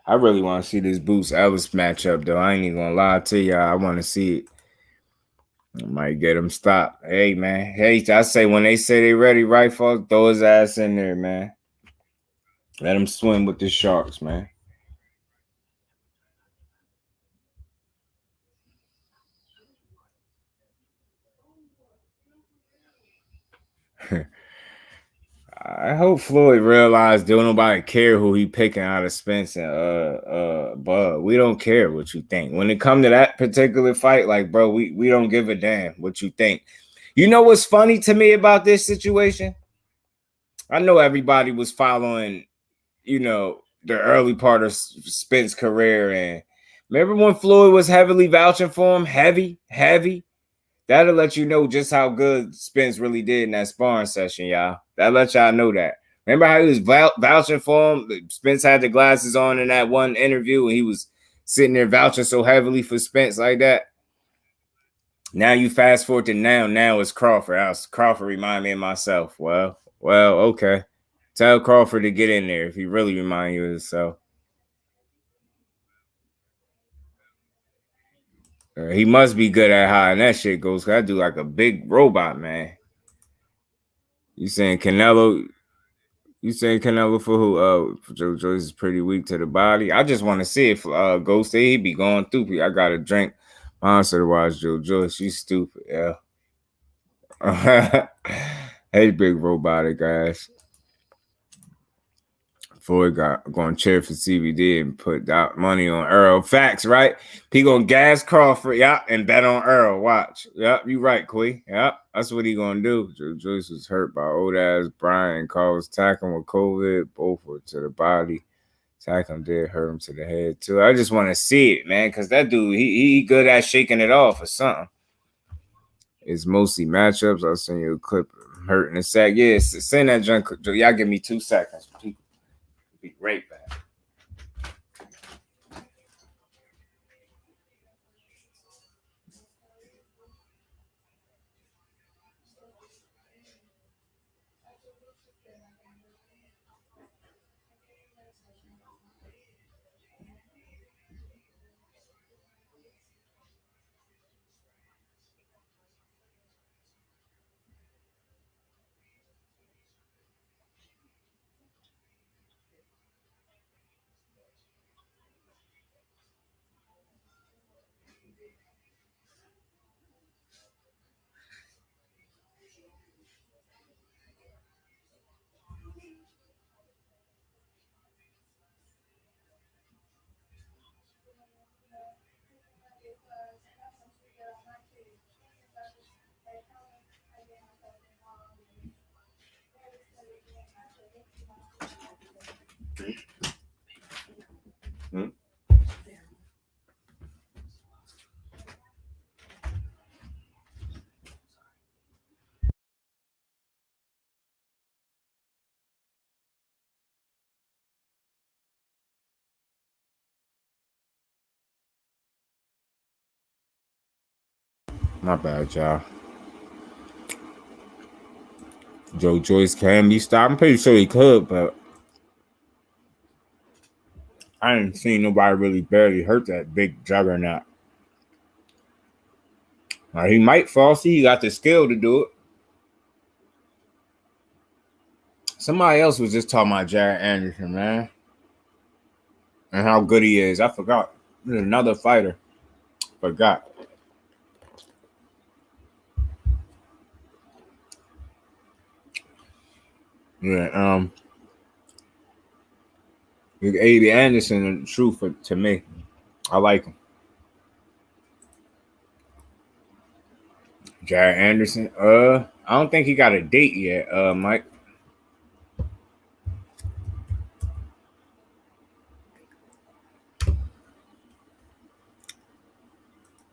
I really want to see this Boots Ellis matchup, though. I ain't even gonna lie to y'all. I want to see it. I might get him stopped. Hey, man. Hey, I say when they say they ready, right, folks, throw his ass in there, man. Let him swim with the sharks, man. I hope Floyd realized don't nobody care who he picking out of Spence and Bud. We don't care what you think. When it come to that particular fight, like bro, we don't give a damn what you think. You know what's funny to me about this situation? I know everybody was following, the early part of Spence's career, and remember when Floyd was heavily vouching for him, heavy. That'll let you know just how good Spence really did in that sparring session, y'all. That'll let y'all know that. Remember how he was vouching for him? Spence had the glasses on in that one interview, and he was sitting there vouching so heavily for Spence like that. Now you fast forward to now. Now it's Crawford. Crawford remind me of myself. Well, okay. Tell Crawford to get in there if he really remind you of himself. He must be good at how that shit goes. Cause I do like a big robot, man. You saying Canelo? You saying Canelo for who? Joe Joyce is pretty weak to the body. I just want to see if Ghost he be going through. I got to drink monster to watch Joe Joyce. She's stupid. Yeah. Hey, big robotic guys. Floyd got going to cheer for CBD and put out money on Earl. Facts, right? He gonna gas Crawford, yep, and bet on Earl. Watch, yep, you right, Quee. Yep, that's what he gonna do. Joe Joyce was hurt by old ass Brian. Carl was tackling with COVID. Both were to the body. Tackling did hurt him to the head too. I just want to see it, man, because that dude, he good at shaking it off or something. It's mostly matchups. I'll send you a clip. Hurting the sack. Yes, yeah, send that junk. Y'all give me 2 seconds. People. Be right back. My bad, y'all. Joe Joyce can be stopped. I'm pretty sure he could, but I ain't seen nobody really barely hurt that big juggernaut. He might fall. See, he got the skill to do it. Somebody else was just talking about Jaron Anderson, man, and how good he is. I forgot. There's another fighter. Forgot. Yeah, A.B. Anderson, the truth to me. I like him. Jared Anderson. I don't think he got a date yet, Mike.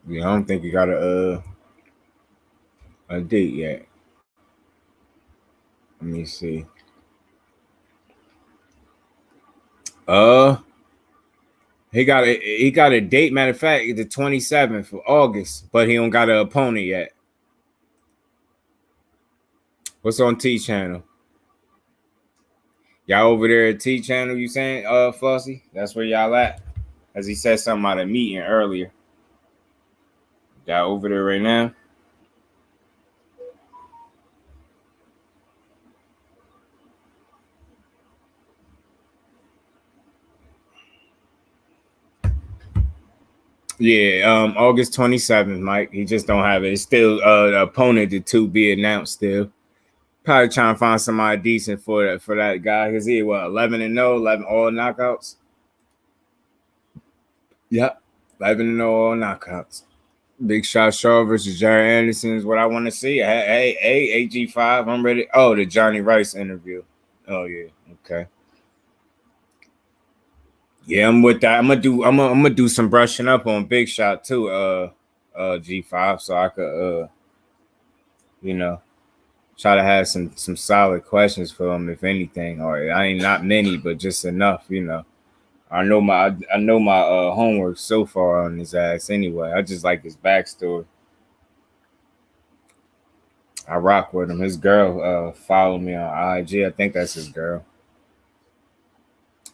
Yeah, I don't think he got a date yet. Let me see. He got a date. Matter of fact, the 27th of August, but he don't got an opponent yet. What's on T channel? Y'all over there at T channel? You saying, Flossie? That's where y'all at? As he said something about a meeting earlier. Y'all over there right now? Yeah, August 27th, Mike. He just don't have it. It's still the opponent to be announced still. Probably trying to find somebody decent for that guy. Because he, 11-0, 11 all knockouts? Yep. 11-0 all knockouts. Big Shot Shaw versus Jaron Anderson is what I want to see. Hey, AG5, I'm ready. Oh, the Johnny Rice interview. Oh, yeah. Okay. Yeah, I'm with that. I'm gonna do some brushing up on Big Shot too, G5, so I could try to have some solid questions for him, if anything. Or I ain't not many, but just enough. I know my homework so far on his ass anyway. I just like his backstory. I rock with him. His girl followed me on IG. I think that's his girl.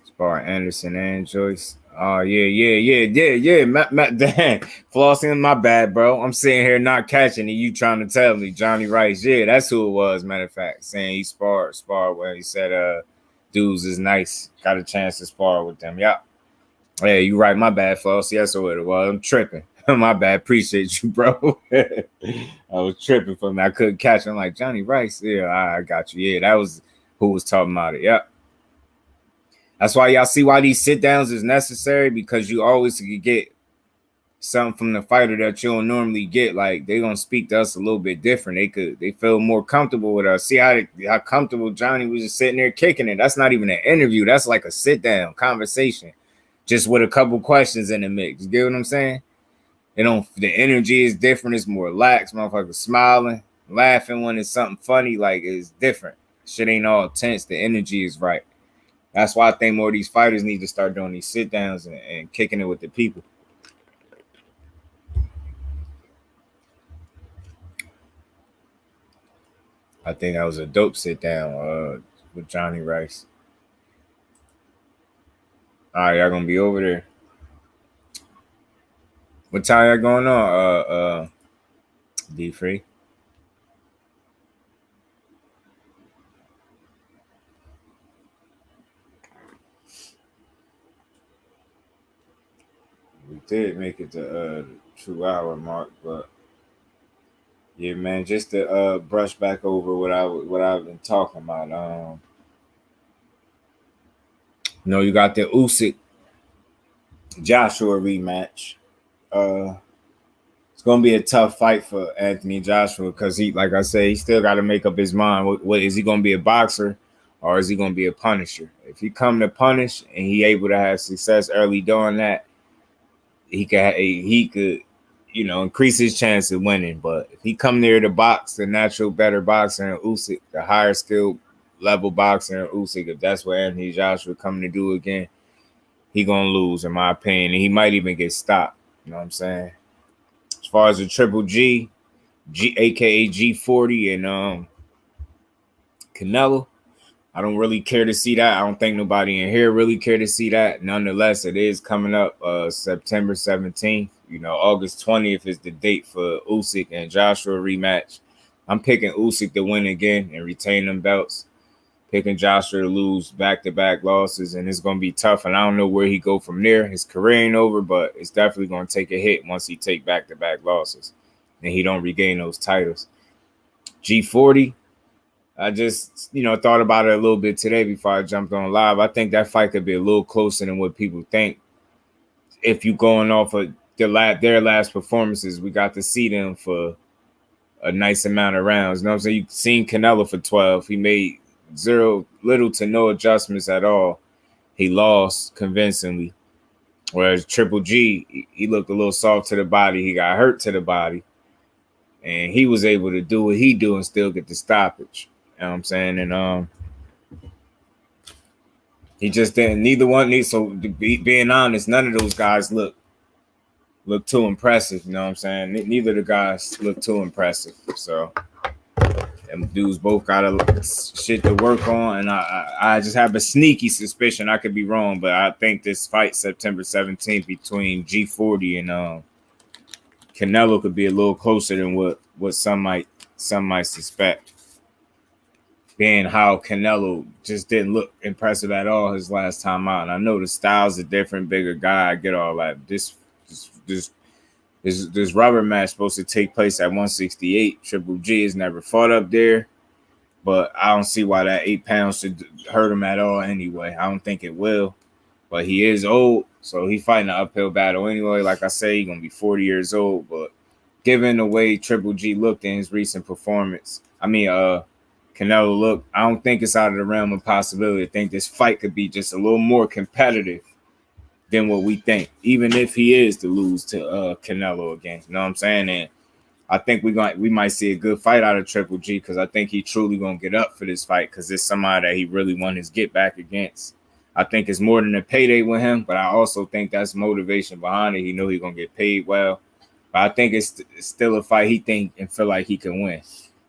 Spar Anderson and Joyce. Oh yeah. Damn. Flossing, my bad, bro. I'm sitting here not catching it. You trying to tell me Johnny Rice? Yeah, that's who it was. Matter of fact, saying he sparred when he said dudes is nice. Got a chance to spar with them. Yeah. Yeah, you right. My bad, Floss. That's what it was. I'm tripping. My bad. Appreciate you, bro. I was tripping for me. I couldn't catch him. Like Johnny Rice. Yeah, I got you. Yeah, that was who was talking about it. Yep. That's why y'all see why these sit downs is necessary, because you always get something from the fighter that you don't normally get. Like they gonna speak to us a little bit different. They feel more comfortable with us. See how comfortable Johnny was just sitting there kicking it. That's not even an interview. That's like a sit down conversation, just with a couple questions in the mix. You get what I'm saying? The energy is different. It's more lax. Motherfuckers smiling, laughing when it's something funny. Like it's different. Shit ain't all tense. The energy is right. That's why I think more of these fighters need to start doing these sit downs and kicking it with the people. I think that was a dope sit down with Johnny Rice. All right, y'all gonna be over there. What time y'all going on? D3. We did make it to the 2 hour mark, but yeah, man, just to brush back over what I've been talking about. You got the Usyk Joshua rematch. It's gonna be a tough fight for Anthony Joshua, because he, like I said, he still got to make up his mind. What is he gonna be, a boxer or is he gonna be a punisher? If he come to punish and he able to have success early doing that, he could increase his chance of winning. But if he come there to box, the natural better boxer in Usyk, the higher skill level boxer in Usyk, if that's what Anthony Joshua coming to do again, he gonna lose, in my opinion, and he might even get stopped. You know what I'm saying? As far as the Triple G, aka G40 and Canelo, I don't really care to see that. I don't think nobody in here really care to see that. Nonetheless, it is coming up September 17th. August 20th is the date for Usyk and Joshua rematch. I'm picking Usyk to win again and retain them belts. Picking Joshua to lose back-to-back losses, and it's going to be tough. And I don't know where he go from there. His career ain't over, but it's definitely going to take a hit once he take back-to-back losses and he don't regain those titles. G40, I just, thought about it a little bit today before I jumped on live. I think that fight could be a little closer than what people think. If you going off of their last performances, we got to see them for a nice amount of rounds. You know what I'm saying? You've seen Canelo for 12. He made little to no adjustments at all. He lost convincingly. Whereas Triple G, he looked a little soft to the body. He got hurt to the body. And he was able to do what he do and still get the stoppage. You know what I'm saying? And he just didn't. Neither one needs. So being honest, none of those guys look too impressive. You know what I'm saying? Neither of the guys look too impressive. So them dudes both got a shit to work on, and I just have a sneaky suspicion, I could be wrong, but I think this fight September 17th between G40 and Canelo could be a little closer than what some might suspect. Being how Canelo just didn't look impressive at all his last time out, and I know the style's a different, bigger guy. I get all that. This rubber match supposed to take place at 168. Triple G has never fought up there. but I don't see why that 8 pounds should hurt him at all anyway. I don't think it will. But he is old, so he's fighting an uphill battle anyway. Like I say, he's gonna be 40 years old. But given the way Triple G looked in his recent performance, Canelo looked, I don't think it's out of the realm of possibility. I think this fight could be just a little more competitive than what we think, even if he is to lose to Canelo again. You know what I'm saying? And I think we might see a good fight out of Triple G because I think he truly gonna get up for this fight because it's somebody that he really won his get back against. I think it's more than a payday with him, but I also think that's motivation behind it. He know he's gonna get paid well, but I think it's still a fight he think and feel like he can win.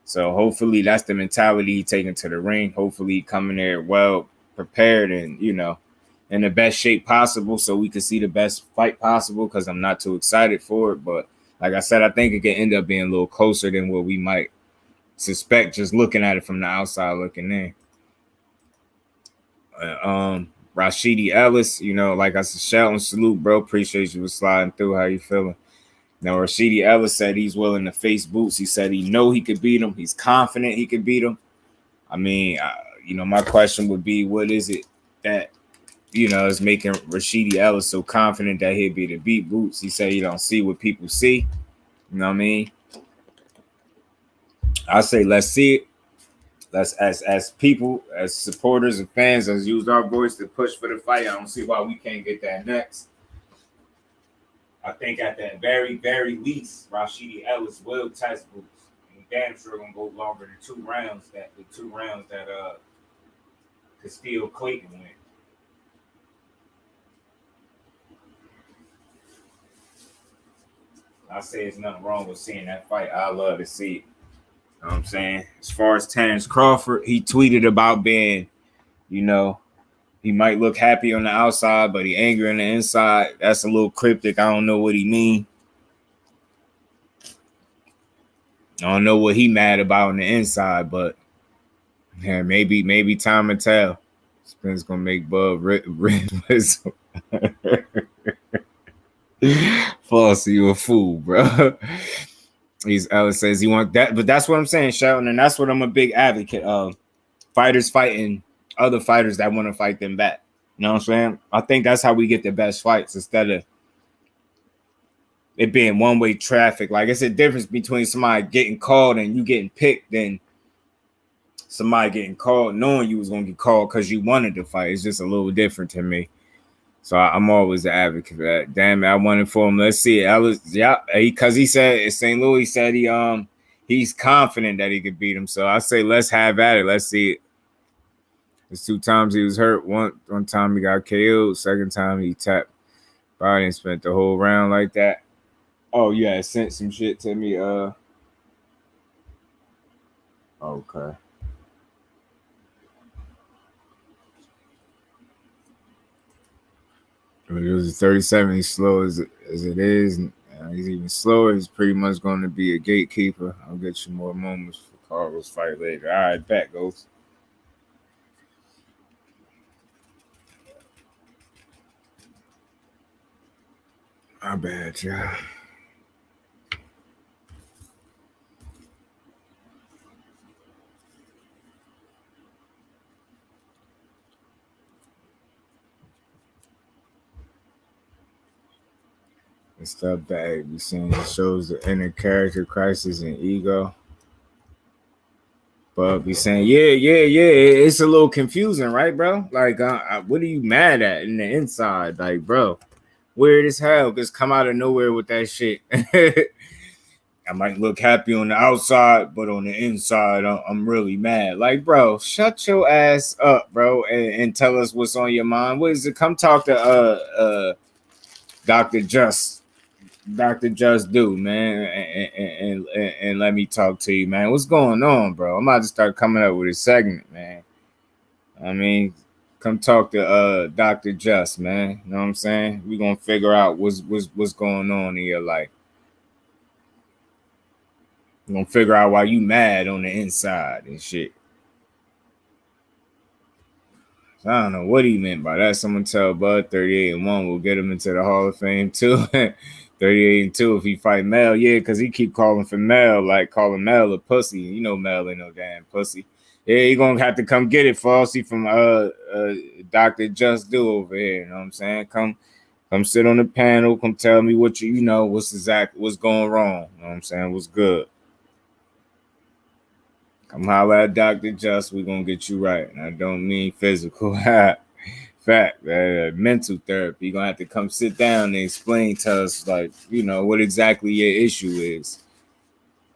So hopefully that's the mentality he taking to the ring. Hopefully he coming there well prepared and in the best shape possible so we can see the best fight possible because I'm not too excited for it. But like I said, I think it can end up being a little closer than what we might suspect just looking at it from the outside looking in. Rashidi Ellis, like I said, shout and salute, bro. Appreciate you for sliding through. How you feeling? Now, Rashidi Ellis said he's willing to face Boots. He said he know he could beat him. He's confident he could beat him. I mean, my question would be, what is it that is making Rashidi Ellis so confident that he'd be to beat Boots? He said he don't see what people see. You know what I mean? I say let's see it. Let's as people, as supporters and fans, let's use our voice to push for the fight. I don't see why we can't get that next. I think at the very, very least, Rashidi Ellis will test Boots. And damn sure gonna go longer than 2 rounds. The 2 rounds that Castillo Clayton went. I say there's nothing wrong with seeing that fight. I love to see it. You know what I'm saying? As far as Terence Crawford, he tweeted about being, he might look happy on the outside, but he angry on the inside. That's a little cryptic. I don't know what he mean. I don't know what he mad about on the inside, but yeah, maybe time will tell. Spence gonna make Bub red whistle. False, you a fool, bro. Ellis says he want that, but that's what I'm saying, Shelton, and that's what I'm a big advocate of. Fighters fighting other fighters that want to fight them back. You know what I'm saying? I think that's how we get the best fights instead of it being one-way traffic. Like, it's a difference between somebody getting called and you getting picked than somebody getting called knowing you was going to get called because you wanted to fight. It's just a little different to me. So I'm always an advocate for that. Damn it, I wanted for him. Let's see. Ellis, yeah, because he said in St. Louis, he said he's confident that he could beat him. So I say let's have at it. Let's see it. There's 2 times he was hurt. One time he got KO'd. Second time he tapped body and spent the whole round like that. Oh yeah, it sent some shit to me. Okay. But it was 37. He's slow as it is. He's even slower. He's pretty much going to be a gatekeeper. I'll get you more moments for Carlos' fight later. All right, back goes. My bad, y'all. And stuff back. We seeing it shows the inner character crisis and ego. But be saying, yeah. It's a little confusing, right, bro? Like, what are you mad at in the inside? Like, bro, weird as hell. Just come out of nowhere with that shit. I might look happy on the outside, but on the inside, I'm really mad. Like, bro, shut your ass up, bro, and tell us what's on your mind. What is it? Come talk to Dr. Just do, man, and let me talk to you, man. What's going on, bro? I'm about to start coming up with a segment, man. I mean, come talk to Dr. Just, man. You know what I'm saying? We're gonna figure out what's going on in your life. We're gonna figure out why you mad on the inside and shit. I don't know what he meant by that. Someone tell Bud 38-1 will get him into the Hall of Fame too. 38-2 if he fight Mel, yeah, because he keep calling for Mel, like calling Mel a pussy. You know Mel ain't no damn pussy. Yeah, you gonna have to come get it, Falsey, from Dr. Just Do over here. You know what I'm saying? Come sit on the panel. Come tell me what you know. What's going wrong. You know what I'm saying? What's good? Come holler at Dr. Just. We're gonna get you right. And I don't mean physical. Fact, mental therapy. You're gonna have to come sit down and explain to us, like, what exactly your issue is.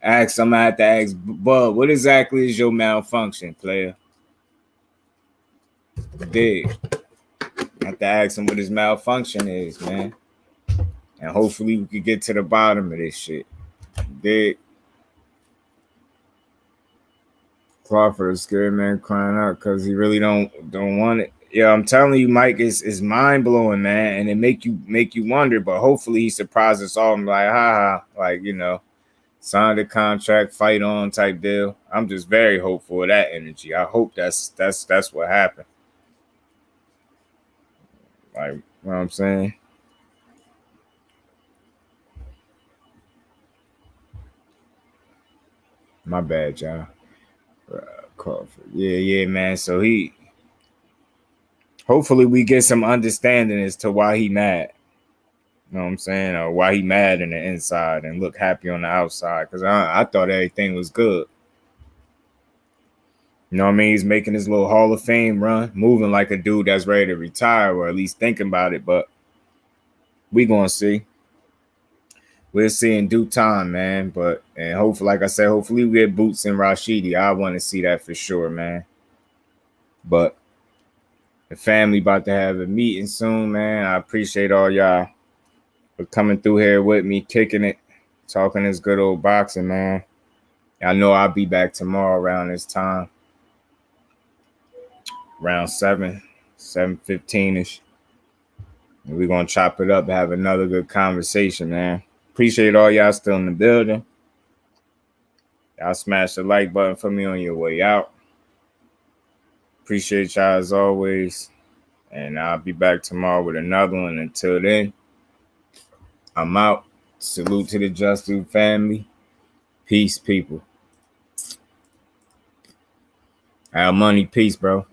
I'm gonna have to ask Bub, what exactly is your malfunction, player? Dig. I have to ask him what his malfunction is, man. And hopefully we could get to the bottom of this shit. Dig. Crawford is scared, man, crying out because he really don't want it. Yeah, I'm telling you, Mike, is mind blowing, man, and it make you wonder. But hopefully he surprises us all. I'm like, like sign the contract, fight on type deal. I'm just very hopeful of that energy. I hope that's what happened. Like, you know what I'm saying? My bad, y'all. Crawford. Yeah, man. So hopefully we get some understanding as to why he mad. You know what I'm saying? Or why he mad in the inside and look happy on the outside. Because I thought everything was good. You know what I mean? He's making his little Hall of Fame run, moving like a dude that's ready to retire, or at least thinking about it. But we gonna see. We'll see in due time, man. And hopefully, like I said, hopefully we get Boots and Rashidi. I want to see that for sure, man. But the family about to have a meeting soon, man. I appreciate all y'all for coming through here with me, kicking it, talking this good old boxing, man. I know I'll be back tomorrow around this time, around 7:15ish. And we're gonna chop it up, have another good conversation, man. Appreciate all y'all still in the building. Y'all smash the like button for me on your way out. Appreciate y'all as always. And I'll be back tomorrow with another one. Until then, I'm out. Salute to the Just Do family. Peace, people. Our money, peace, bro.